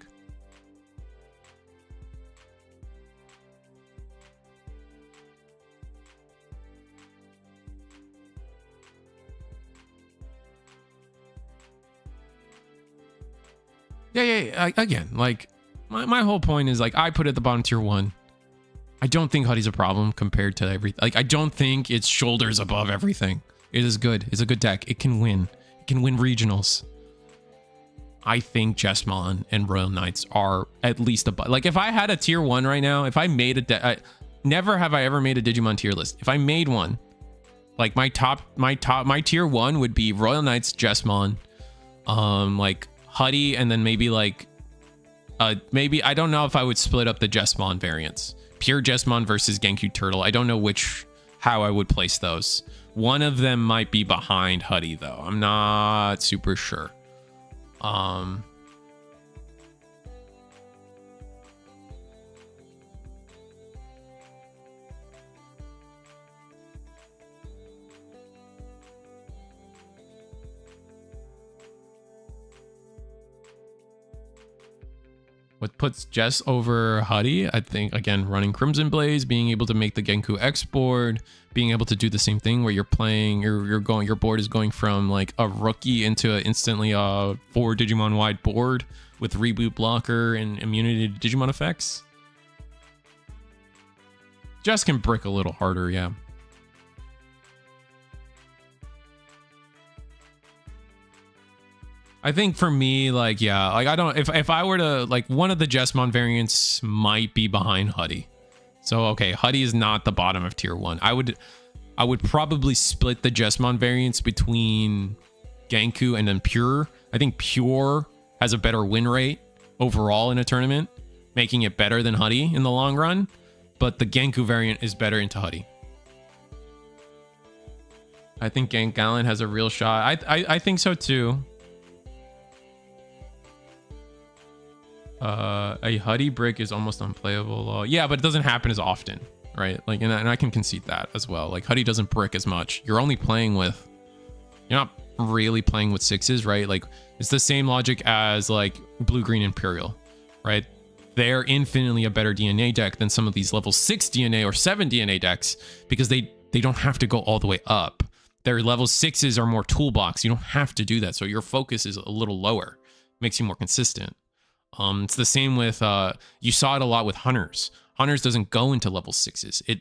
Yeah. Again, like my whole point is like I put it at the bottom tier 1. I don't think Huddy's a problem compared to everything. Like I don't think it's shoulders above everything. It is good. It's a good deck. It can win. It can win regionals. I think Jesmon and Royal Knights are at least above. Like if I had a tier 1 right now, if I made never have I ever made a Digimon tier list. If I made one, like my tier 1 would be Royal Knights, Jesmon, like Huddy, and then maybe like maybe I don't know if I would split up the Jesmon variants. Pure Jesmon versus Genku Turtle. I don't know how I would place those. One of them might be behind Huddy though. I'm not super sure. What puts Jess over Huddy, I think, again, running Crimson Blaze, being able to make the Genku X board, being able to do the same thing where you're playing, your board is going from like a rookie into instantly a 4 Digimon wide board with reboot blocker and immunity to Digimon effects. Jess can brick a little harder, yeah. I think for me, like, yeah, like I don't, if I were to, like, one of the Jesmon variants might be behind Huddy. So, okay, Huddy is not the bottom of tier 1. I would probably split the Jesmon variants between Genku and then Pure. I think Pure has a better win rate overall in a tournament, making it better than Huddy in the long run. But the Genku variant is better into Huddy. I think Gallant has a real shot. I think so too. A Huddy brick is almost unplayable. Yeah, but it doesn't happen as often, right? Like, and I can concede that as well. Like, Huddy doesn't brick as much. You're not really playing with 6s, right? Like, it's the same logic as like Blue-Green Imperial, right? They're infinitely a better DNA deck than some of these level 6 DNA or 7 DNA decks because they don't have to go all the way up. Their level 6s are more toolbox. You don't have to do that. So your focus is a little lower. Makes you more consistent. It's the same with, you saw it a lot with Hunters. Hunters doesn't go into level 6s. It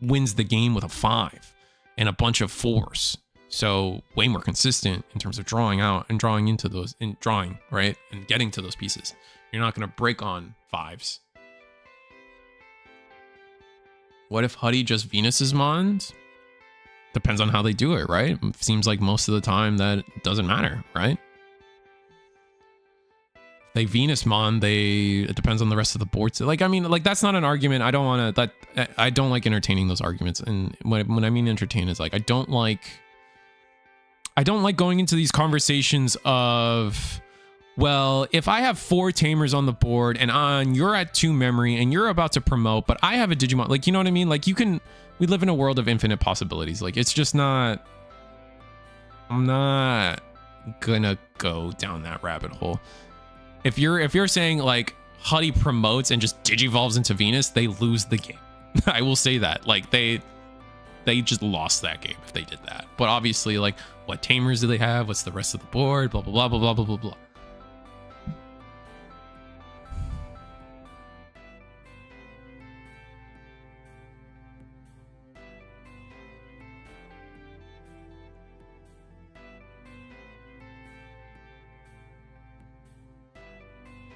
wins the game with a 5 and a bunch of 4s. So way more consistent in terms of drawing out and drawing into those, in drawing, right? And getting to those pieces. You're not going to break on 5s. What if Huddy just Venus's Mons? Depends on how they do it, right? Seems like most of the time that doesn't matter, right? They Venus Mon, it depends on the rest of the board. So like, I mean, like that's not an argument. I don't want to, I don't like entertaining those arguments. And when I mean entertain is like, I don't like going into these conversations of, well, if I have 4 tamers on the board and you're at 2 memory and you're about to promote, but I have a Digimon, like, you know what I mean? Like we live in a world of infinite possibilities. Like it's just not, I'm not gonna go down that rabbit hole. If you're saying like Huddy promotes and just digivolves into Venus, they lose the game. I will say that. Like they just lost that game if they did that. But obviously, like, what tamers do they have? What's the rest of the board? Blah blah blah blah blah blah blah blah.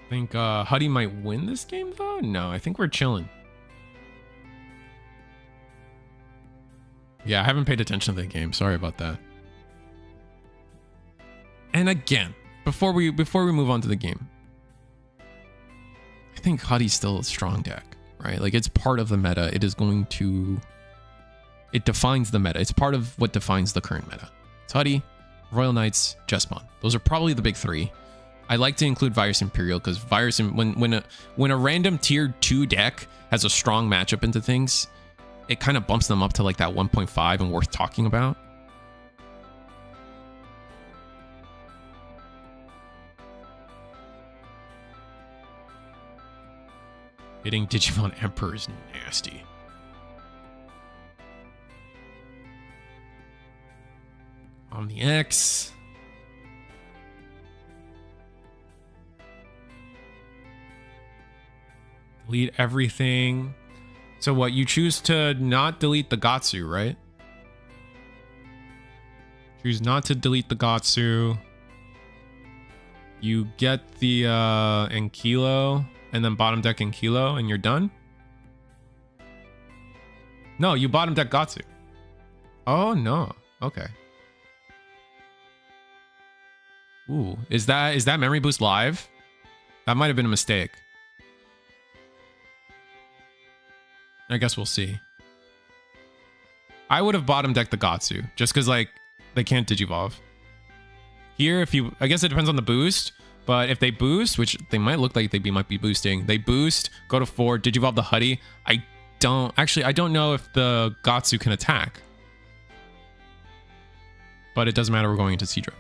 I think Huddy might win this game though. No, I think we're chilling. Yeah, I haven't paid attention to the game. Sorry about that. And again, before we move on to the game, I think Huddy's still a strong deck, right? Like it's part of the meta. It defines the meta. It's part of what defines the current meta. It's Huddy, Royal Knights, Jessamon. Those are probably the big 3. I like to include Virus Imperial because Virus, when a random tier 2 deck has a strong matchup into things, it kind of bumps them up to like that 1.5 and worth talking about. Hitting Digimon Emperor is nasty. On the X. Delete everything. So what, you choose to not delete the Gatsu, right? Choose not to delete the Gatsu. You get the Ankilo and then bottom deck Ankilo and you're done? No, you bottom deck Gatsu. Oh no. Okay. Ooh, is that memory boost live? That might have been a mistake. I guess we'll see. I would have bottom decked the Gatsu just because like they can't digivolve. Here, I guess it depends on the boost, but if they boost, which they might look like they might be boosting, they boost, go to 4, digivolve the Huddy. I don't know if the Gatsu can attack, but it doesn't matter. We're going into Seadra.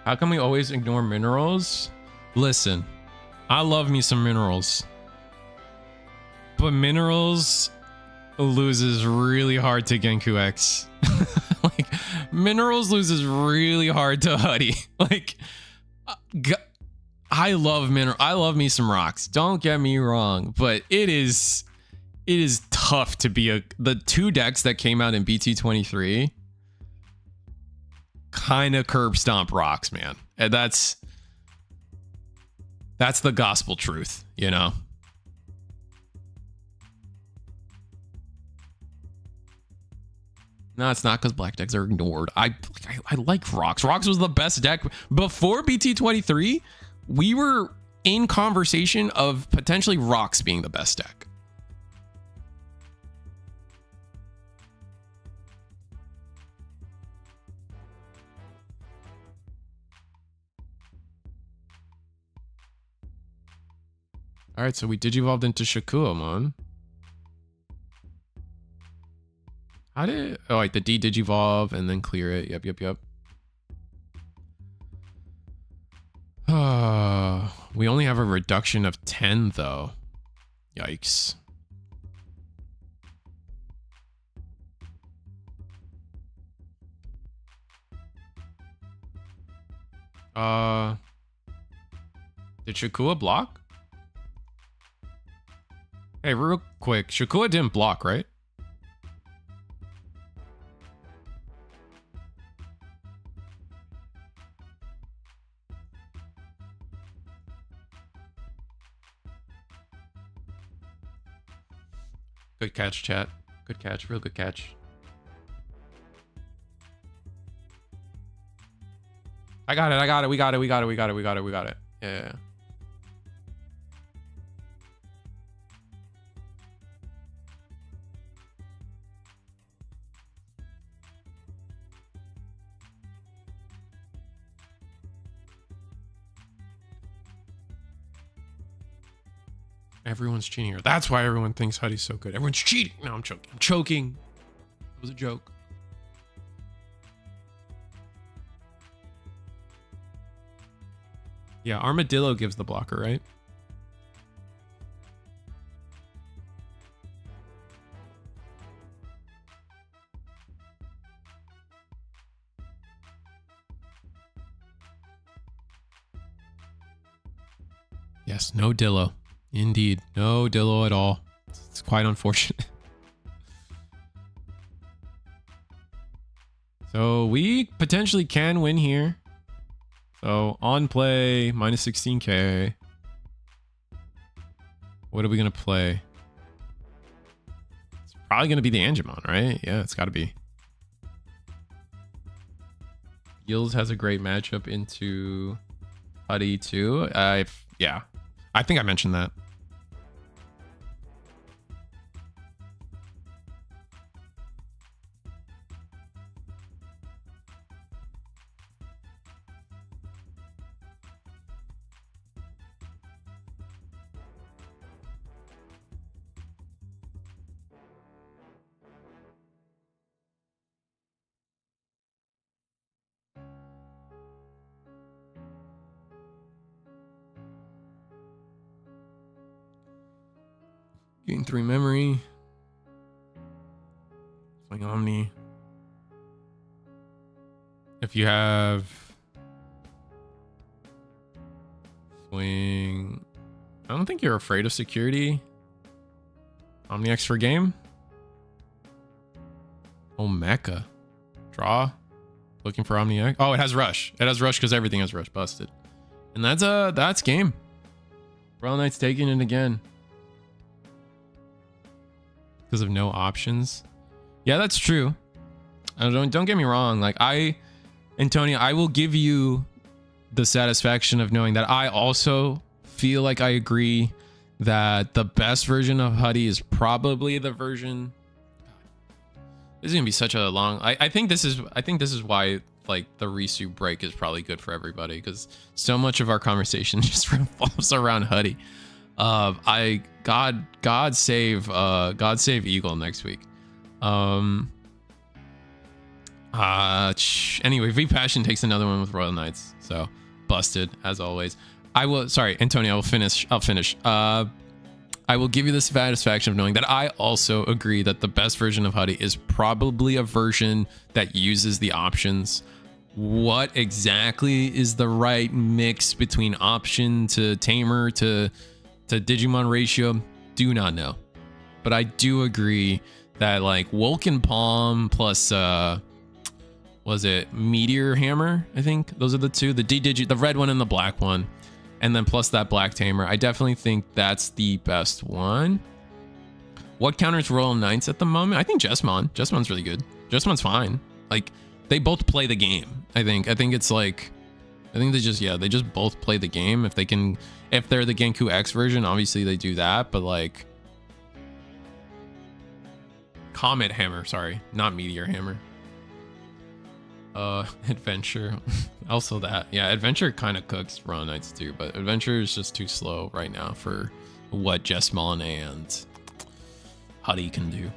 How come we always ignore minerals? Listen, I love me some minerals. But minerals loses really hard to Genku X. Like, minerals loses really hard to Huddy. Like, I love me some rocks. Don't get me wrong, but it is tough to be the 2 decks that came out in BT23 kind of curb stomp rocks, man. And that's the gospel truth, you know. No, it's not because black decks are ignored. I like rocks. Rocks was the best deck before BT23. We were in conversation of potentially rocks being the best deck. All right, so we digivolved into Shakuamon. How did... Oh, like the D Digivolve and then clear it. Yep, yep, yep. We only have a reduction of 10, though. Yikes. Did Shakua block? Hey, real quick. Shakua didn't block, right? Good catch, chat. Good catch. Real good catch. I got it. I got it. We got it. We got it. We got it. We got it. We got it. Yeah. Everyone's cheating here. That's why everyone thinks Huddy's so good. Everyone's cheating. No, I'm choking. I'm choking. It was a joke. Yeah, Armadillo gives the blocker, right? Yes, no Dillo. Indeed, no Dillo at all. It's quite unfortunate. So we potentially can win here. So on play, minus 16k. What are we going to play? It's probably going to be the Angemon, right? Yeah, it's got to be. Gills has a great matchup into Huddy too. Yeah, I think I mentioned that. Gain 3 memory. Swing Omni. If you have swing, I don't think you're afraid of security. Omni X for game. Oh, Mecha. Draw. Looking for Omni X. Oh, it has rush. It has rush because everything has rush. Busted. And that's game. Royal Knight's taking it again. Because of no options. Yeah, that's true. Don't get me wrong. Like Antonio, I will give you the satisfaction of knowing that I also feel like I agree that the best version of Huddy is probably the version. This is gonna be such a long. I think this is why like the Risu break is probably good for everybody, because so much of our conversation just revolves around Huddy. God save Eagle next week. Anyway, V Passion takes another one with Royal Knights, so busted as always. Sorry, Antonio, I'll finish. I will give you the satisfaction of knowing that I also agree that the best version of Huddy is probably a version that uses the options. What exactly is the right mix between option to tamer to Digimon ratio? Do not know. But I do agree that like Vulcan Palm plus was it Meteor Hammer? I think those are the two, the red one and the black one. And then plus that black tamer. I definitely think that's the best one. What counters Royal Knights at the moment? I think Jesmon. Jesmon's really good. Jesmon's fine. Like they both play the game. I think it's like, I think they just both play the game. If they're the Genku X version, obviously they do that. But like Comet Hammer, sorry, not Meteor Hammer. Adventure. Also that. Yeah, Adventure kind of cooks Royal Knights too, but Adventure is just too slow right now for what Jesmon and Huddy can do.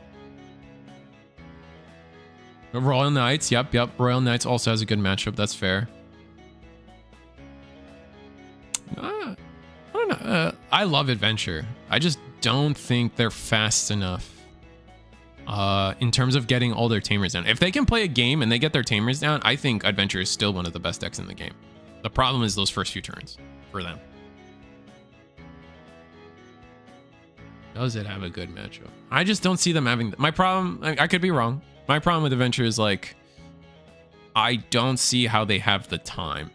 Royal Knights. Yep. Royal Knights also has a good matchup. That's fair. I don't know. I love Adventure. I just don't think they're fast enough in terms of getting all their tamers down. If they can play a game and they get their tamers down, I think Adventure is still one of the best decks in the game. The problem is those first few turns for them. Does it have a good matchup? I just don't see them having... My problem... I could be wrong. My problem with Adventure is, like, I don't see how they have the time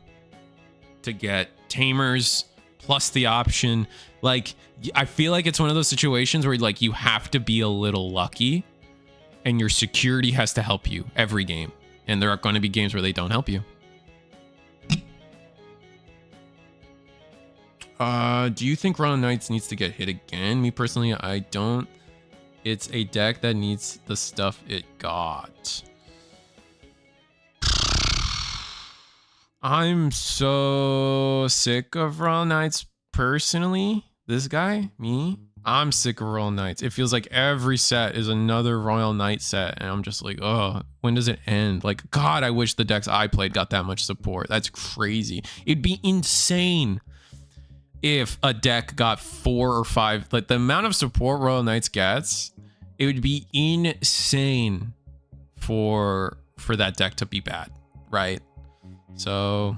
to get tamers plus the option. Like, I feel like it's one of those situations where, like, you have to be a little lucky and your security has to help you every game. And there are going to be games where they don't help you. Do you think Royal Knights needs to get hit again? Me personally, I don't. It's a deck that needs the stuff it got. I'm so sick of Royal Knights personally. This guy, me, I'm sick of Royal Knights. It feels like every set is another Royal Knight set. And I'm just like, oh, when does it end? Like, God, I wish the decks I played got that much support. That's crazy. It'd be insane if a deck got 4 or 5, like the amount of support Royal Knights gets, it would be insane for that deck to be bad, right? So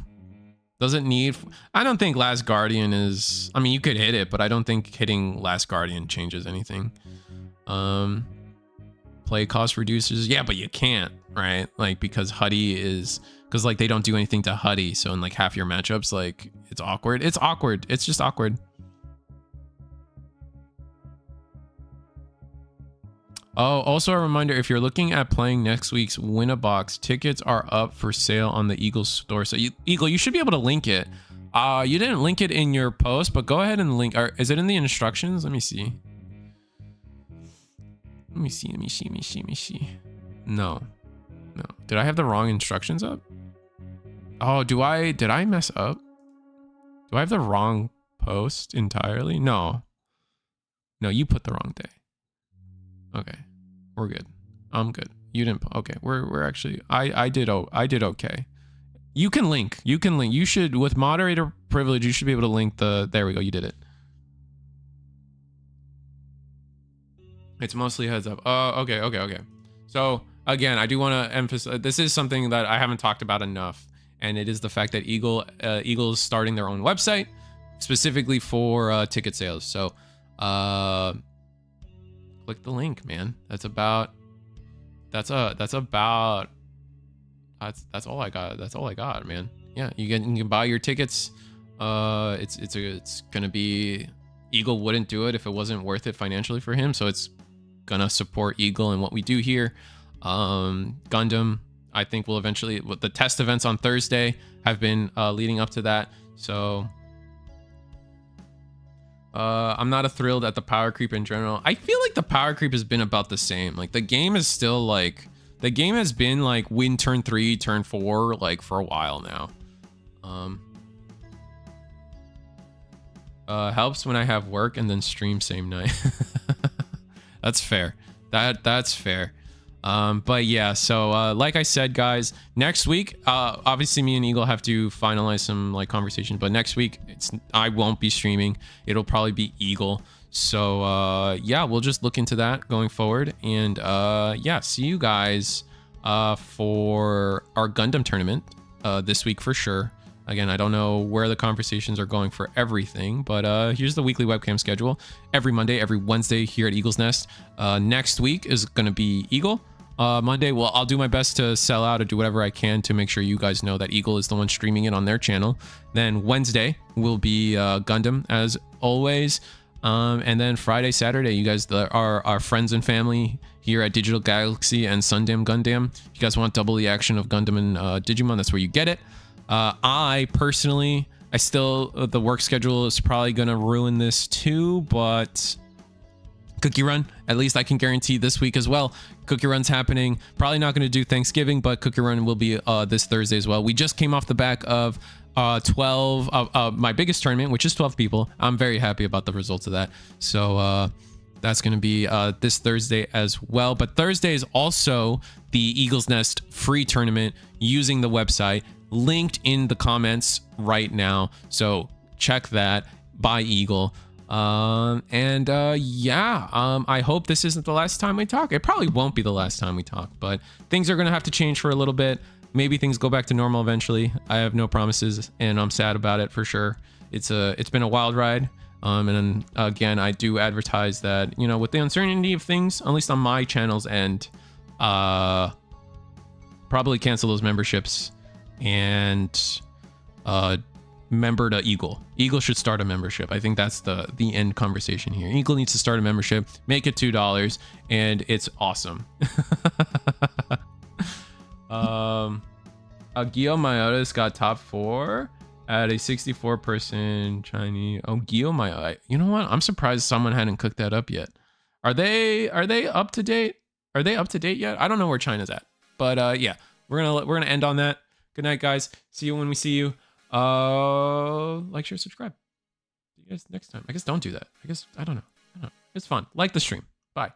doesn't need... I don't think Last Guardian is... I mean, you could hit it, but I don't think hitting Last Guardian changes anything. Play cost reduces. Yeah, but you can't, right? Like, because Huddy is... Because, like, they don't do anything to Huddy. So in, like, half your matchups, like, it's awkward. It's awkward. It's just awkward. Oh, also a reminder, if you're looking at playing next week's Win-A-Box, tickets are up for sale on the Eagle store. So, Eagle, you should be able to link it. You didn't link it in your post, but go ahead and link... Or is it in the instructions? Let me see. Let me see. No. Did I have the wrong instructions up? Oh, did I mess up? Do I have the wrong post entirely? No, you put the wrong day. Okay, we're good. I'm good. You didn't. Okay, we're actually. I did okay. You can link. You should, with moderator privilege, you should be able to link the. There we go. You did it. It's mostly heads up. Okay. So again, I do want to emphasize, this is something that I haven't talked about enough, and it is the fact that Eagle is starting their own website specifically for ticket sales. So click the link, man. That's all I got. That's all I got, man. Yeah, you can buy your tickets. It's gonna be... Eagle wouldn't do it if it wasn't worth it financially for him, so it's gonna support Eagle and what we do here. Gundam, I think will eventually... The test events on Thursday have been leading up to that, so I'm not thrilled at the power creep in general. I feel like the power creep has been about the same. Like, the game is still like... The game has been like win turn 3, turn 4, like for a while now. Helps when I have work and then stream same night. That's fair. That's fair. But yeah, so like I said, guys, next week, obviously me and Eagle have to finalize some like conversations, but next week I won't be streaming. It'll probably be Eagle. So yeah, we'll just look into that going forward, and yeah, see you guys for our Gundam tournament this week for sure. Again, I don't know where the conversations are going for everything, but here's the weekly webcam schedule. Every Monday, every Wednesday here at Eagle's Nest. Next week is going to be Eagle. Monday, well, I'll do my best to sell out or do whatever I can to make sure you guys know that Eagle is the one streaming it on their channel. Then Wednesday will be Gundam, as always. And then Friday, Saturday, you guys are our friends and family here at Digital Galaxy and Sundam Gundam. If you guys want double the action of Gundam and Digimon, that's where you get it. I personally, the work schedule is probably going to ruin this too, but Cookie Run, at least I can guarantee this week as well. Cookie Run's happening. Probably not going to do Thanksgiving, but Cookie Run will be this Thursday as well. We just came off the back of 12, my biggest tournament, which is 12 people. I'm very happy about the results of that. So That's going to be this Thursday as well. But Thursday is also the Eagle's Nest free tournament using the website linked in the comments right now. So check that by Eagle. I hope this isn't the last time we talk. It probably won't be the last time we talk, but things are going to have to change for a little bit. Maybe things go back to normal eventually. I have no promises, and I'm sad about it for sure. It's been a wild ride. And then again, I do advertise that, you know, with the uncertainty of things, at least on my channel's end, probably cancel those memberships and member to Eagle. Eagle should start a membership. I think that's the end conversation here. Eagle needs to start a membership, make it $2, and it's awesome. Gio Mayota's got top 4 at a 64-person Chinese. Oh, Gio Mayota. You know what? I'm surprised someone hadn't cooked that up yet. Are they up to date? Are they up to date yet? I don't know where China's at. But yeah, we're gonna end on that. Good night, guys. See you when we see you. Like, share, subscribe. See you guys next time. I guess don't do that. I don't know. It's fun. Like the stream. Bye.